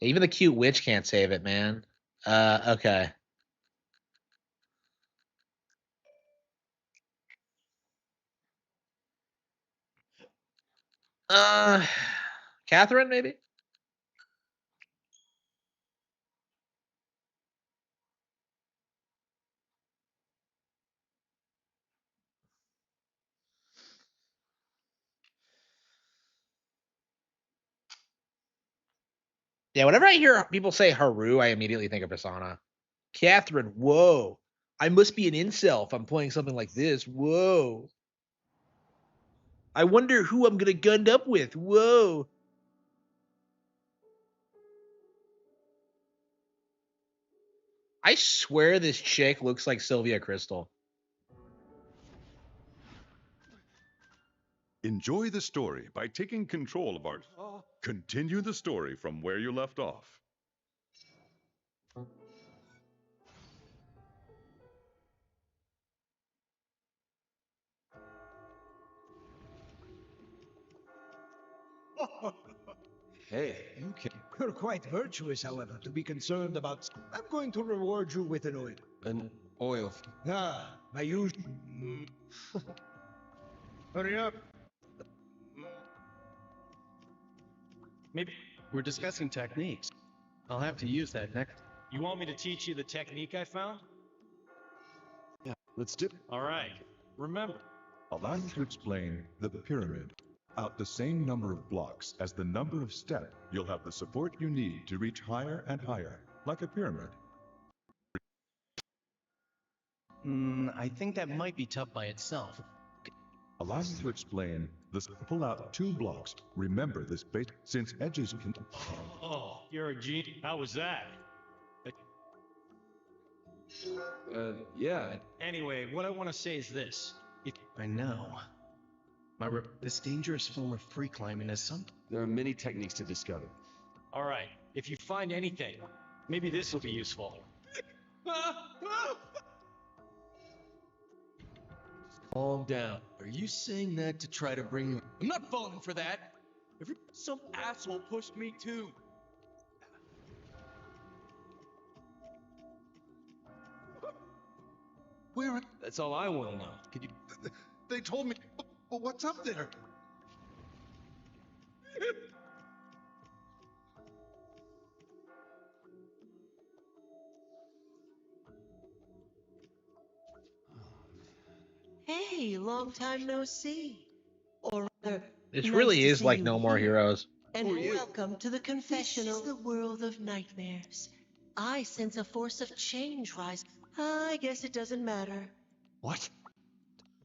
even the cute witch can't save it, man. Okay. Uh, Catherine, maybe. Yeah. Whenever I hear people say Haru, I immediately think of Persona. Catherine, whoa. I must be an incel if I'm playing something like this. Whoa. I wonder who I'm gonna gun up with. Whoa. I swear this chick looks like Sylvia Crystal. Enjoy the story by taking control of art. Continue the story from where you left off. Hey, you can. You're quite virtuous, however, to be concerned about. I'm going to reward you with an oil. An oil. Ah, my usual. Hurry up. Maybe we're discussing techniques. I'll have to use that next. You want me to teach you the technique I found? Yeah, let's do. All right. Remember, Allow me to explain the pyramid. Out the same number of blocks as the number of steps, you'll have the support you need to reach higher and higher, like a pyramid. I think that might be tough by itself. Allow me to explain this. Pull out 2 blocks. Remember this base, since edges can. oh, you're a genius. How was that? Yeah. Anyway, what I want to say is this. If I know. This dangerous form of free climbing is something. There are many techniques to discover. All right, if you find anything, maybe this will be useful. Calm down. Are you saying that to try to bring me? I'm not falling for that. Some asshole pushed me too. Where? That's all I want to know. Could you? They told me. But what's up there? Hey, long time no see. Or rather, This nice really to is see like you No More here. Heroes. And Who are you? welcome to the confessional. This is the world of nightmares. I sense a force of change rise. I guess it doesn't matter. What?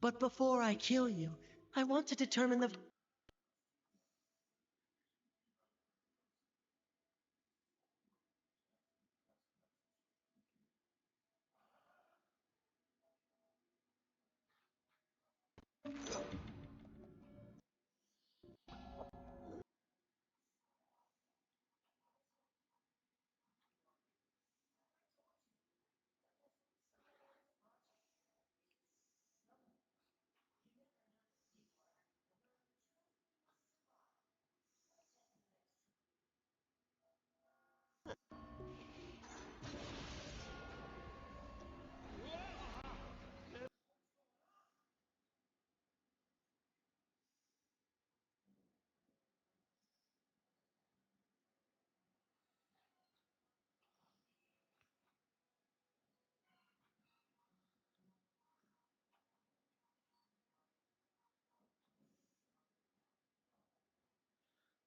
But before I kill you, I want to determine the...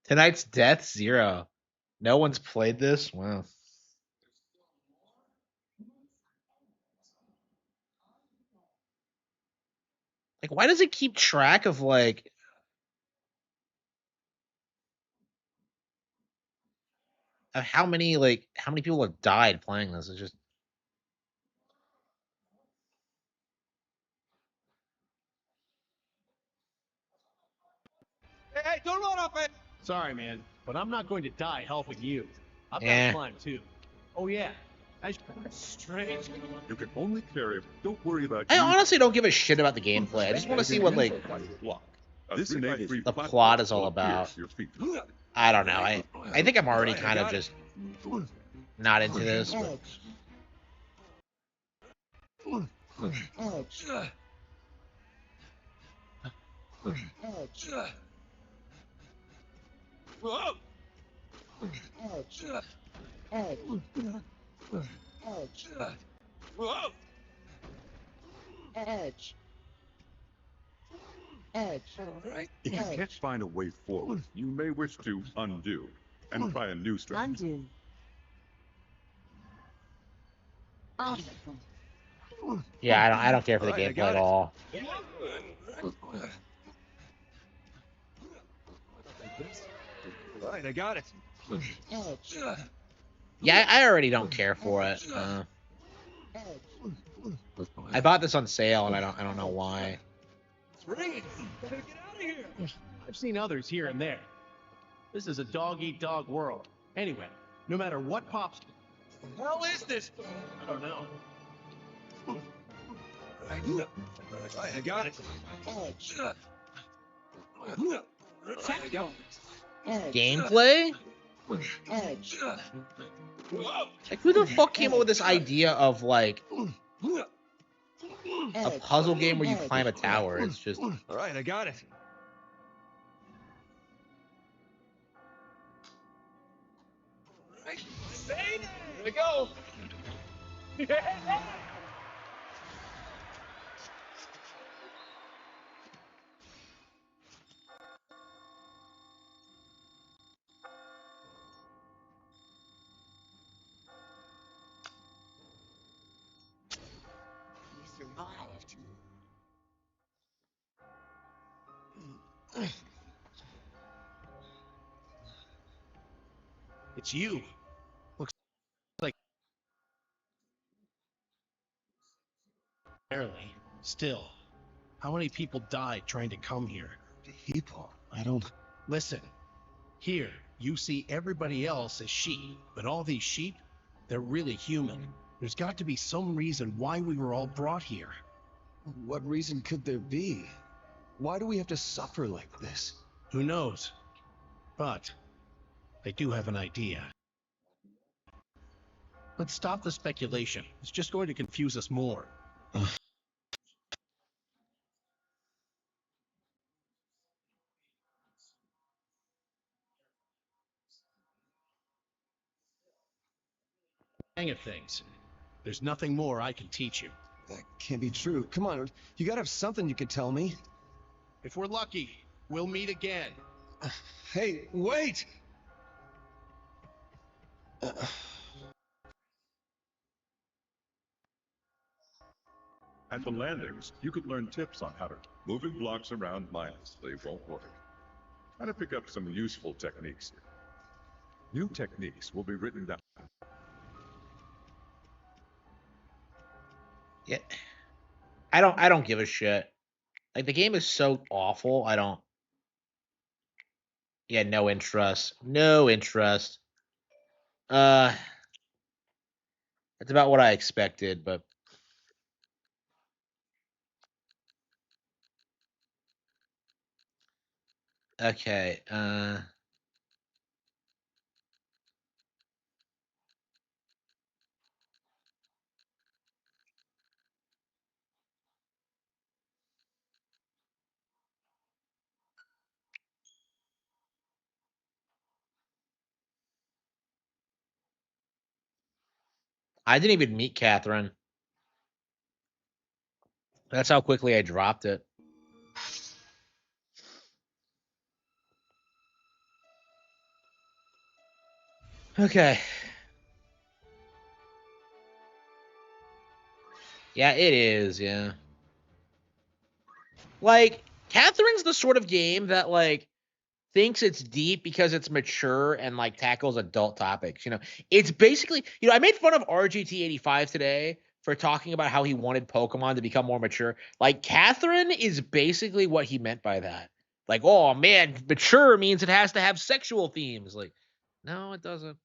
Tonight's death 0. No one's played this. Wow. Like, why does it keep track of like of how many people have died playing this? It's just Hey, don't run off it! Sorry, man, but I'm not going to die helping you. I've got Eh. to climb too. Oh yeah, that's strange. You can only carry. Don't worry about. I honestly don't give a shit about the gameplay. I just want to see what This enables the plot is all about. your feet. I don't know. I think I'm already kind of just not into this. But... If you can't find a way forward, you may wish to undo and try a new strategy. Undo. Yeah, I don't care for the gameplay at all. Right, I got it. Yeah, I already don't care for it. I bought this on sale, and I don't know why. It's ringing. Better get out of here. I've seen others here and there. This is a dog-eat-dog world. Anyway, no matter what pops... What the hell is this? I don't know. I got it. Gameplay? Like, who the fuck came up with this idea of like a puzzle game where you climb a tower? It's just... All right, I got it. Here we go. Survived. It's you. Looks like barely. Still, how many people died trying to come here? People? I don't... Listen, here you see everybody else as sheep, but all these sheep, they're really human. There's got to be some reason why we were all brought here. What reason could there be? Why do we have to suffer like this? Who knows? But I do have an idea. Let's stop the speculation. It's just going to confuse us more. Hang of things. There's nothing more I can teach you. That can't be true. Come on, you gotta have something you could tell me. If we're lucky, we'll meet again. Hey, wait! At the landings, you could learn tips on how to moving blocks around mindlessly won't work. Try to pick up some useful techniques here. New techniques will be written down. Yeah. I don't give a shit. Like the game is so awful. I don't. Yeah, no interest. No interest. Uh, it's about what I expected, but okay. I didn't even meet Catherine. That's how quickly I dropped it. Okay. Yeah, it is. Yeah. Like, Catherine's the sort of game that, like, thinks it's deep because it's mature and, like, tackles adult topics. It's basically, I made fun of RGT85 today for talking about how he wanted Pokemon to become more mature. Like, Catherine is basically what he meant by that. Like, oh man, mature means it has to have sexual themes. Like, no, it doesn't.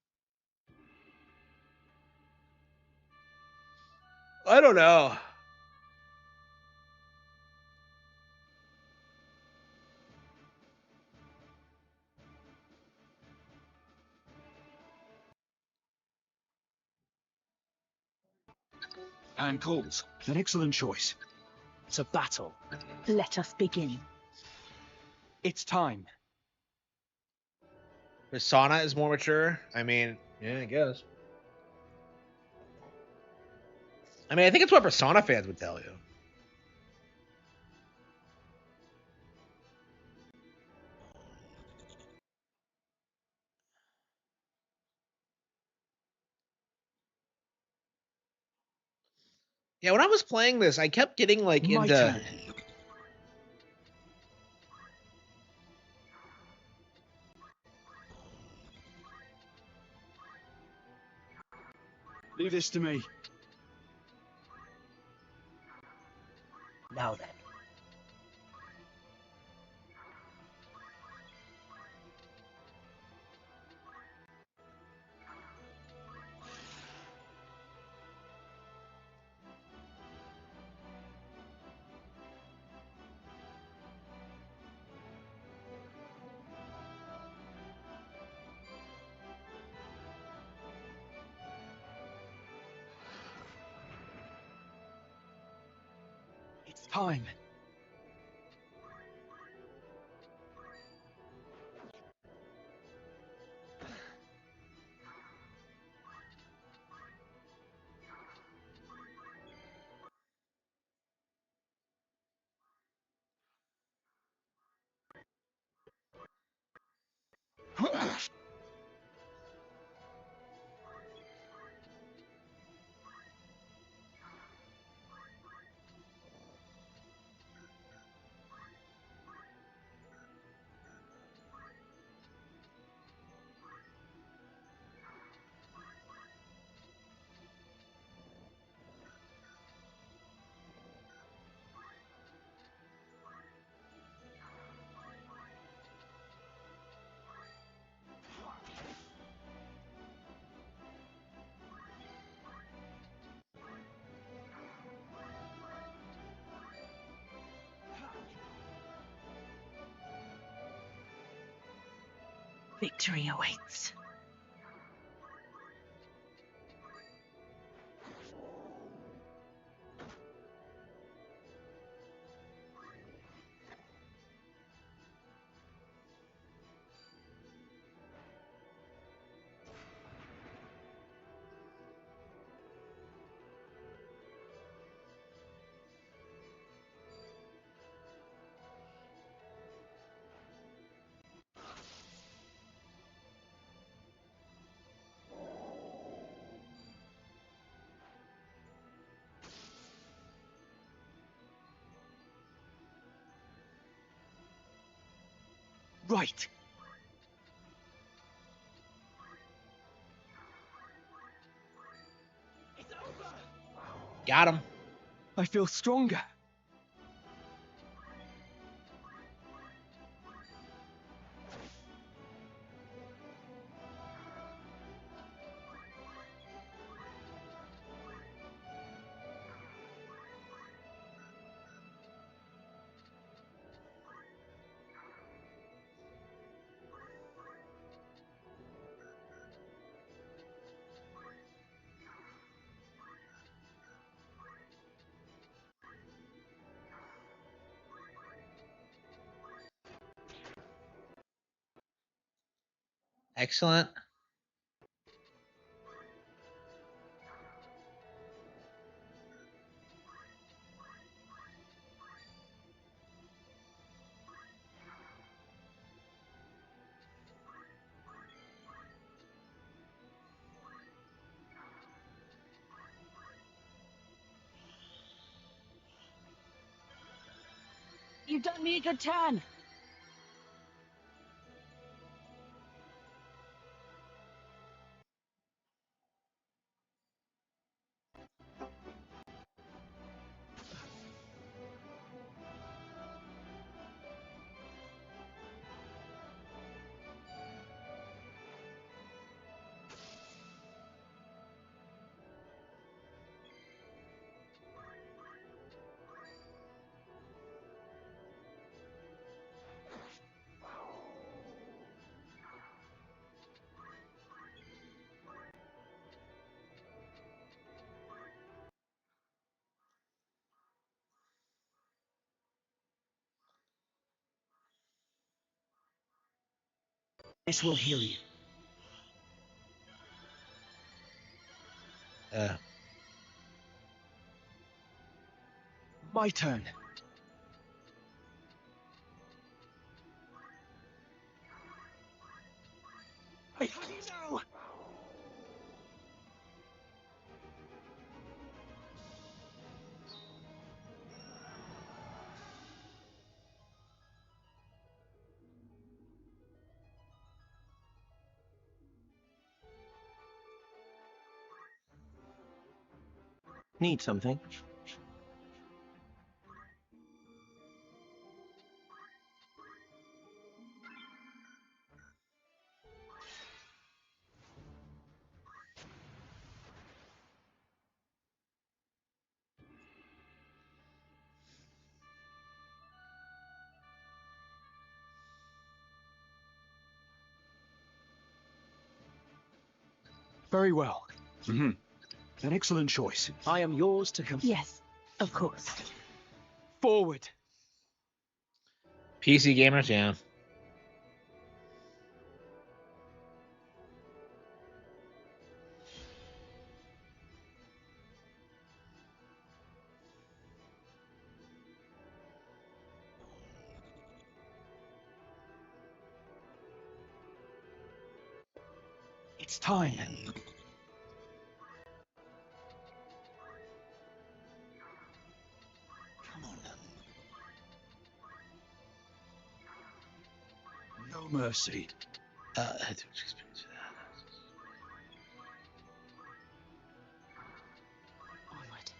I don't know. And calls. An excellent choice. It's a battle. Let us begin. It's time. Persona is more mature. I mean, yeah, I guess. I mean, I think it's what Persona fans would tell you. Yeah, when I was playing this, I kept getting like My into. turn. Leave this to me. Now then. It's time. Victory awaits. Right. Got him. I feel stronger. Excellent. You've done me a good turn. This will heal you. My turn. I have you now. Need something? Very well. An excellent choice. I am yours to come. Yes, of course. Forward. PC gamers, yeah. It's time. Come on. No mercy. Onward.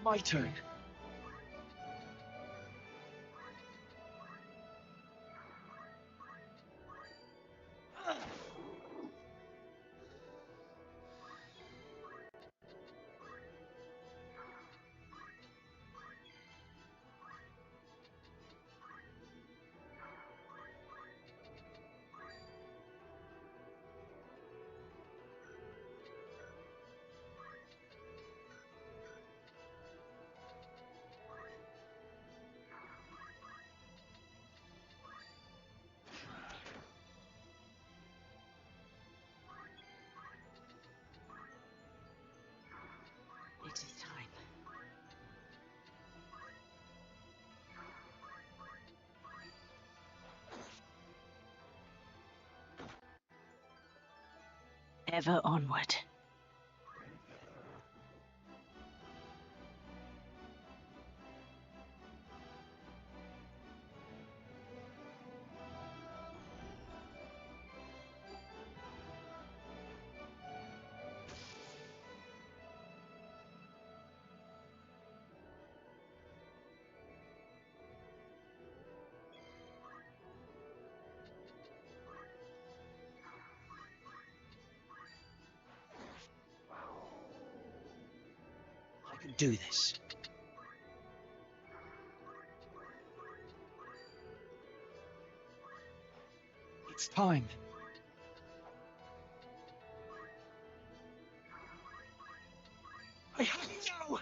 My turn. Ever onward. I can do this. It's time. I have no.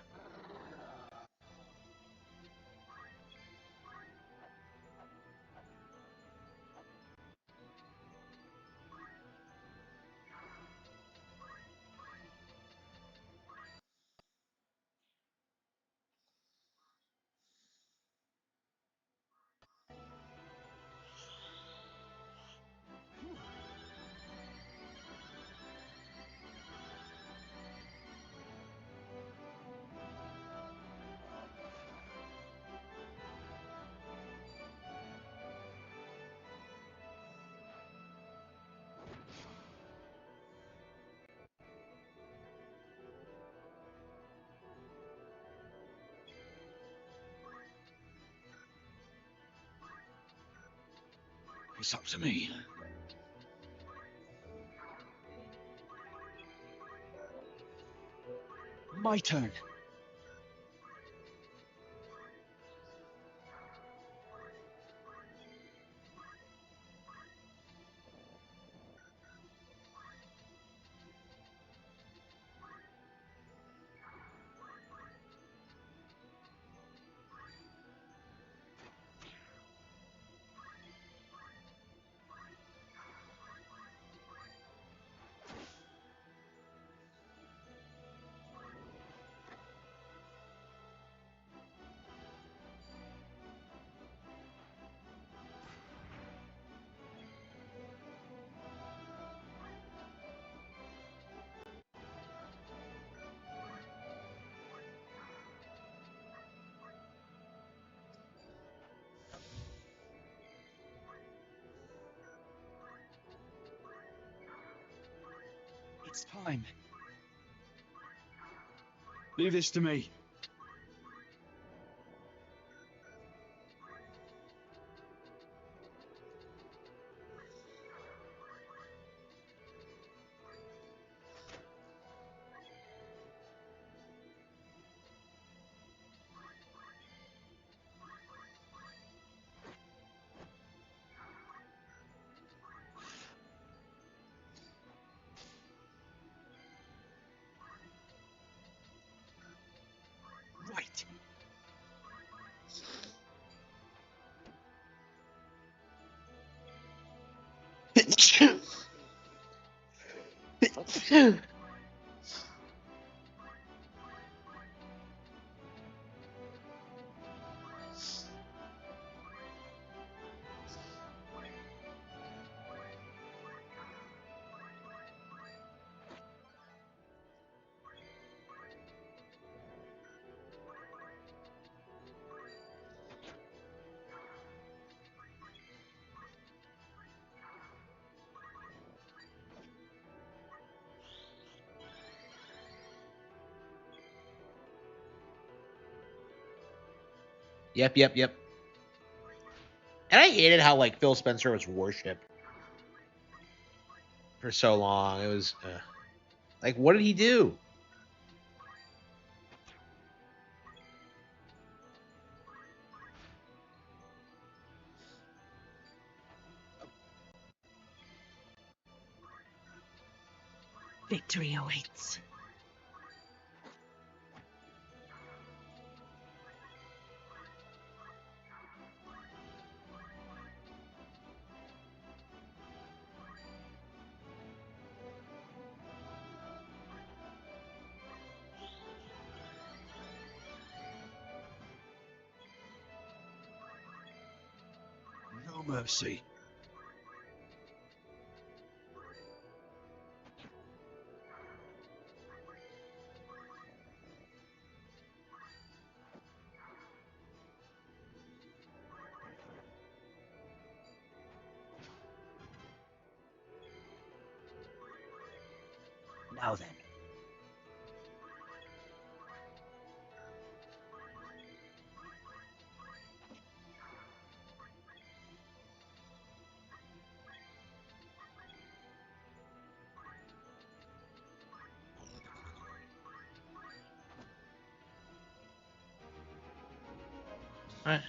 It's up to me. My turn. It's time. Leave this to me. Right. Yep, yep, yep. And I hated how like Phil Spencer was worshipped for so long. It was like, what did he do? Victory awaits. No mercy. Alright.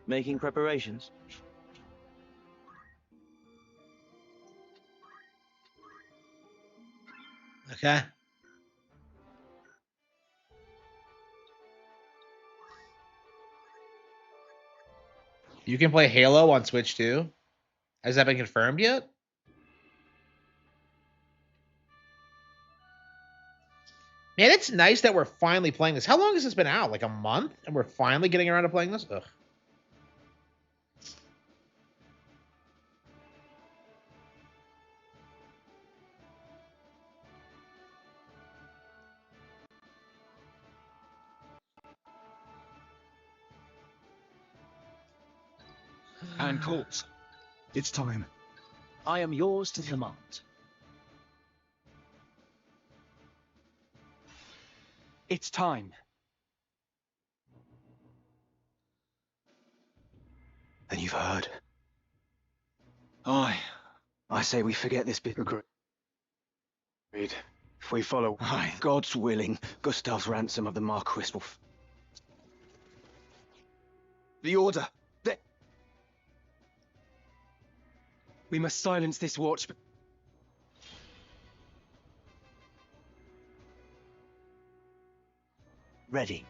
Making preparations. Okay. You can play Halo on Switch too. Has that been confirmed yet? Man, it's nice that we're finally playing this. How long has this been out? Like a month? And we're finally getting around to playing this? Ugh. And calls. It's time. I am yours to command. It's time. And you've heard. I say we forget this bit. Agreed. If we follow, God's willing, Gustav's ransom of the Marquis will. The order. We must silence this watch. Ready.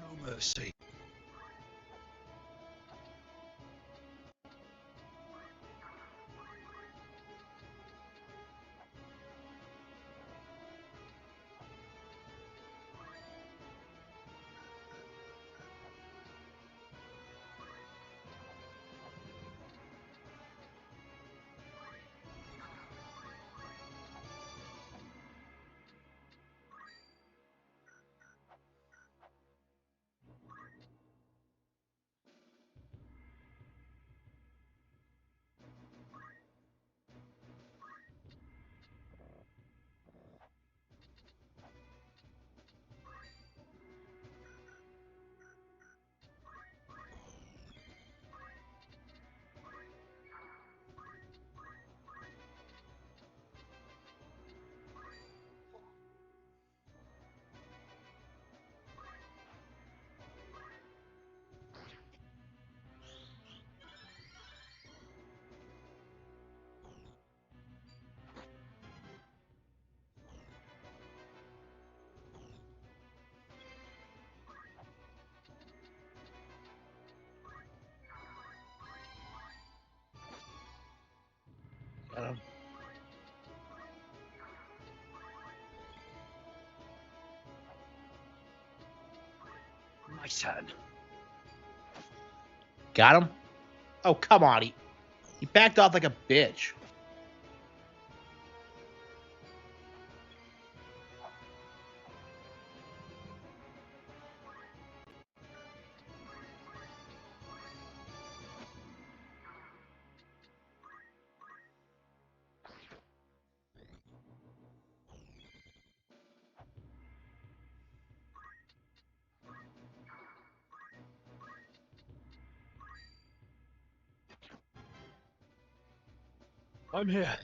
No mercy. Got him. My turn. Got him? Oh, come on. He backed off like a bitch. I'm here.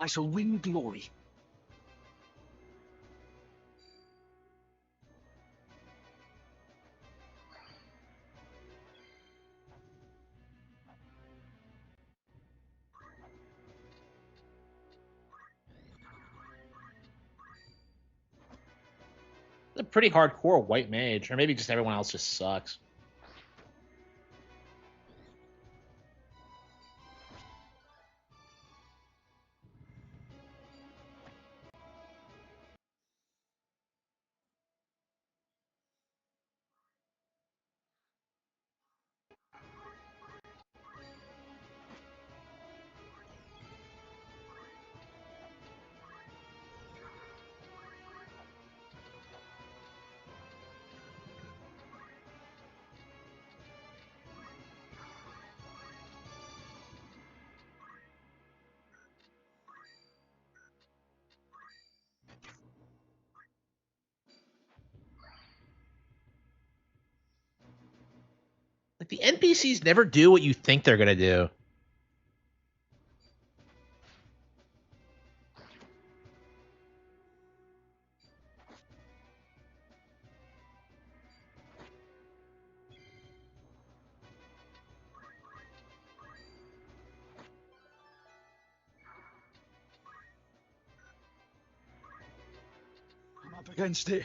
I shall win glory. A pretty hardcore white mage, or maybe just everyone else just sucks. Like the NPCs never do what you think they're gonna do. I'm up against it.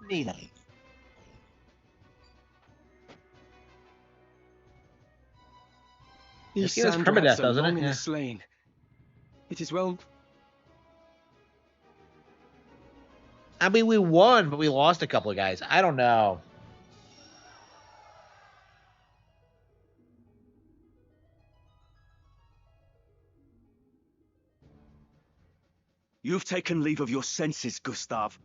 Neither. These This gives sand permadeath, rats are doesn't it? long in Yeah. the slain. It is well. I mean, we won, but we lost a couple of guys. I don't know. You've taken leave of your senses, Gustav.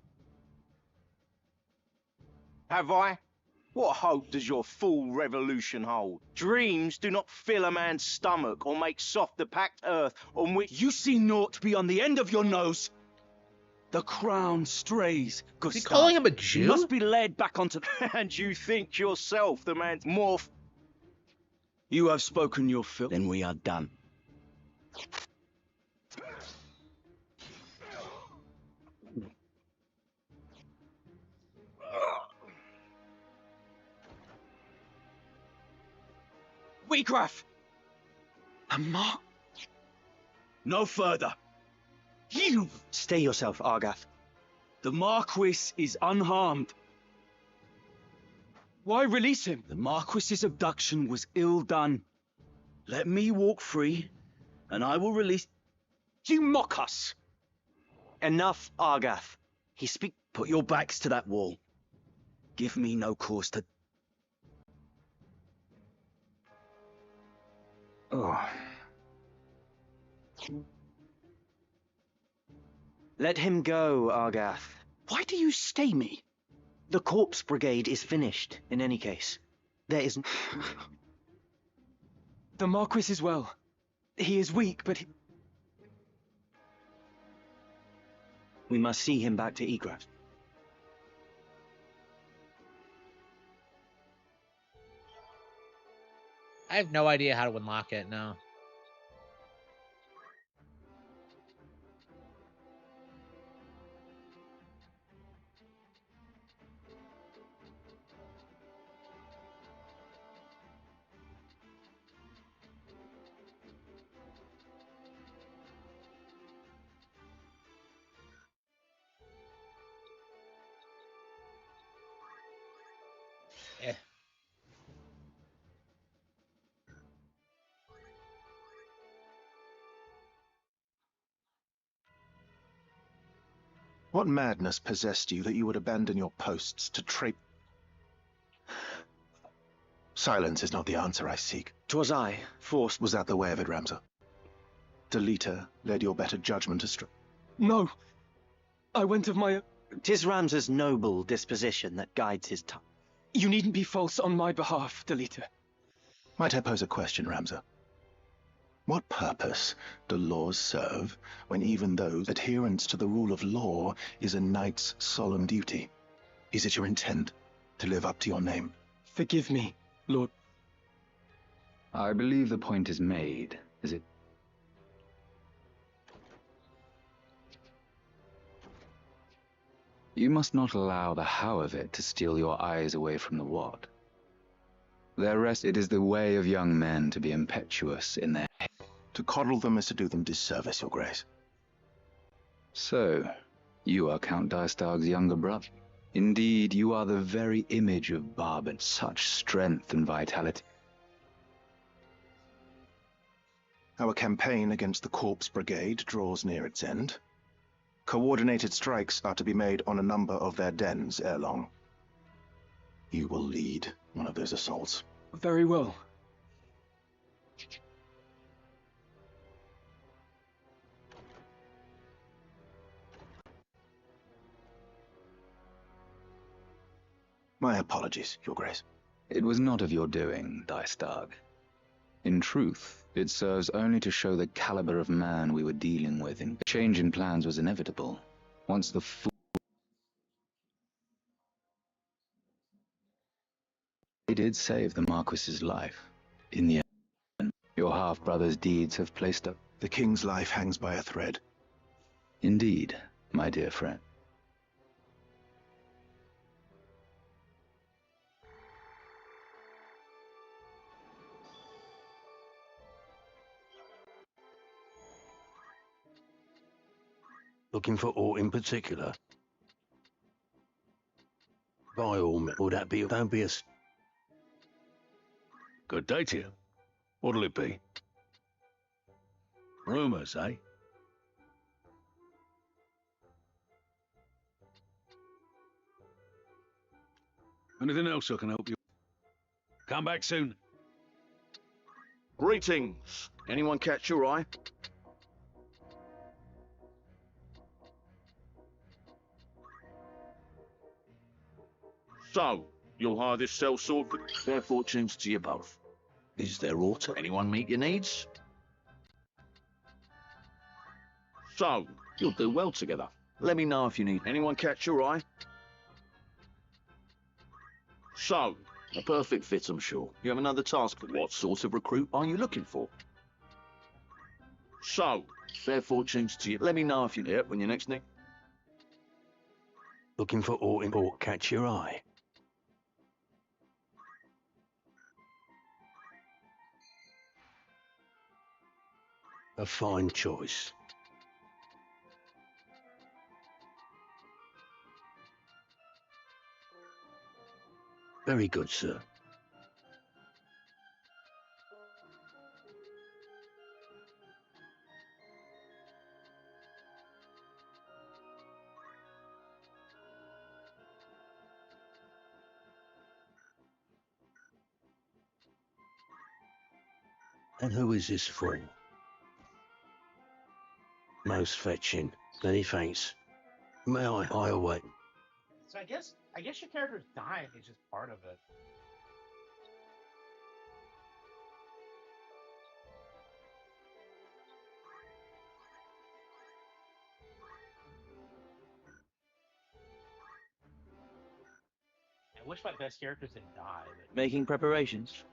Have I? What hope does your fool revolution hold? Dreams do not fill a man's stomach or make soft the packed earth on which... You see naught beyond the end of your nose. The crown strays, Gustav. Is he calling him a Jew? You must be led back onto... and you think yourself the man's more... You have spoken your fill. Then we are done. Wheatgraff! A mark? No further. You! Stay yourself, Argath. The Marquis is unharmed. Why release him? The Marquis's abduction was ill done. Let me walk free, and I will release... You mock us! Enough, Argath. He speak. Put your backs to that wall. Give me no cause to... Oh. Let him go, Argath. Why do you stay me? The corpse brigade is finished, in any case. There is... The Marquis is well. He is weak, but he... We must see him back to Egraf. I have no idea how to unlock it now. Eh. What madness possessed you that you would abandon your posts to trape? Silence is not the answer I seek. 'Twas I, forced. Was that the way of it, Ramsar? Delita led your better judgment astray. No! I went of my... 'Tis Ramsar's noble disposition that guides his tongue. You needn't be false on my behalf, Delita. Might I pose a question, Ramsar? What purpose do laws serve when even those adherence to the rule of law is a knight's solemn duty? Is it your intent to live up to your name? Forgive me, Lord. I believe the point is made, is it? You must not allow the how of it to steal your eyes away from the what. Their rest, it is the way of young men to be impetuous in their... To coddle them is to do them disservice, your grace. So, you are Count Dystag's younger brother. Indeed, you are the very image of Barban, such strength and vitality. Our campaign against the Corpse Brigade draws near its end. Coordinated strikes are to be made on a number of their dens ere long. You will lead one of those assaults. Very well. My apologies, your grace. It was not of your doing, Dystag. In truth, it serves only to show the caliber of man we were dealing with. A change in plans was inevitable. Once the fool... They did save the Marquis's life. In the end, your half-brother's deeds have placed up... The king's life hangs by a thread. Indeed, my dear friend. Looking for aught in particular? By all means, would that be? Don't be a... Good day to you. What'll it be? Rumours, eh? Anything else I can help you? Come back soon. Greetings. Anyone catch your eye? So, you'll hire this sellsword? Fair fortunes to you both. Is there aught? Anyone meet your needs? So, You'll do well together. let me know if you need. Anyone catch your eye? So, A perfect fit, I'm sure. you have another task for me? What sort of recruit are you looking for? So, Fair fortunes to you. let me know if you need when you next need. Looking for aught in aught catch your eye. A fine choice. Very good, sir. And who is this for? Most fetching. Many thanks. May I await? So I guess your character's dying is just part of it. wish my best characters didn't die. Making preparations.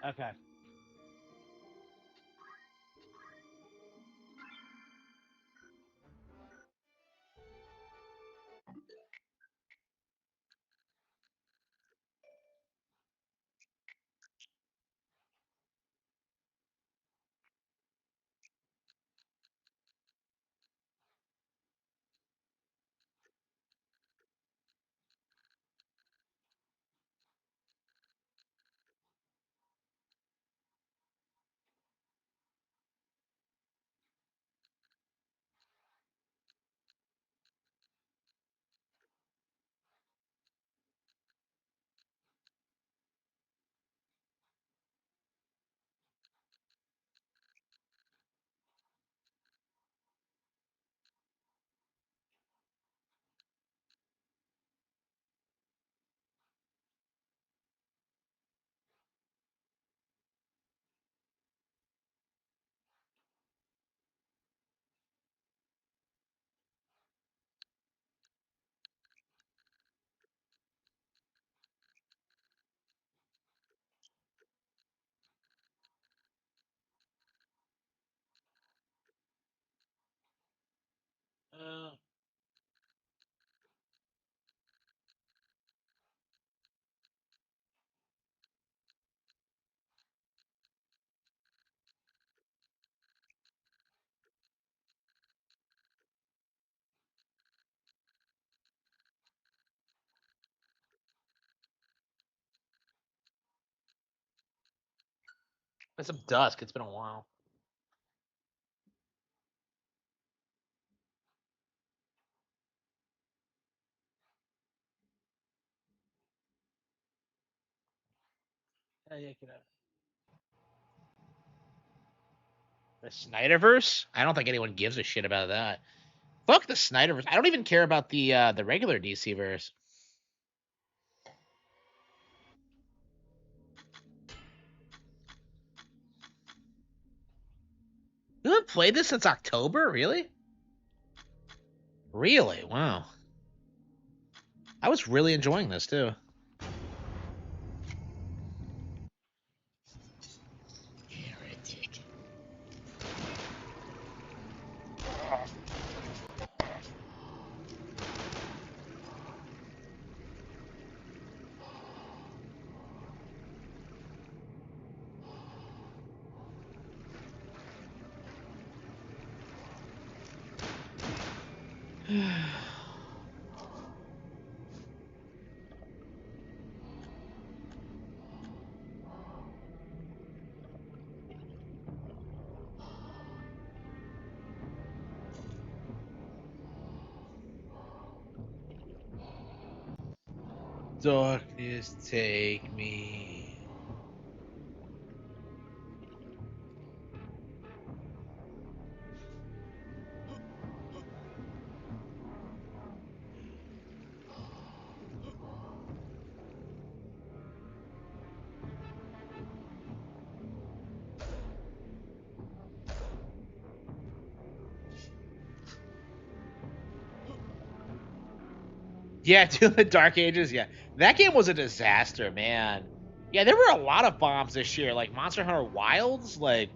Okay. It's some dusk. It's been a while. Yeah, get out. The Snyderverse? I don't think anyone gives a shit about that. Fuck the Snyderverse. I don't even care about the regular DC verse. You haven't played this since October? Really? Really? Wow. I was really enjoying this too. Heretic. Darkness, take me. Yeah, dude, the Dark Ages. Yeah, that game was a disaster, man. Yeah, there were a lot of bombs this year, like Monster Hunter Wilds, like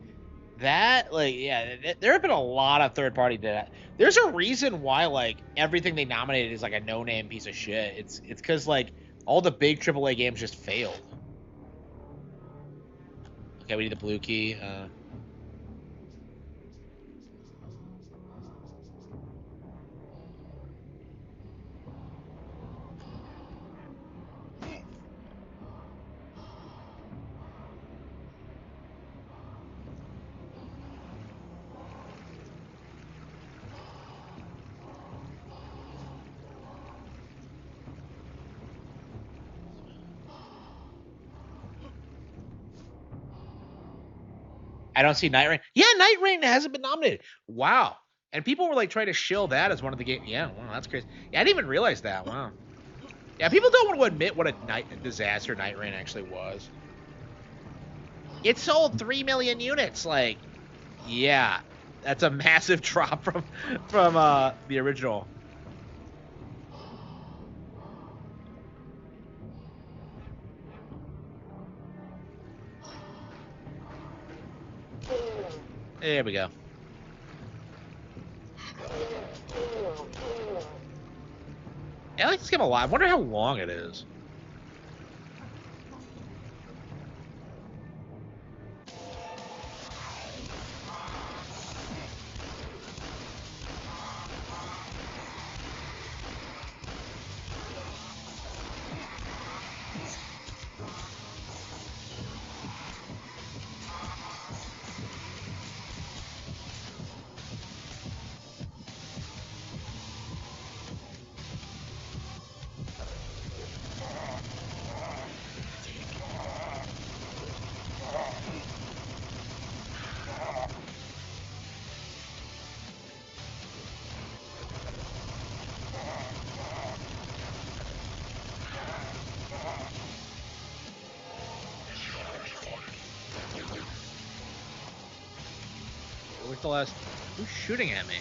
that. Like, yeah, there have been a lot of third party that. There's a reason why like everything they nominated is like a no name piece of shit. It's because like all the big AAA games just failed. Okay, we need the blue key. I don't see Night Rain. Yeah, Night Rain hasn't been nominated. Wow. And people were like trying to shill that as one of the games. Yeah, wow, that's crazy. Yeah, I didn't even realize that. Wow. Yeah, people don't want to admit what a disaster Night Rain actually was. It sold 3 million units. Like, yeah, that's a massive drop from the original. There we go. Yeah, I like this game a lot. I wonder how long it is. Where's the last? Who's shooting at me?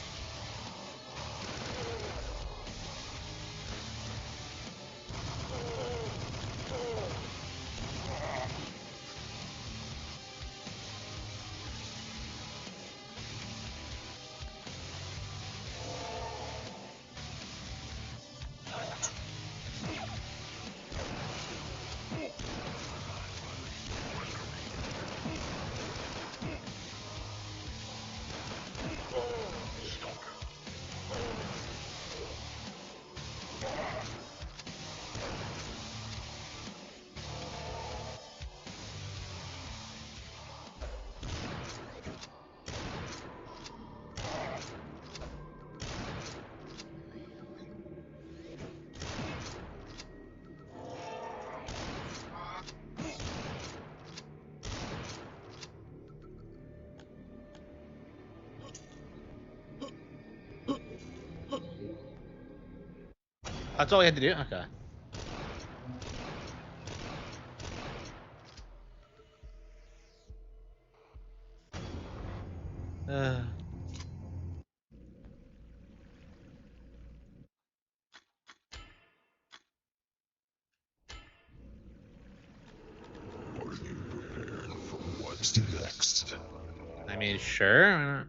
That's all we had to do? Okay. What's next? I mean, sure. Why not?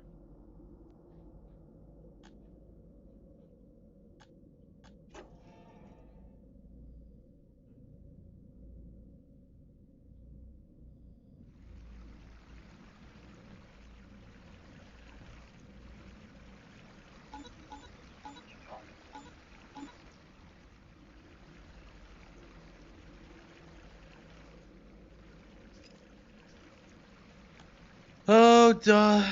Oh, duh.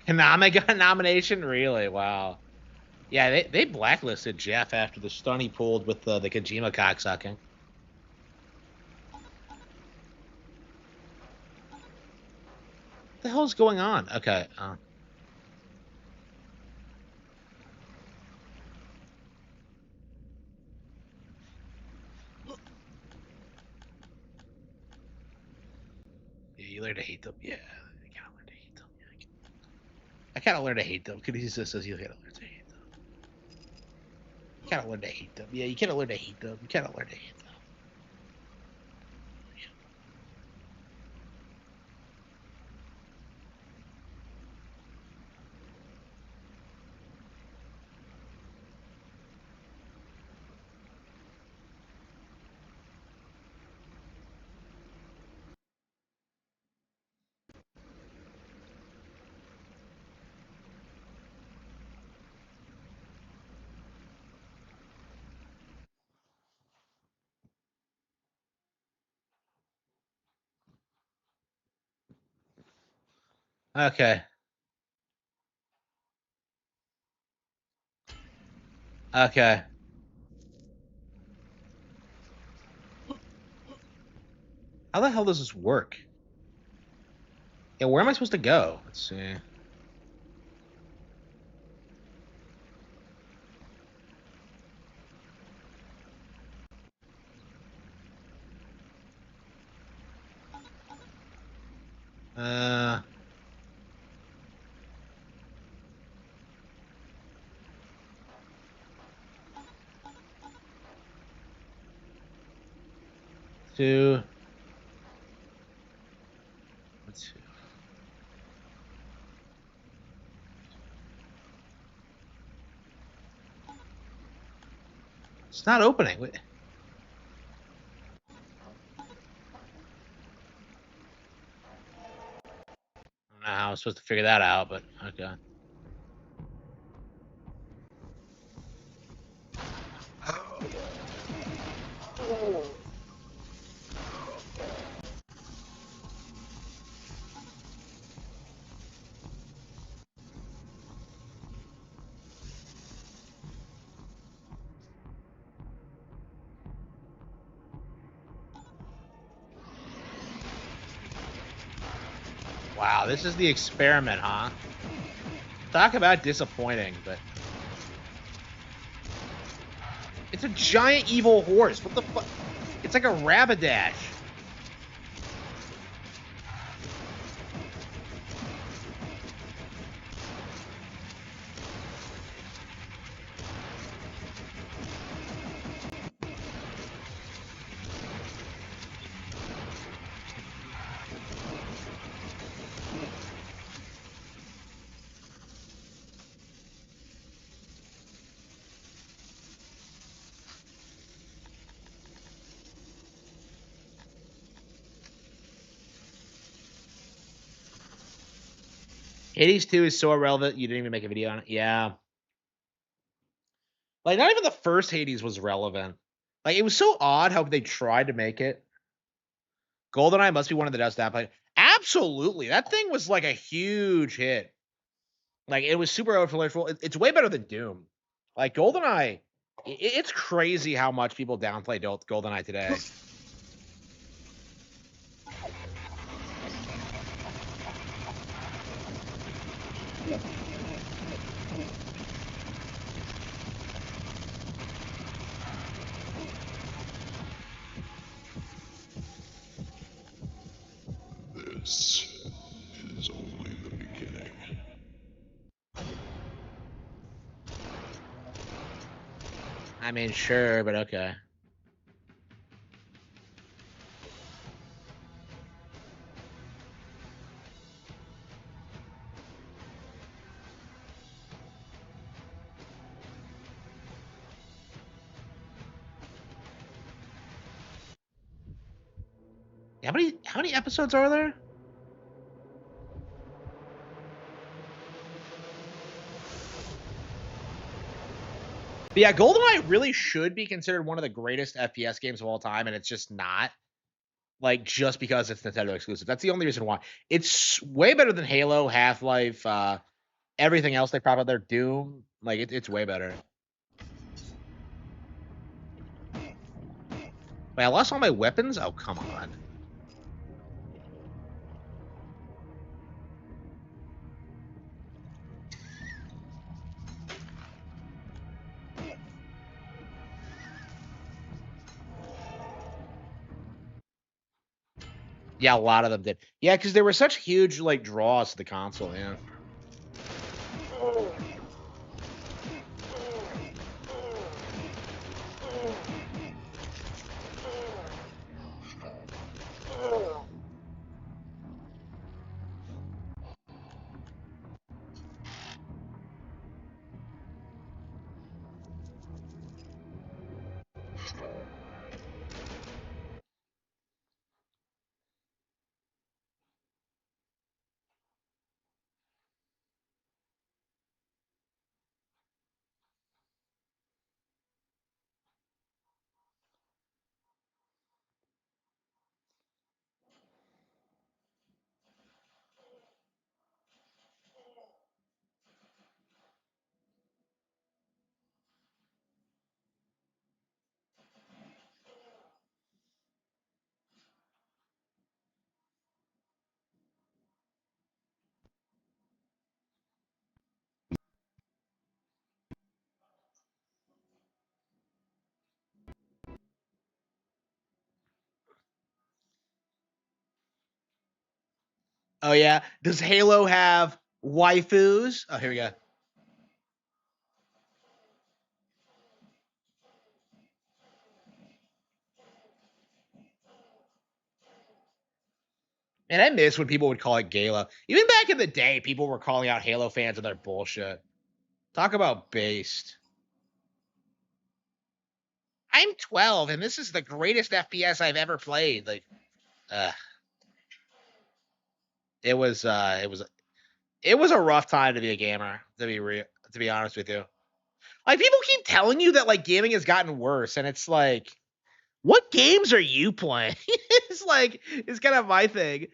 Konami got a nomination? Really? Wow. Yeah, they blacklisted Jeff after the stunt he pulled with the Kojima cocksucking. What the hell is going on? Okay. Yeah, you learn to hate them. Yeah, I kind of learned to hate them. I kind of learned to hate them because he just says you gotta learn to hate them. You kind of learn to hate them. Yeah, you kind of learn to hate them. You kind of learn to hate them. Okay. Okay. How the hell does this work? Yeah, where am I supposed to go? Let's see. Uh... Two. Let's see. It's not opening. Wait. I don't know how I'm supposed to figure that out, but okay. Wow, this is the experiment, huh? Talk about disappointing, but... It's a giant evil horse. What the fuck? It's like a Rapidash. Hades 2 is so irrelevant, you didn't even make a video on it. Yeah. Like, not even the first Hades was relevant. Like, it was so odd how they tried to make it. GoldenEye must be one of the best app. Absolutely. That thing was like a huge hit. Like, it was super proliferable. It's way better than Doom. Like, GoldenEye, it's crazy how much people downplay GoldenEye today. This is only the beginning. I mean, sure, but okay. How many episodes are there? But yeah, GoldenEye really should be considered one of the greatest FPS games of all time, and it's just not. Like, just because it's Nintendo exclusive. That's the only reason why. It's way better than Halo, Half-Life, everything else they prop out there, Doom. Like, it's way better. Wait, I lost all my weapons? Oh, come on. Yeah, a lot of them did. Yeah, because there were such huge, like, draws to the console, yeah. Oh yeah. Does Halo have waifus? Oh, here we go. And I miss when people would call it Gala. Even back in the day, people were calling out Halo fans and their bullshit. Talk about based. I'm 12 and this is the greatest FPS I've ever played. Like, it was a rough time to be a gamer. To be honest with you, like people keep telling you that like gaming has gotten worse, and it's like, what games are you playing? It's kind of my thing.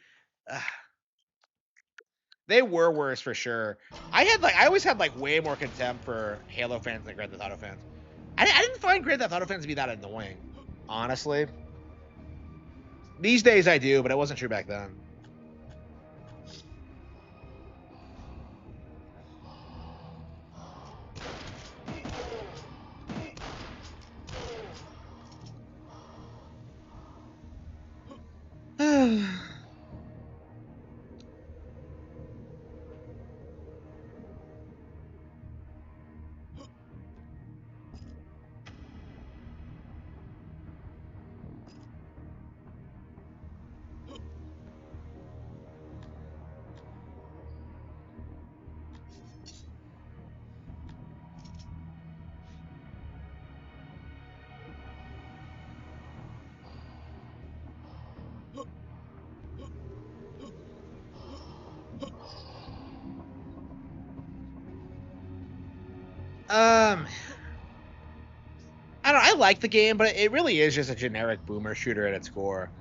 They were worse for sure. I always had like way more contempt for Halo fans than Grand Theft Auto fans. I didn't find Grand Theft Auto fans to be that annoying, honestly. These days I do, but it wasn't true back then. I don't know, I like the game, but it really is just a generic boomer shooter at its core.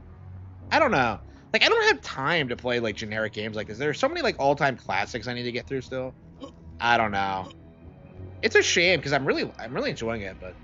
I don't know. Like I don't have time to play like generic games like this. There's so many like all-time classics I need to get through still. I don't know. It's a shame because I'm really enjoying it, but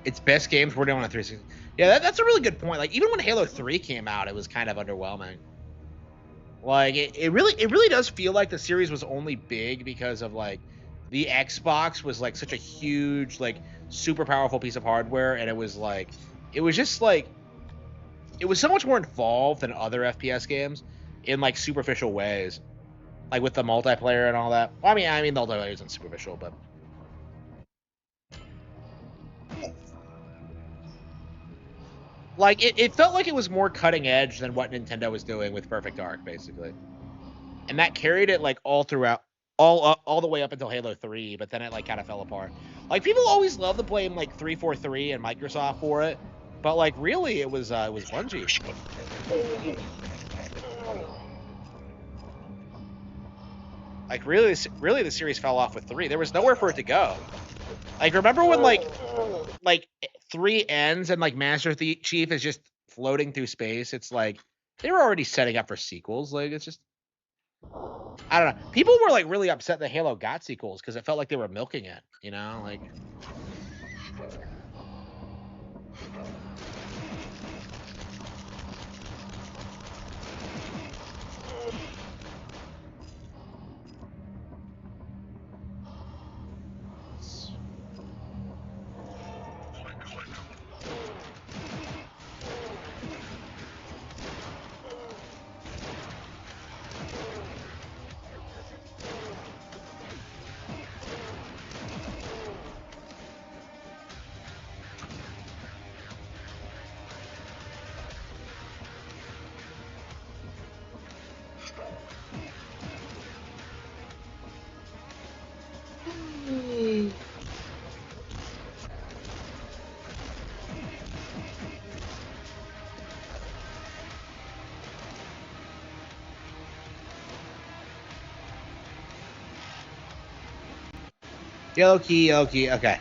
its best games were doing on 360. Yeah, that's a really good point. Like even when Halo 3 came out, it was kind of underwhelming. Like it really does feel like the series was only big because of like the Xbox was like such a huge, like super powerful piece of hardware, and it was just like it was so much more involved than other FPS games in like superficial ways, like with the multiplayer and all that. Well, I mean the multiplayer isn't superficial, but like it felt like it was more cutting edge than what Nintendo was doing with Perfect Dark, basically, and that carried it like all throughout, all the way up until Halo 3. But then it like kind of fell apart. Like people always love to blame like 343 and Microsoft for it, but like really it was Bungie. Like really the series fell off with 3. There was nowhere for it to go. Like remember when like 3 ends and like Master Chief is just floating through space? It's like they were already setting up for sequels. Like it's just, I don't know. People were like really upset that Halo got sequels because it felt like they were milking it, you know? Like yellow key, okay.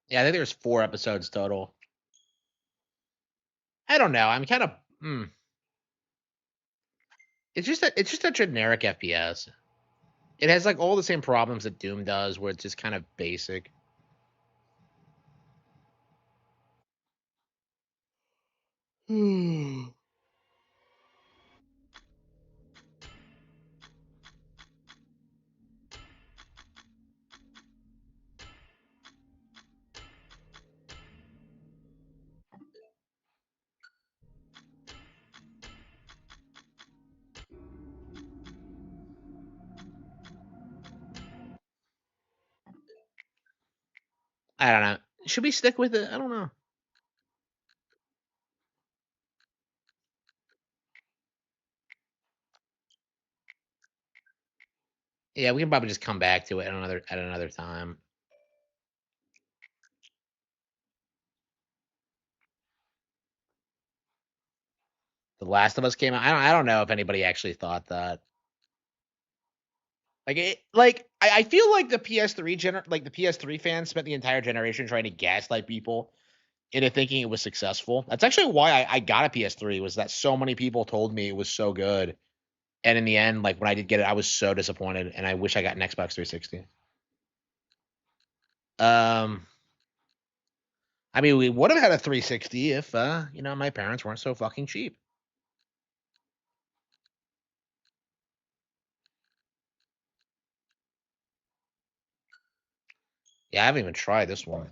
Yeah, I think there's 4 episodes total. I don't know. I'm kind of. It's just a generic FPS. It has like all the same problems that Doom does, where it's just kind of basic. I don't know. Should we stick with it? I don't know. Yeah, we can probably just come back to it at another time. The Last of Us came out. I don't know if anybody actually thought that. I feel like the the PS3 fans spent the entire generation trying to gaslight people into thinking it was successful. That's actually why I got a PS3, was that so many people told me it was so good. And in the end, like when I did get it, I was so disappointed, and I wish I got an Xbox 360. Um, I mean, we would have had a 360 if my parents weren't so fucking cheap. Yeah, I haven't even tried this one.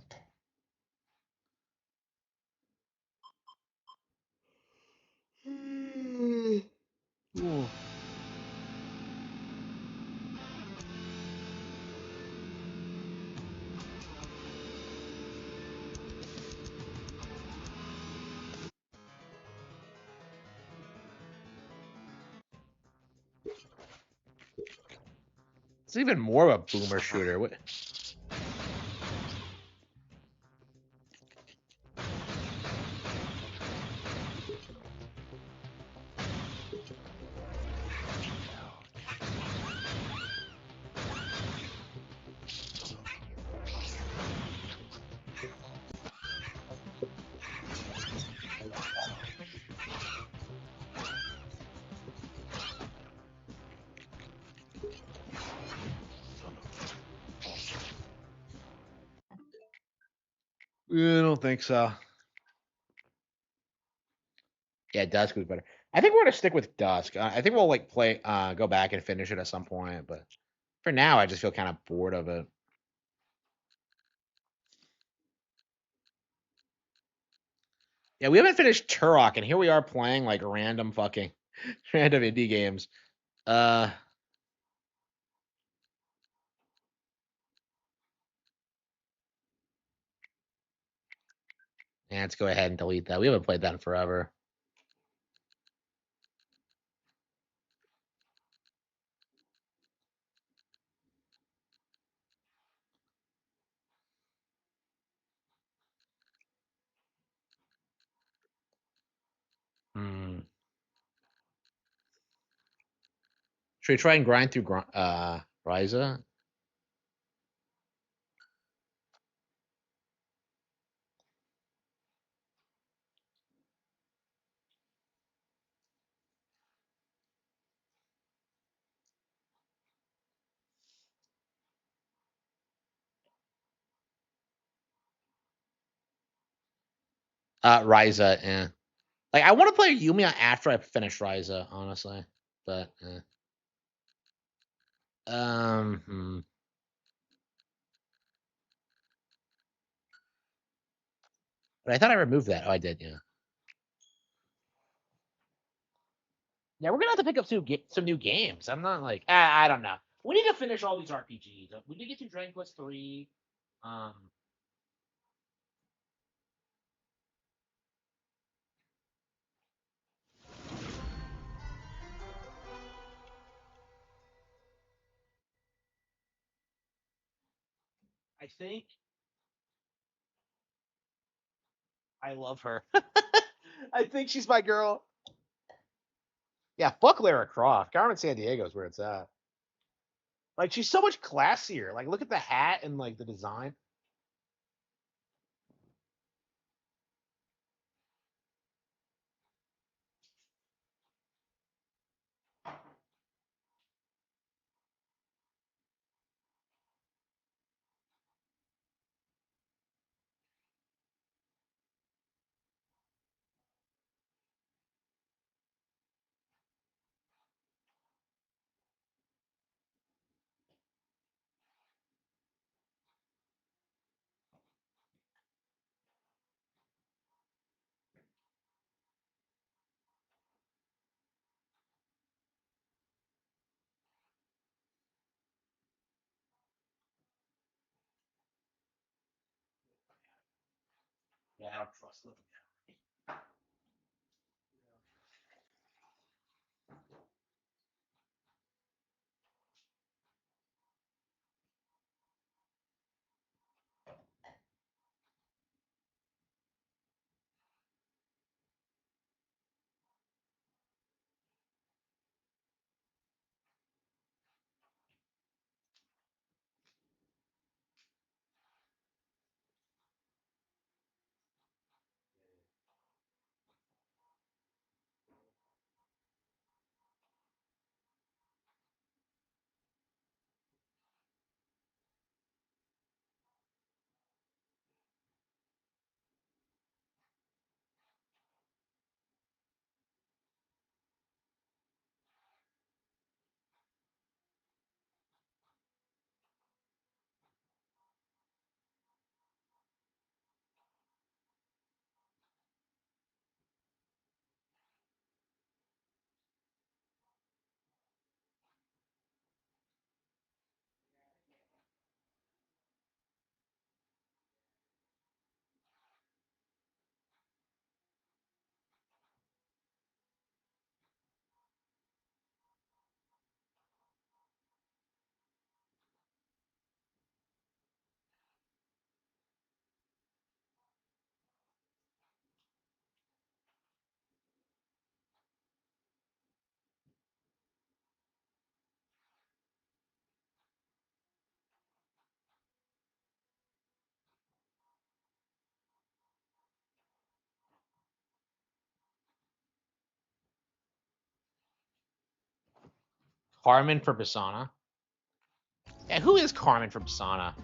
It's even more of a boomer shooter. What? I don't think so. Yeah, Dusk was better. I think we're gonna stick with Dusk. I think we'll go back and finish it at some point. But for now, I just feel kind of bored of it. Yeah, we haven't finished Turok, and here we are playing like random fucking random indie games. Yeah, let's go ahead and delete that. We haven't played that in forever. Should we try and grind through Ryza? Ryza, yeah. Like I want to play Yumiya after I finish Ryza, honestly. But But I thought I removed that. Oh, I did, yeah. Yeah, we're gonna have to pick up some new games. I'm not like I don't know. We need to finish all these RPGs. We need to get to Dragon Quest 3. Um, I think I love her. I think she's my girl. Yeah, fuck Lara Croft. Carmen San Diego is where it's at. Like she's so much classier. Like look at the hat and like the design. Yeah, I don't trust them. Carmen for Persona. Yeah, who is Carmen for Persona?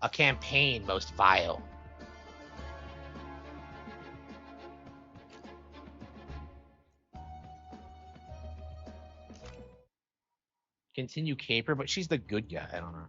A campaign most vile. Continue Caper, but she's the good guy. I don't know.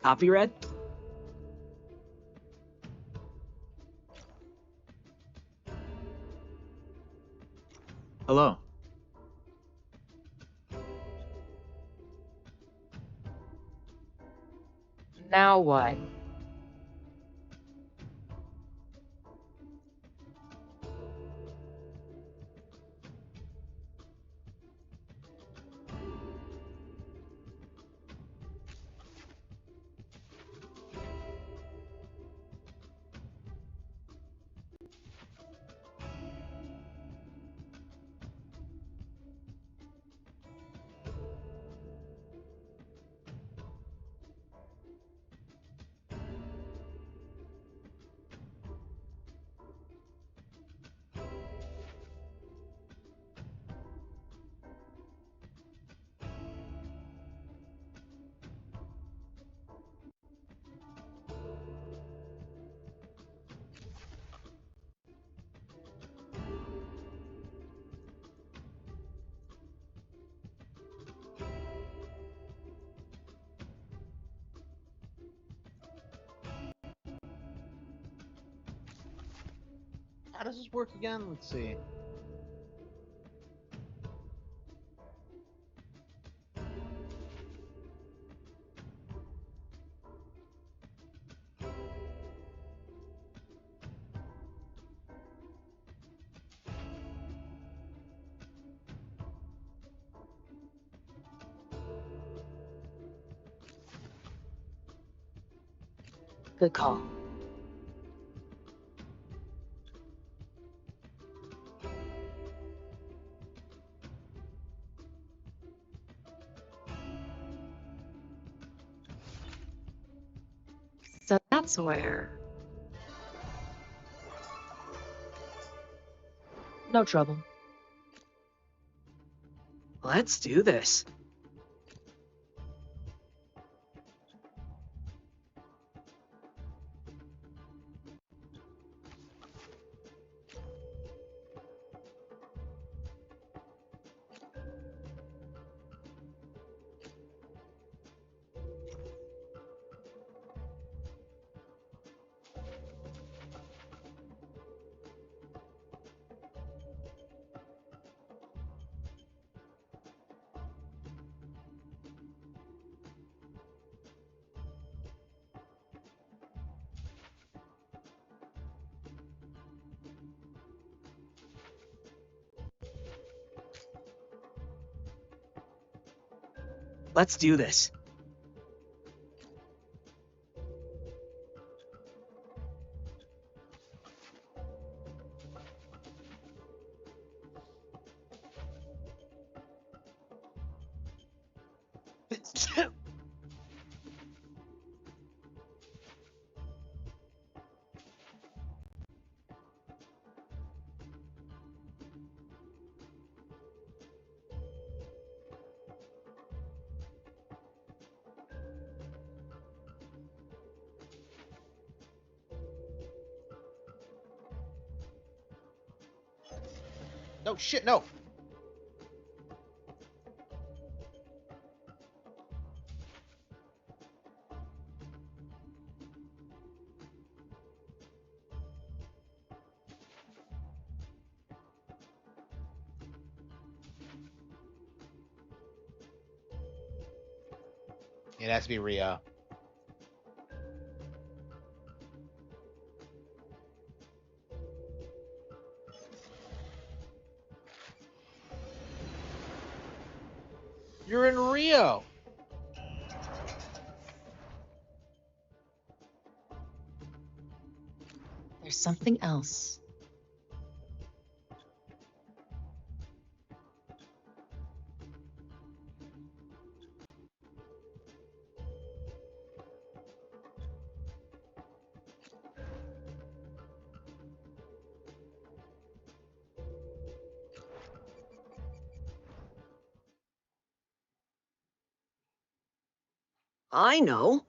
Copy, Red? Hello. Now what? How does this work again? Let's see. Good call. So that's where. No trouble. Let's do this. Let's do this. No shit, no. It has to be Rio. You're in Rio. There's something else. I know.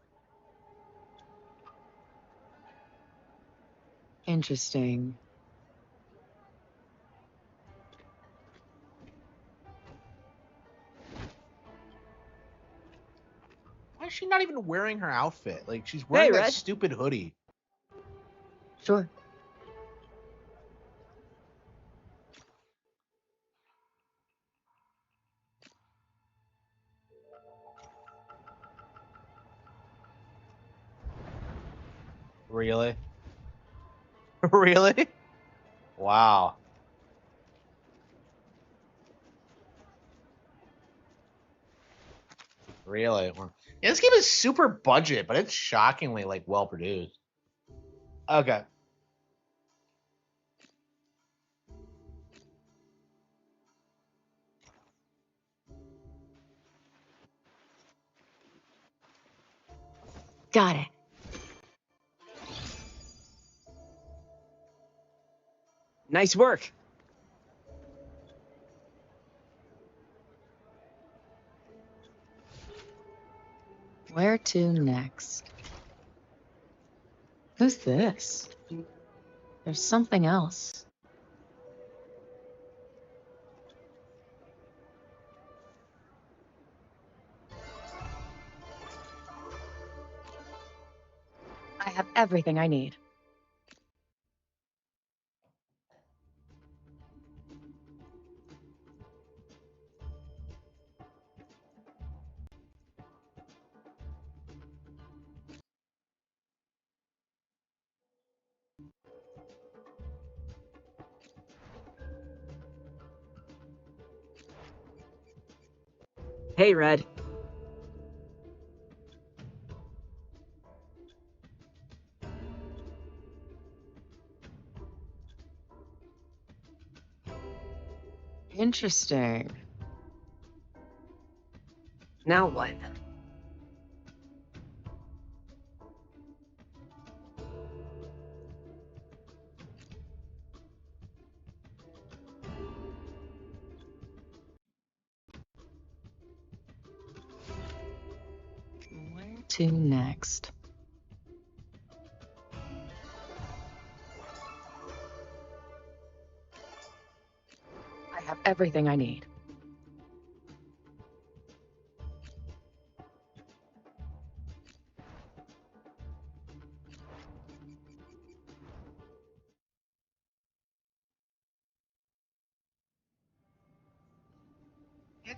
Interesting. Why is she not even wearing her outfit? Like, she's wearing that Red. stupid hoodie. Sure. Really? Really? Wow. Really? Yeah, this game is super budget, but it's shockingly like well produced. Okay. Got it. Nice work. Where to next? Who's this? There's something else. I have everything I need. Hey, Red. Interesting. Now what? Where to next? I have everything I need.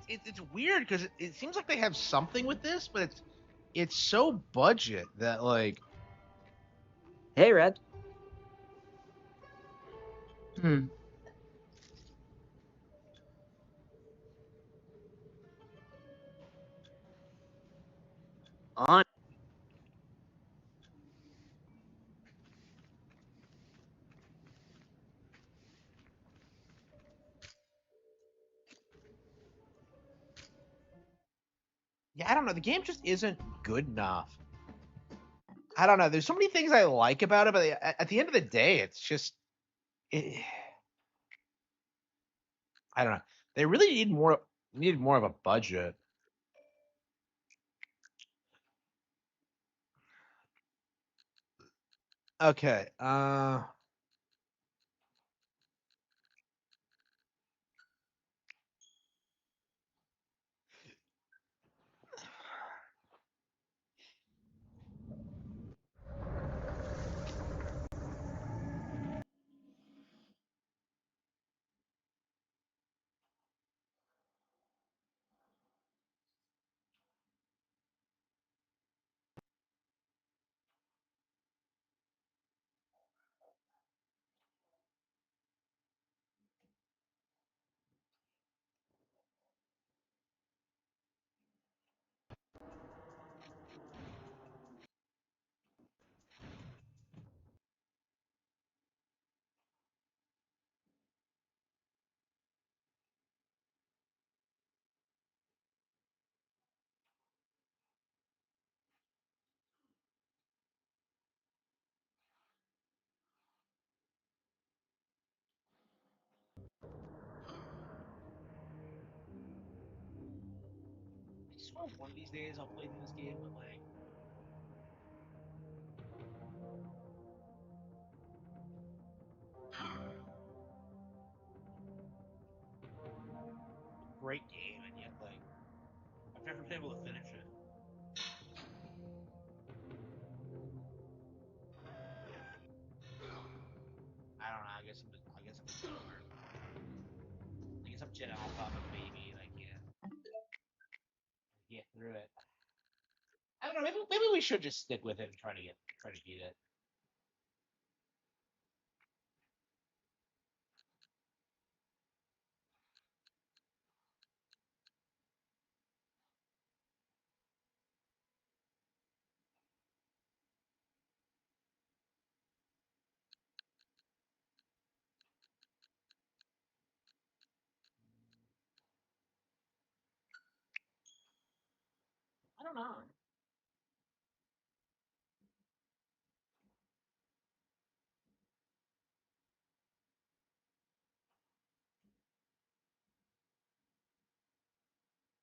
It's weird because it seems like they have something with this, but it's so budget that like. Hey, Red. Hmm. On. Yeah, I don't know. The game just isn't good enough. I don't know. There's so many things I like about it, but at the end of the day, it's just. I don't know. They really needed more of a budget. Okay. I swear one of these days I'll play through this game with like. Great game, and yet like I've never been able to finish it. I guess I'm chin on top of baby, and I can't get through it. I don't know. Maybe we should just stick with it and try to beat it. I don't know.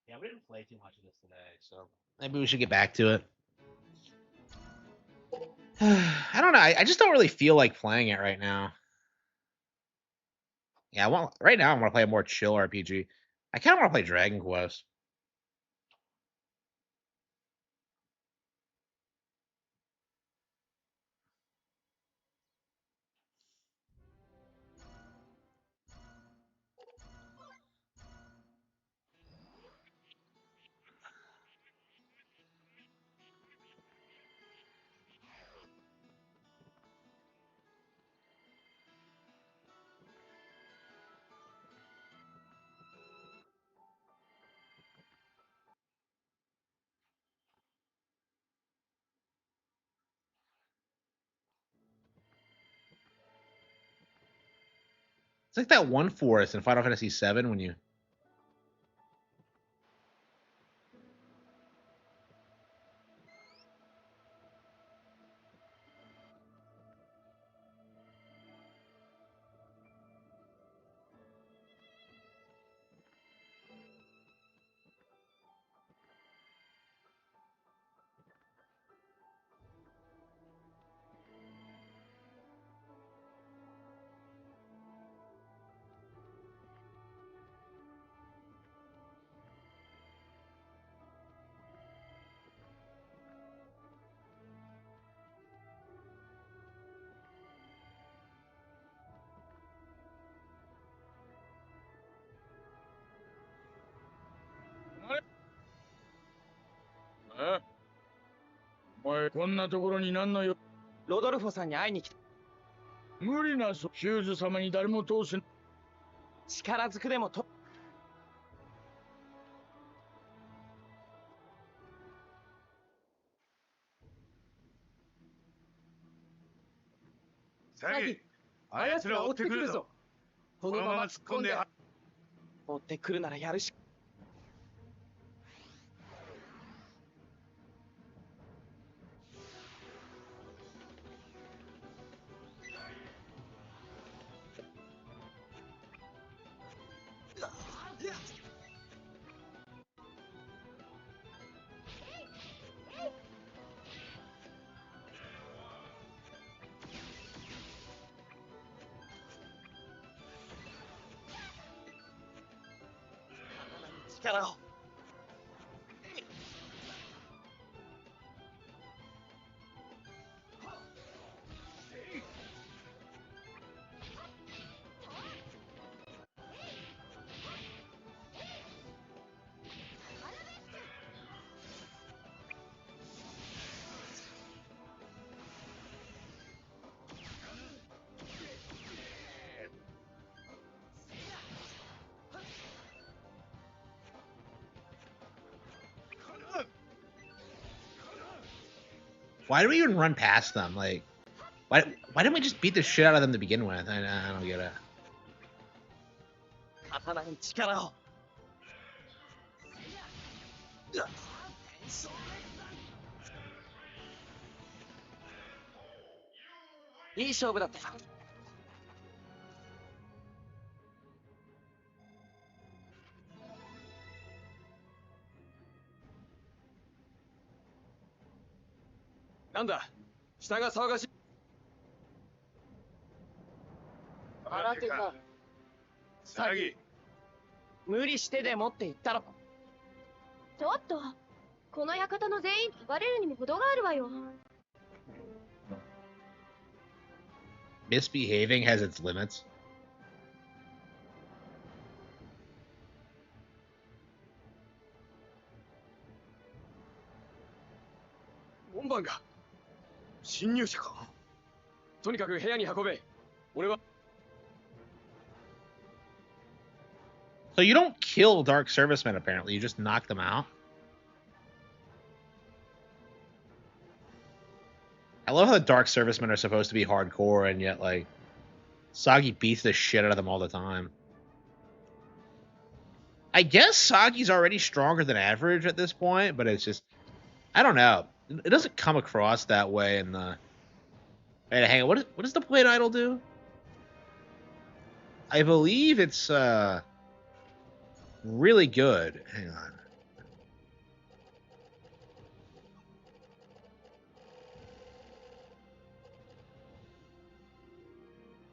Yeah, we didn't play too much of this today, so maybe we should get back to it. I don't know. I just don't really feel like playing it right now. Yeah, right now I want to play a more chill RPG. I kind of want to play Dragon Quest. It's like that one forest in Final Fantasy VII when you.えお前こんなところに何のよ。ロドルフォさんに会いに来た。無理なヒューズ様に誰も通せ。力ずくでもと。サギ、あやつら追ってくるぞ。このまま突っ込んで。追ってくるならやるし。力を。Why do we even run past them? Like, why didn't we just beat the shit out of them to begin with? I don't get it. 刀に力を。いい勝負だった。なんだ、下が騒がしい。待てか。サギ。無理してでもって言ったろ。ちょっと、この館の全員バレるにも程があるわよ。Misbehaving has its limits. 番が侵入者か。とにかく部屋に運べ。俺は So you don't kill Dark Servicemen, apparently. You just knock them out. I love how the Dark Servicemen are supposed to be hardcore, and yet, like, Sagi beats the shit out of them all the time. I guess Sagi's already stronger than average at this point, but it's just... I don't know. It doesn't come across that way in the... Wait, hang on. What does the Blade Idol do? I believe it's, really good. Hang on.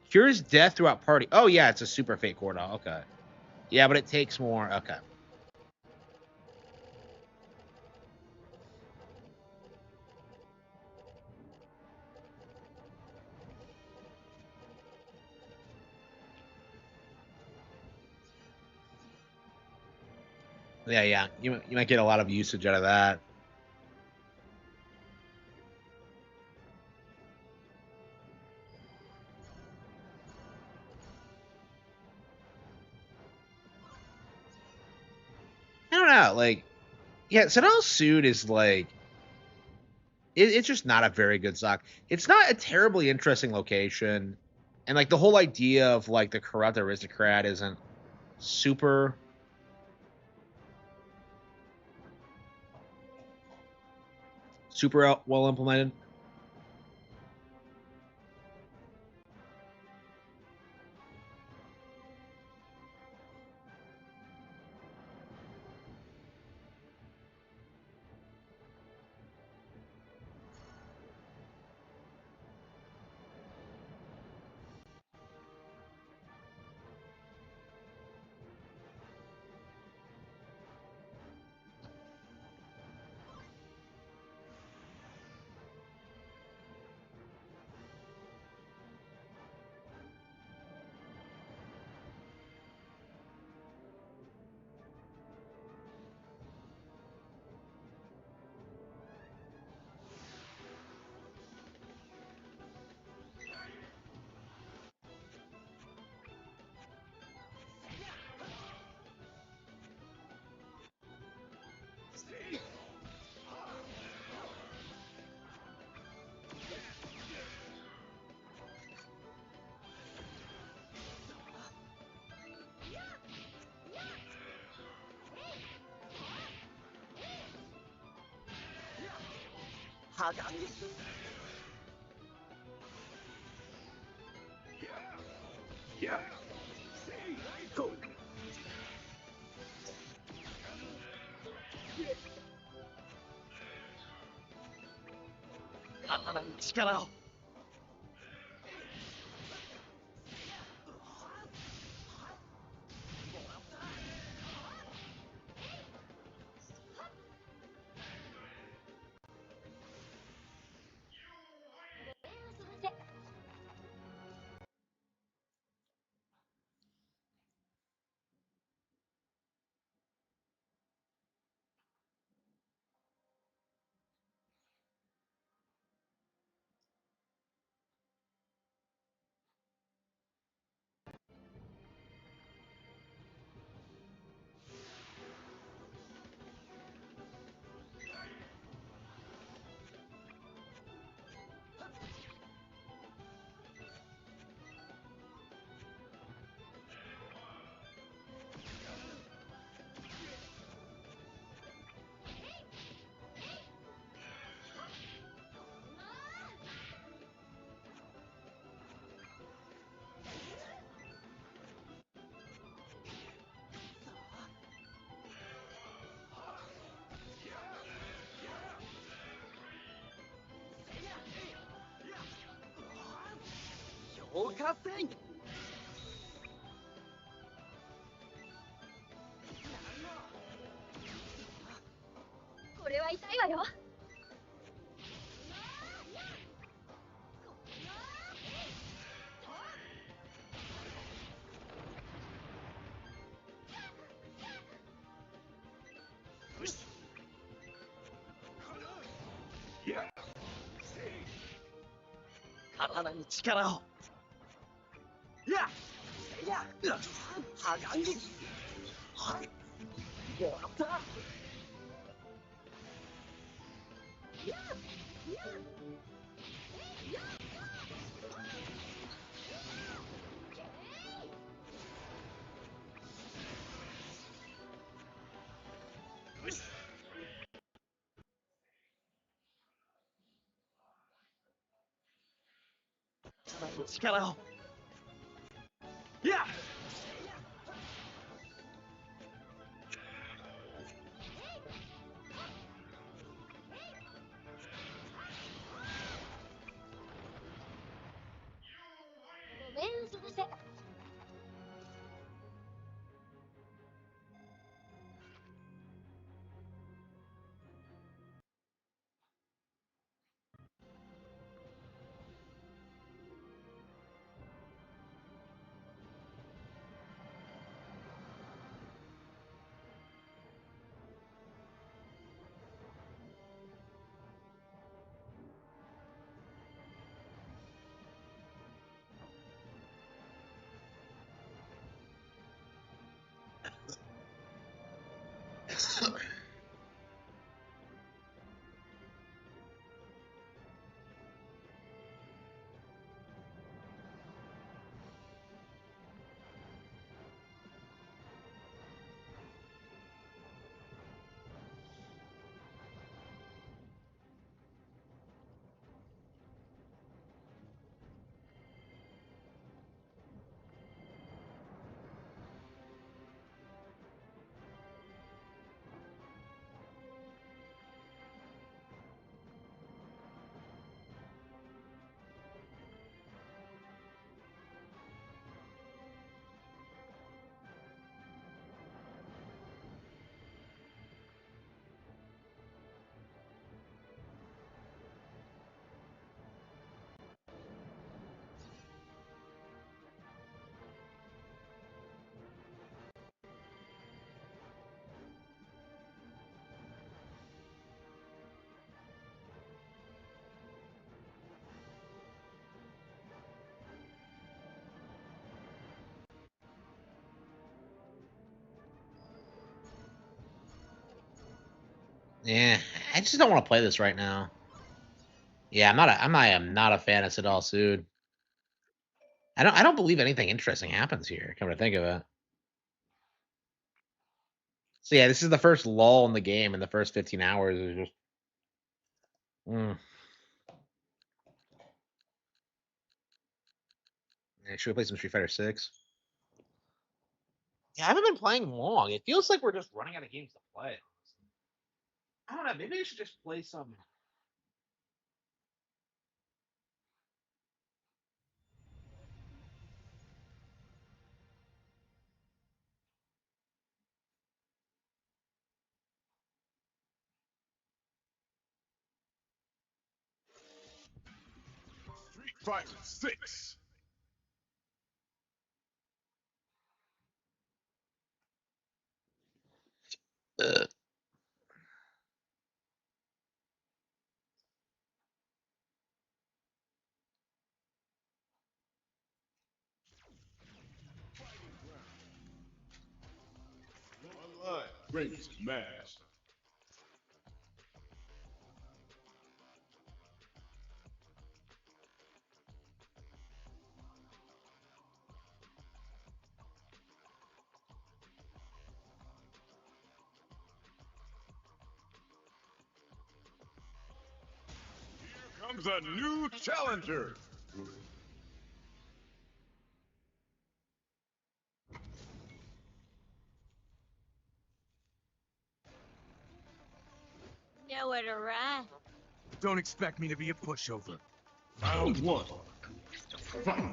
Cures death throughout party. Oh, yeah, it's a super fate Cordal. Okay. Yeah, but it takes more. Okay. Yeah. You might get a lot of usage out of that. I don't know. Like, yeah, Senel Suit is like... It's just not a very good sock. It's not a terribly interesting location. And, like, the whole idea of, like, the corrupt aristocrat isn't super... super well implemented. Yeah. Go. 刀に力を。消火栓。これは痛いわよ。Yeah. 体に力を。やや互いに。はい。やった。力を。やごめんなさい。Yeah, I just don't want to play this right now. Yeah, I am not a fan of Sidal Sood. I don't believe anything interesting happens here, come to think of it. So yeah, this is the first lull in the game in the first 15 hours. Is just Yeah, should we play some Street Fighter 6? Yeah, I haven't been playing long. It feels like we're just running out of games to play. I don't know. Maybe I should just play some. Street Fighter 6. Online. Great smash. Here comes a new challenger. Nowhere to run. Don't expect me to be a pushover. Round 1. Fight.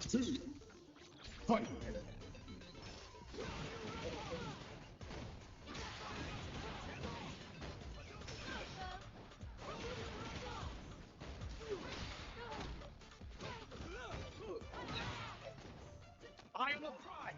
two, fight. I am a pride.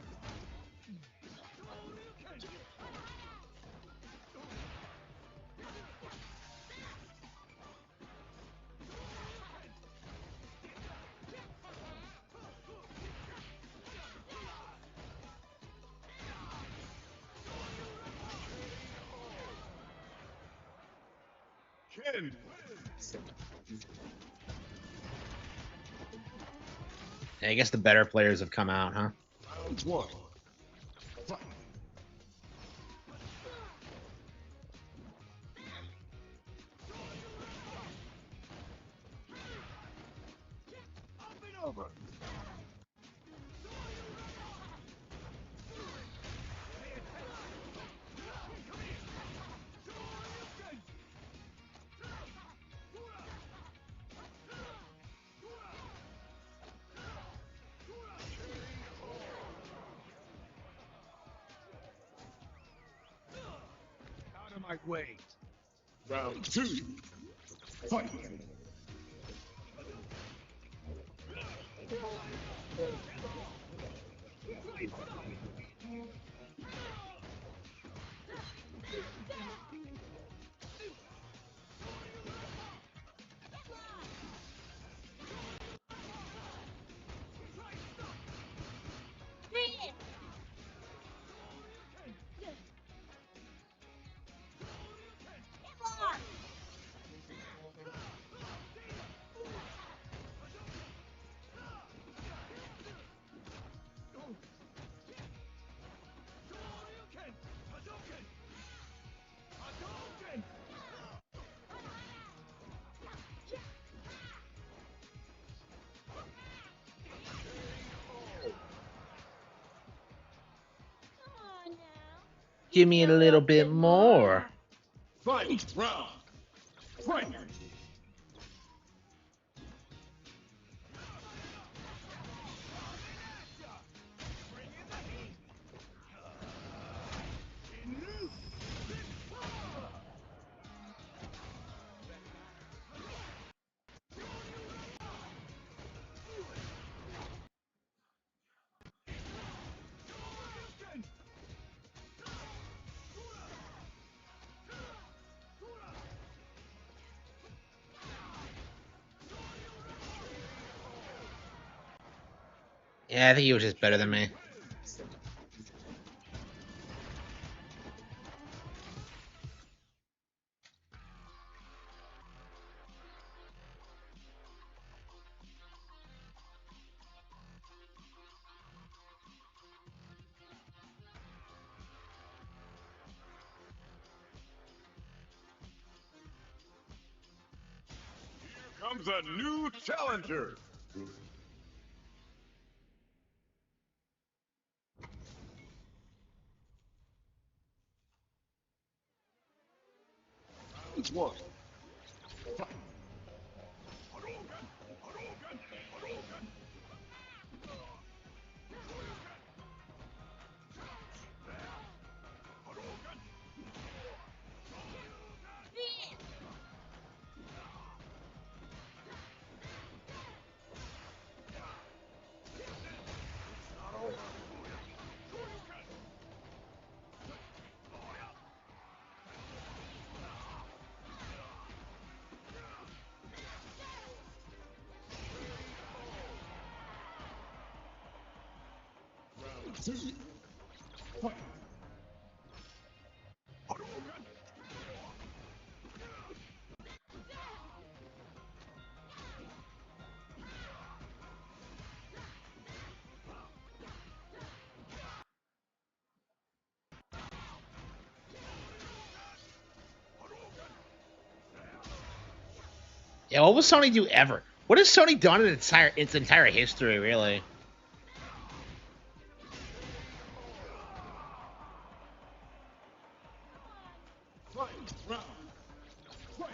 Ken. Yeah, I guess the better players have come out, huh? Round one. Fight. Up and over. Out of my way. Round two. Fight. Give me a little bit more. Fight round. Fight. Yeah, I think he was just better than me. Here comes a new challenger. Round one. Fight. Round two. Fight. Yeah, what will Sony do ever? What has Sony done in its entire history, really? Fight round. Fight.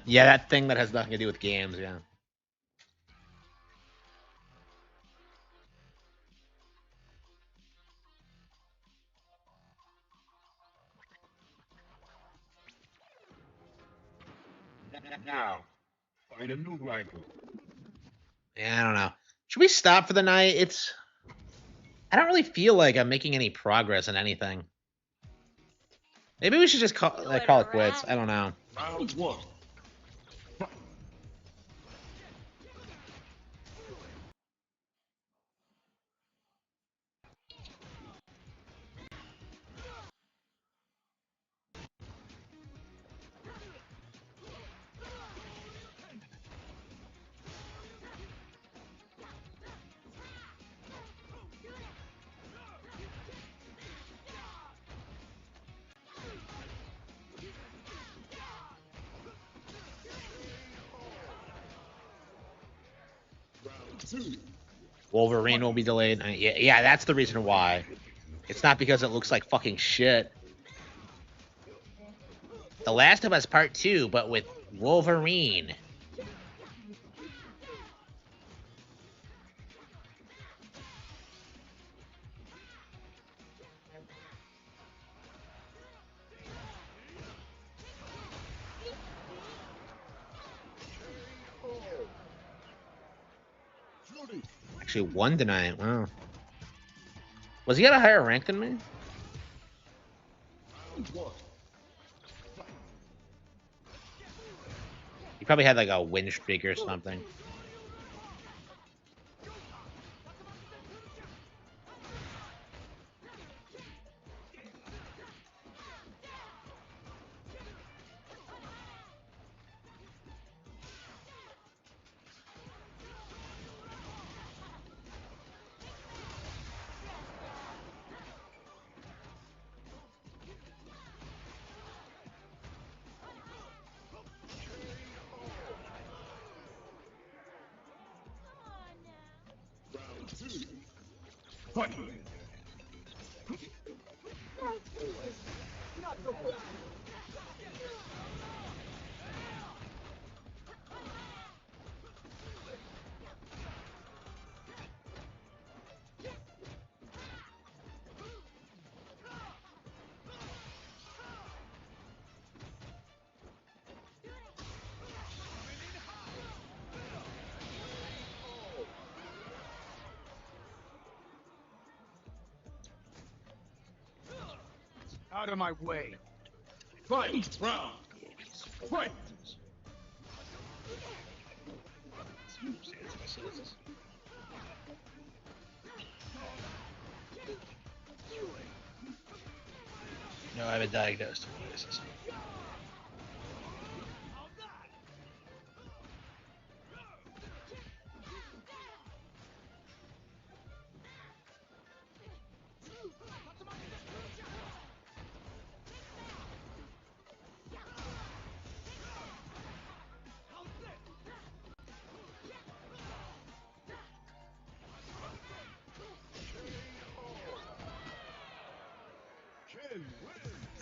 Yeah, that thing that has nothing to do with games. Yeah. Now, find a new rival. Yeah, I don't know. Should we stop for the night? I don't really feel like I'm making any progress in anything. Maybe we should just call it quits. I don't know. Round one. Wolverine will be delayed. Yeah, that's the reason why. It's not because it looks like fucking shit. The Last of Us Part 2, but with Wolverine. Actually, one tonight. Wow. Was he at a higher rank than me? He probably had like a win streak or something. Fight. Out of my way. Fight. Round. Fight. No, I haven't diagnosed.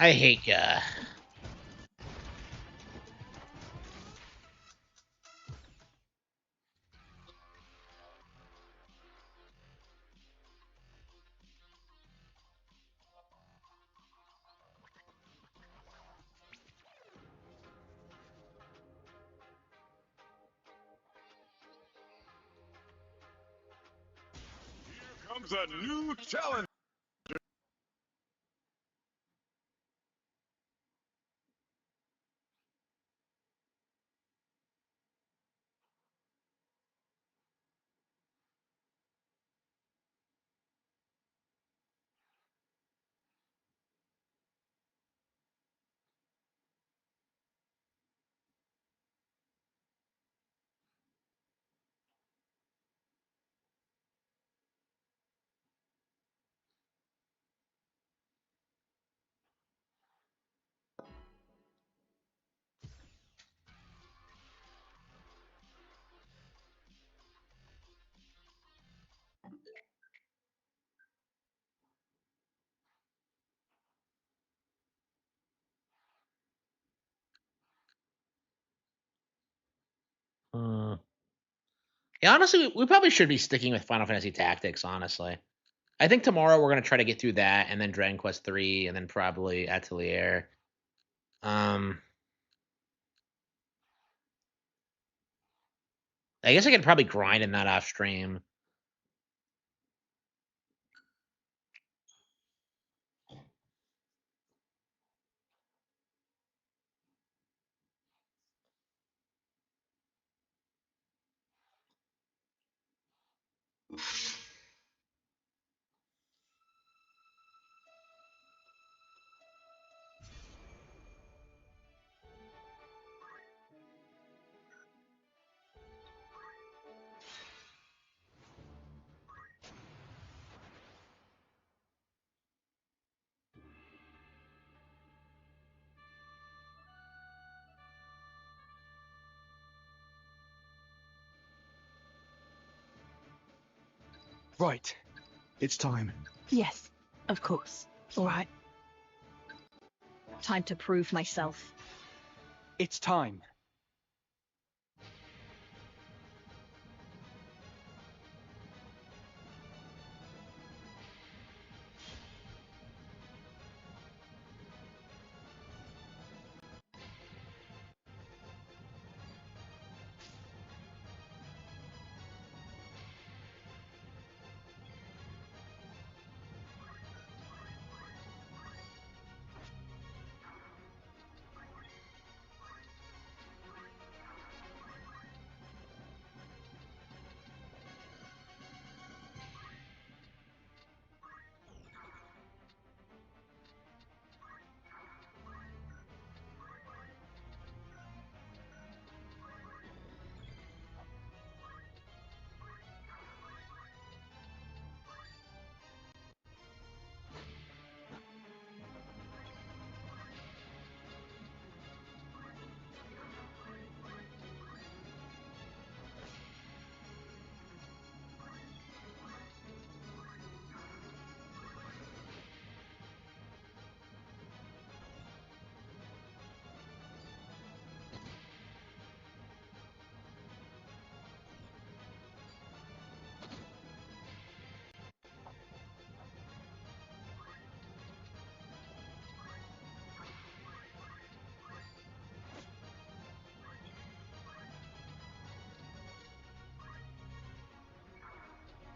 I hate ya. Comes a new challenge. Yeah, honestly, we probably should be sticking with Final Fantasy Tactics. Honestly, I think tomorrow we're gonna try to get through that, and then Dragon Quest 3, and then probably Atelier. Um, I guess I could probably grind in that off stream. Right. It's time. Yes, of course. All right. Time to prove myself. It's time.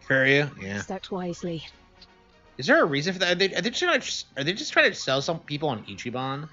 Courier, yeah. Stacked wisely. Is there a reason for that? Are they just trying to sell some people on Ichiban?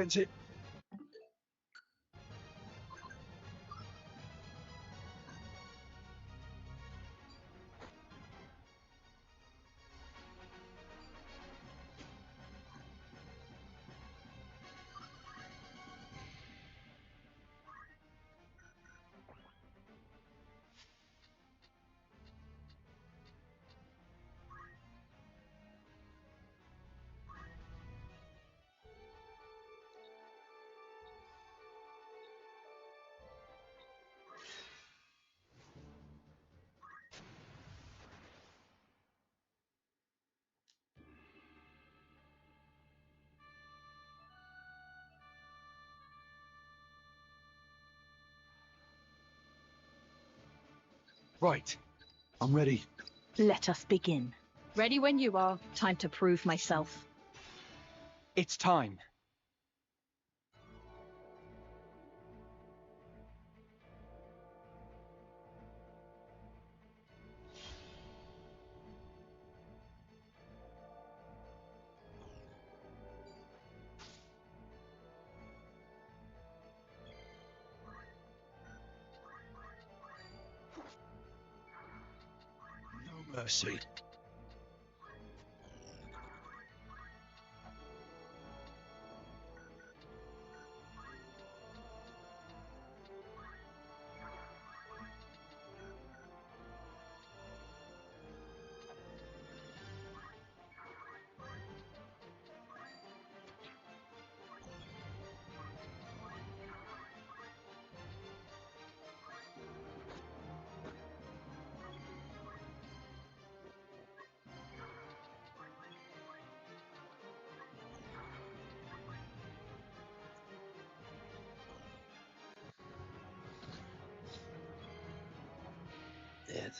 defensive. Right. I'm ready. Let us begin. Ready when you are. Time to prove myself. It's time. No mercy. Dead.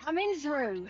Coming through.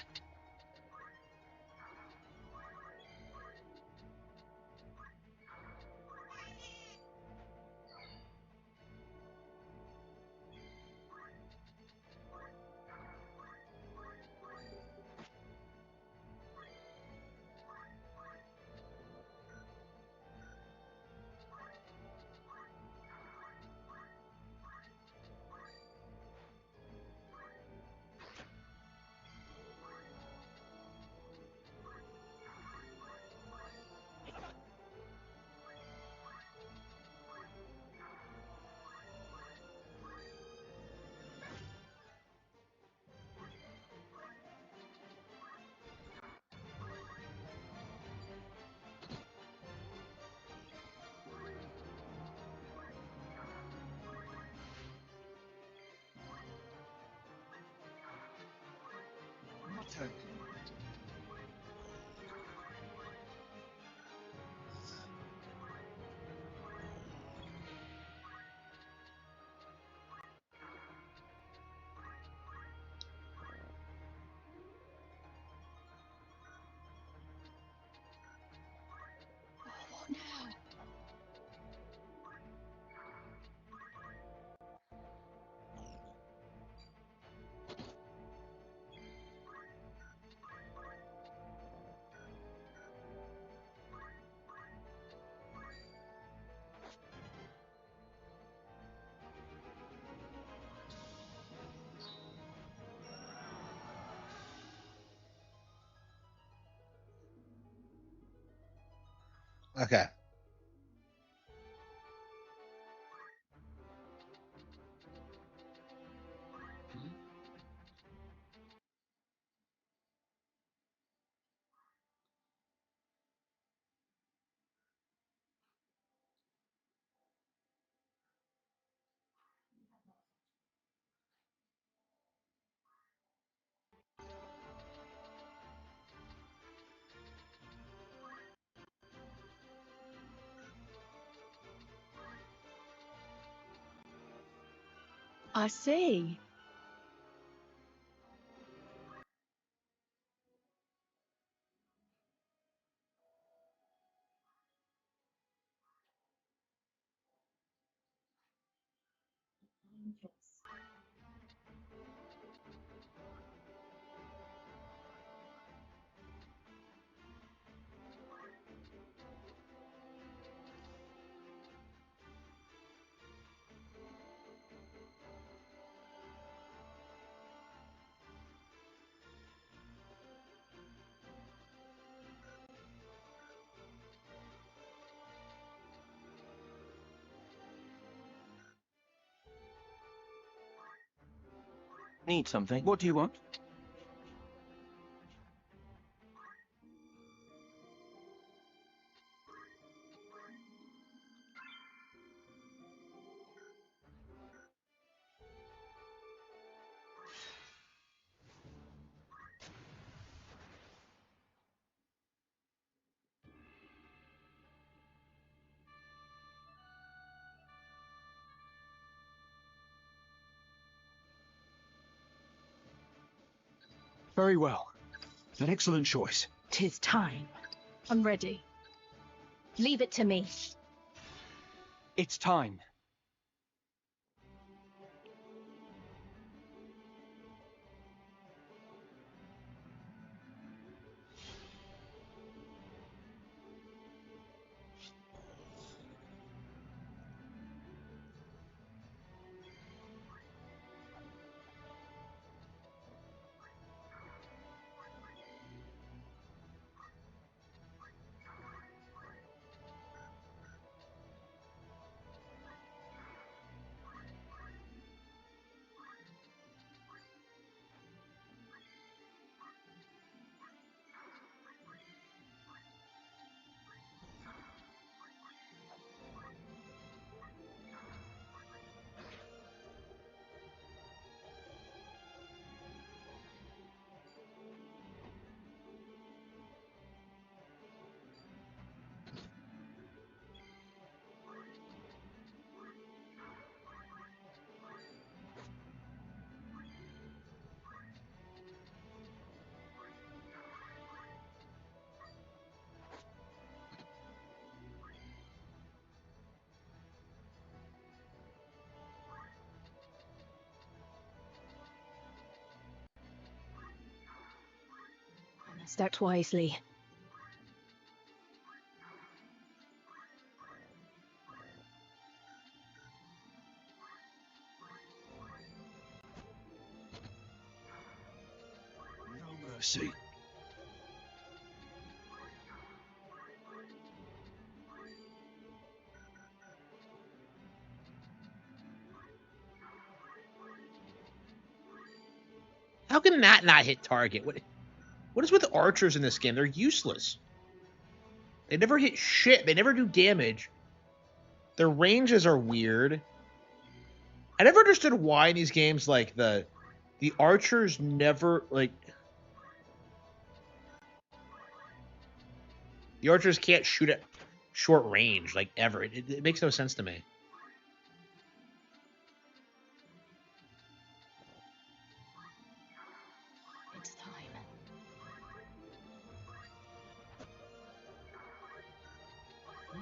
My turn. What now? Okay. I see. Need something? What do you want? Very well. An excellent choice. 'Tis time. I'm ready. Leave it to me. It's time. Act wisely. No mercy. How can that not hit target? What is with archers in this game? They're useless. They never hit shit. They never do damage. Their ranges are weird. I never understood why in these games, like, the archers never, like, the archers can't shoot at short range, like, ever. It makes no sense to me. It's time.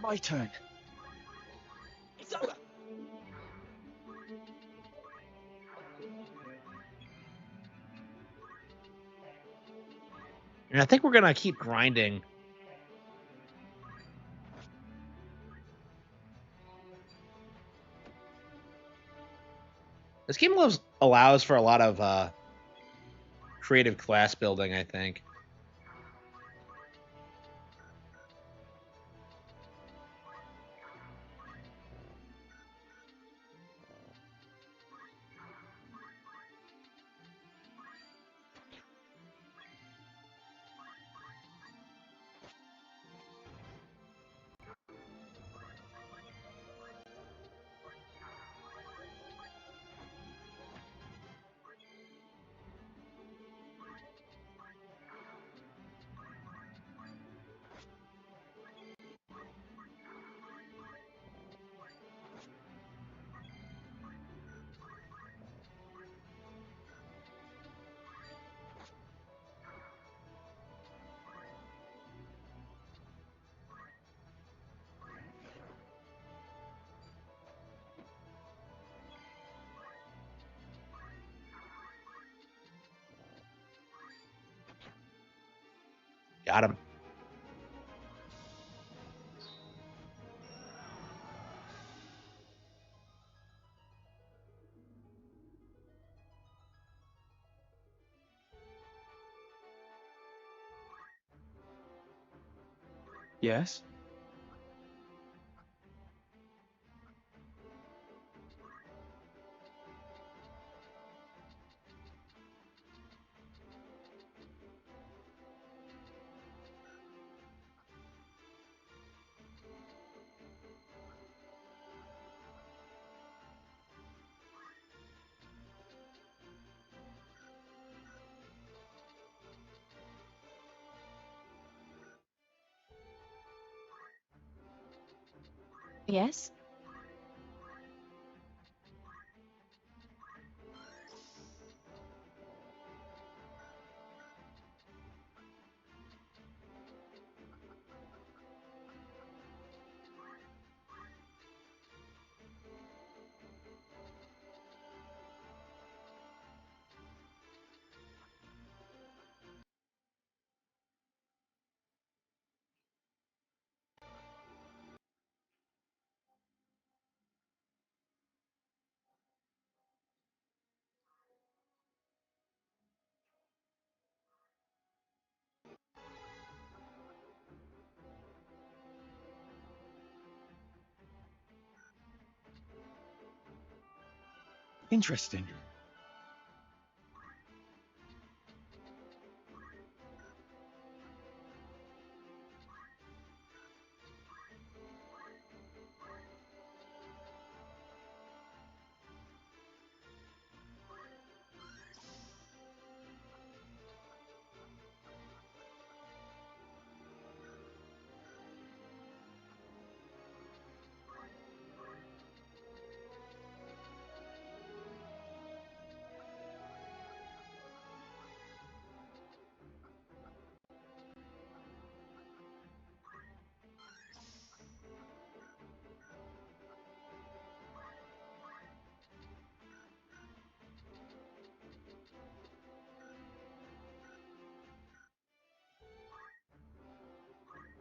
My turn. It's over. And I think we're gonna keep grinding. This game allows for a lot of creative class building, I think. Got him. Yes? Yes? Interesting.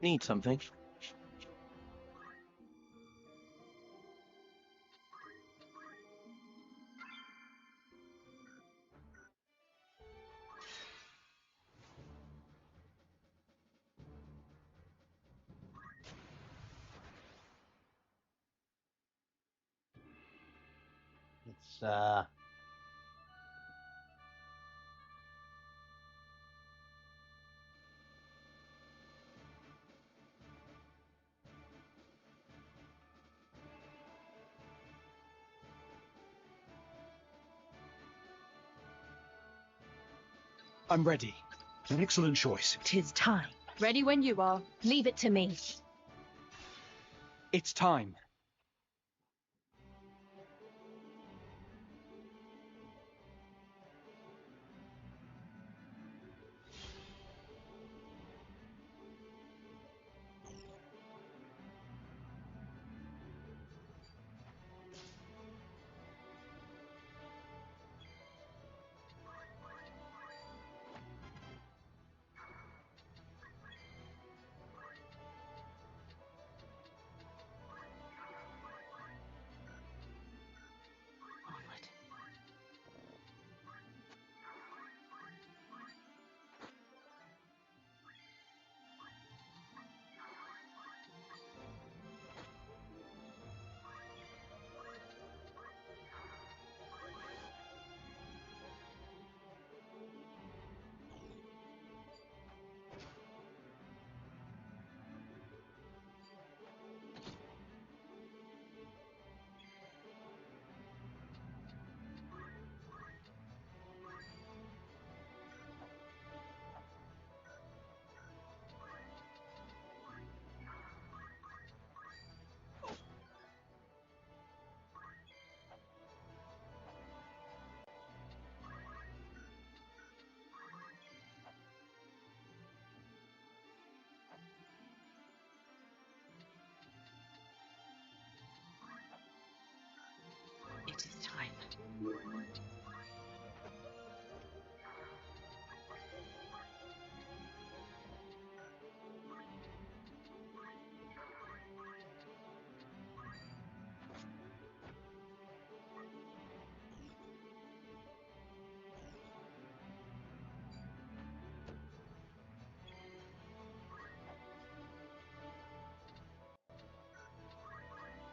Need something? It's I'm ready. An excellent choice. 'Tis time. Ready when you are. Leave it to me. It's time.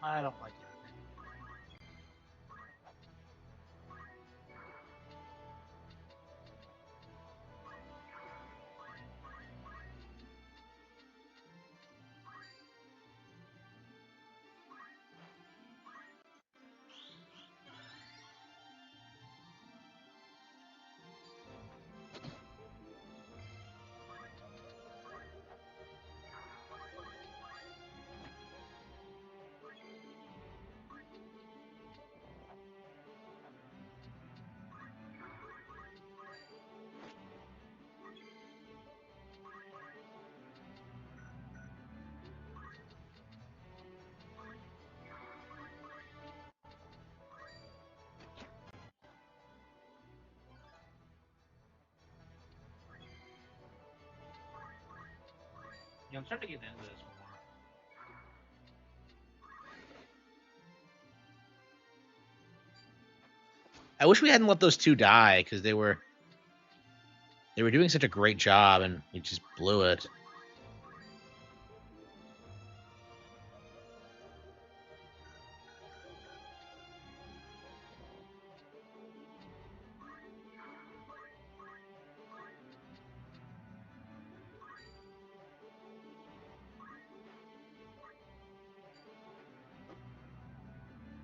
I don't like it. Yeah, I'm starting to get into this more. I wish we hadn't let those two die because they were doing such a great job and we just blew it.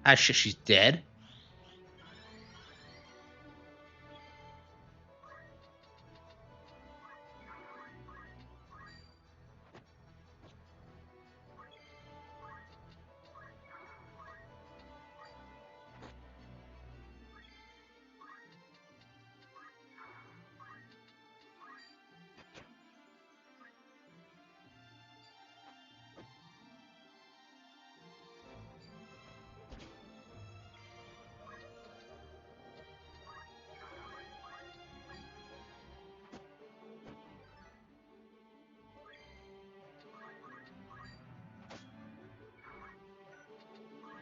Ah, shit, she's dead?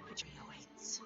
Victory awaits.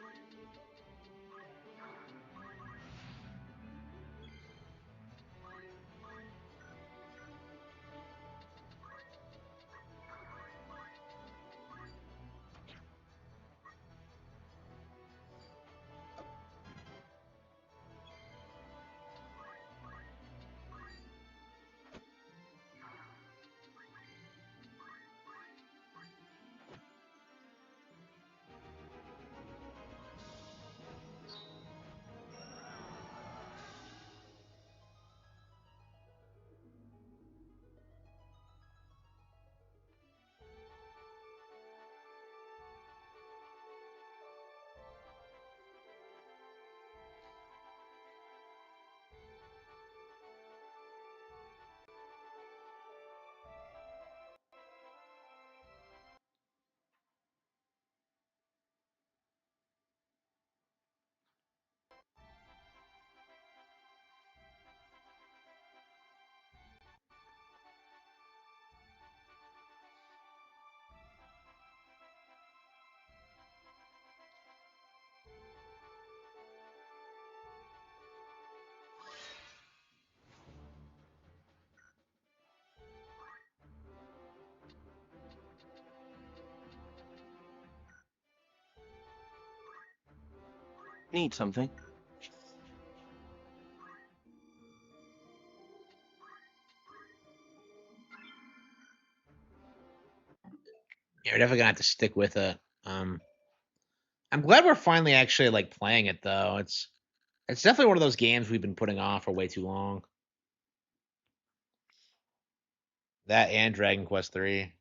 Need something? Yeah, we're definitely gonna have to stick with it. I'm glad we're finally actually like playing it though. It's definitely one of those games we've been putting off for way too long. That and Dragon Quest 3.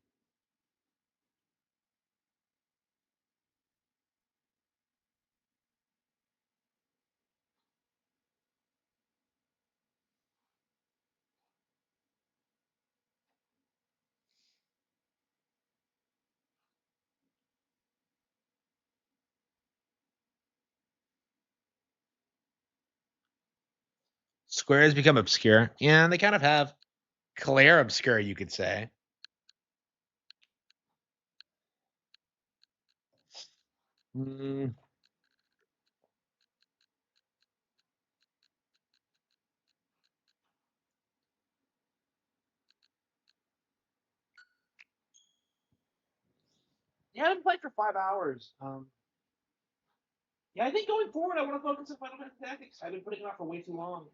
Square has become obscure. Yeah, they kind of have. Claire obscure, you could say. Mm, Yeah, I've been playing for 5 hours. Yeah, I think going forward, I want to focus on Final Fantasy Tactics. I've been putting it off for way too long,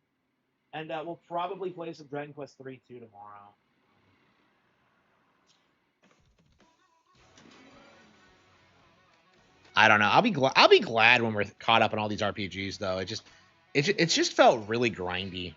and we'll probably play some Dragon Quest 3 too tomorrow. I don't know. I'll be glad when we're caught up in all these RPGs, though. It's just felt really grindy.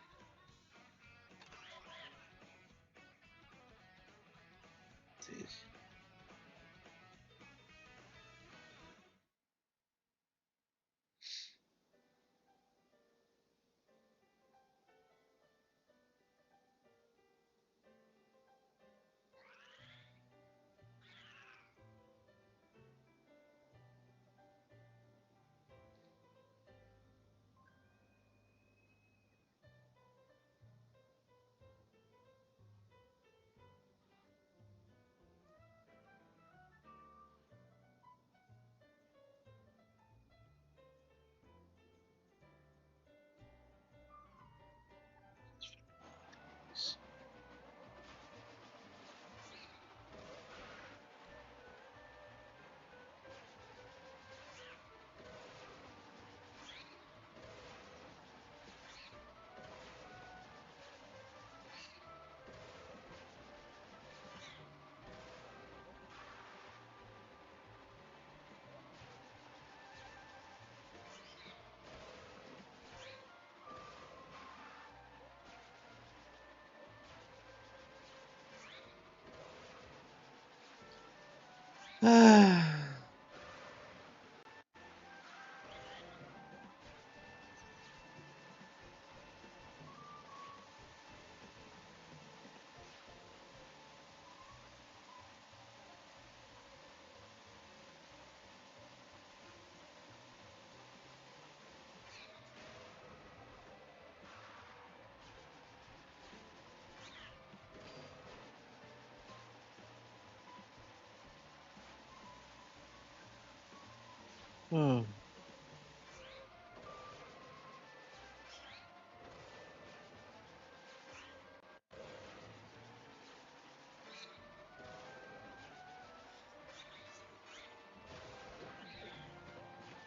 Hmm.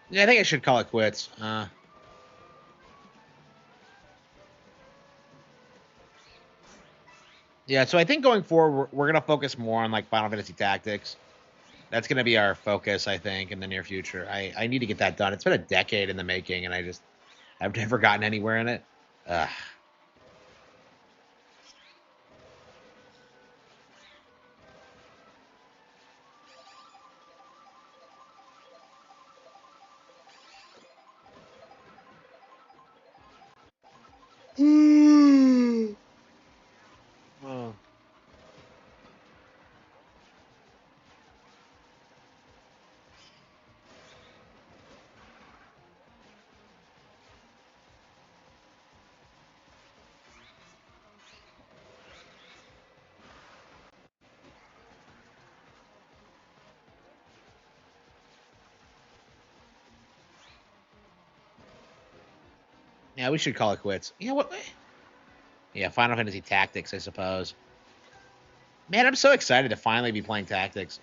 Yeah, I think I should call it quits. Yeah, so I think going forward, we're gonna focus more on like Final Fantasy Tactics. That's gonna be our focus, I think, in the near future. I need to get that done. It's been a decade in the making, and I've never gotten anywhere in it. Ugh. Oh. Yeah, we should call it quits. You know what? Yeah, Final Fantasy Tactics, I suppose. Man, I'm so excited to finally be playing Tactics.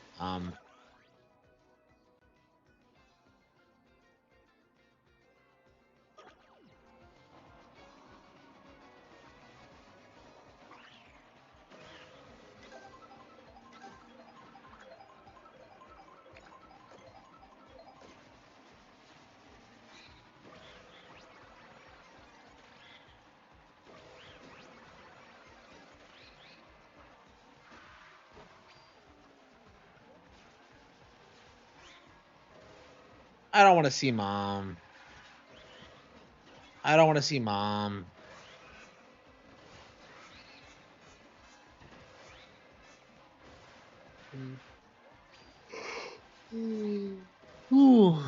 I don't want to see Mom. I don't want to see Mom. Ooh.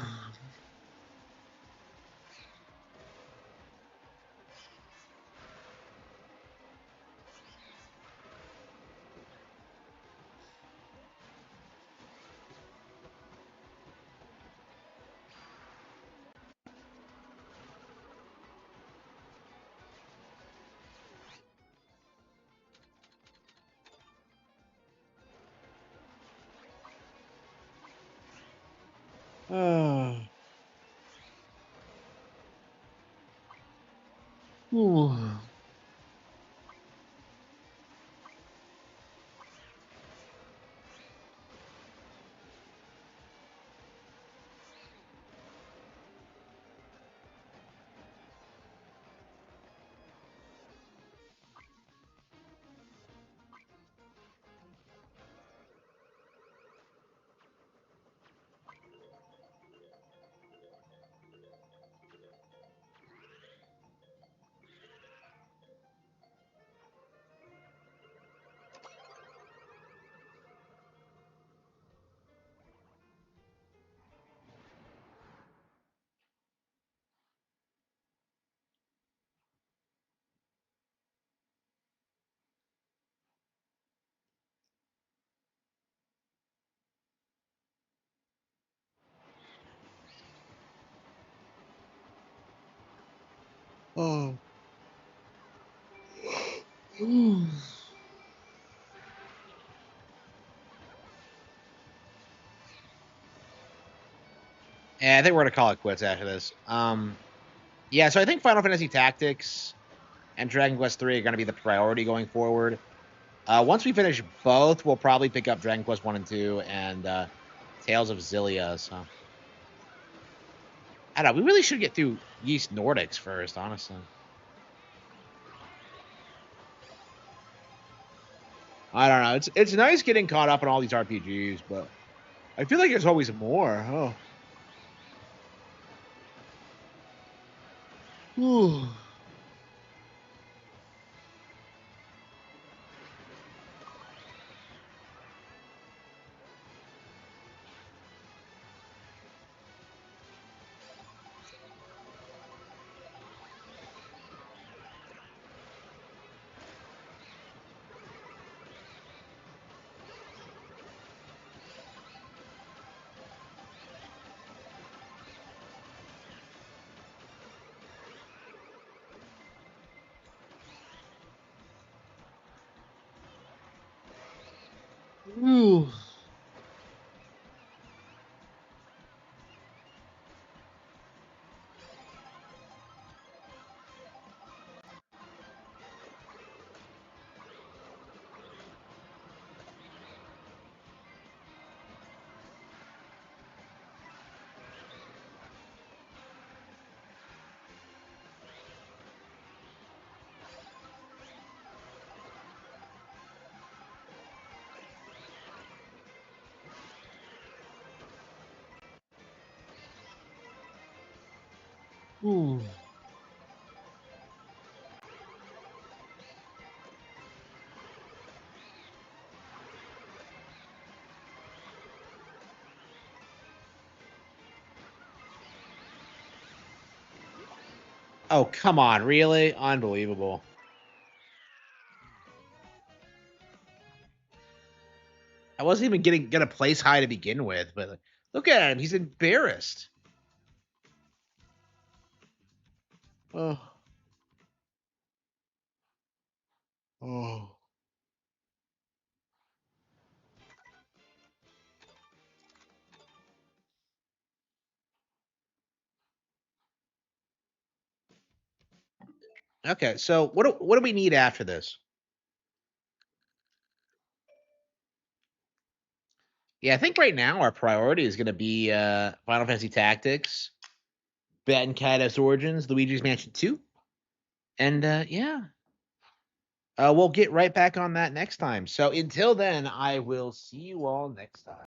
Ooh. Ooh. Oh. Ooh. Yeah, I think we're gonna call it quits after this. Yeah, so I think Final Fantasy Tactics and Dragon Quest III are gonna be the priority going forward. Once we finish both, we'll probably pick up Dragon Quest 1 and 2 and Tales of Xillia. So I don't know. We really should get through Yeast Nordics first, honestly. I don't know. It's nice getting caught up in all these RPGs, but I feel like there's always more. Oh. Ooh. Ooh. Ooh. Oh, come on, really? Unbelievable. I wasn't even gonna place high to begin with, but look at him. He's embarrassed. Oh. Oh. Okay, so what do we need after this? Yeah, I think right now our priority is going to be Final Fantasy Tactics, Bat and Kaitos Origins, Luigi's Mansion 2, and yeah, we'll get right back on that next time. So until then, I will see you all next time.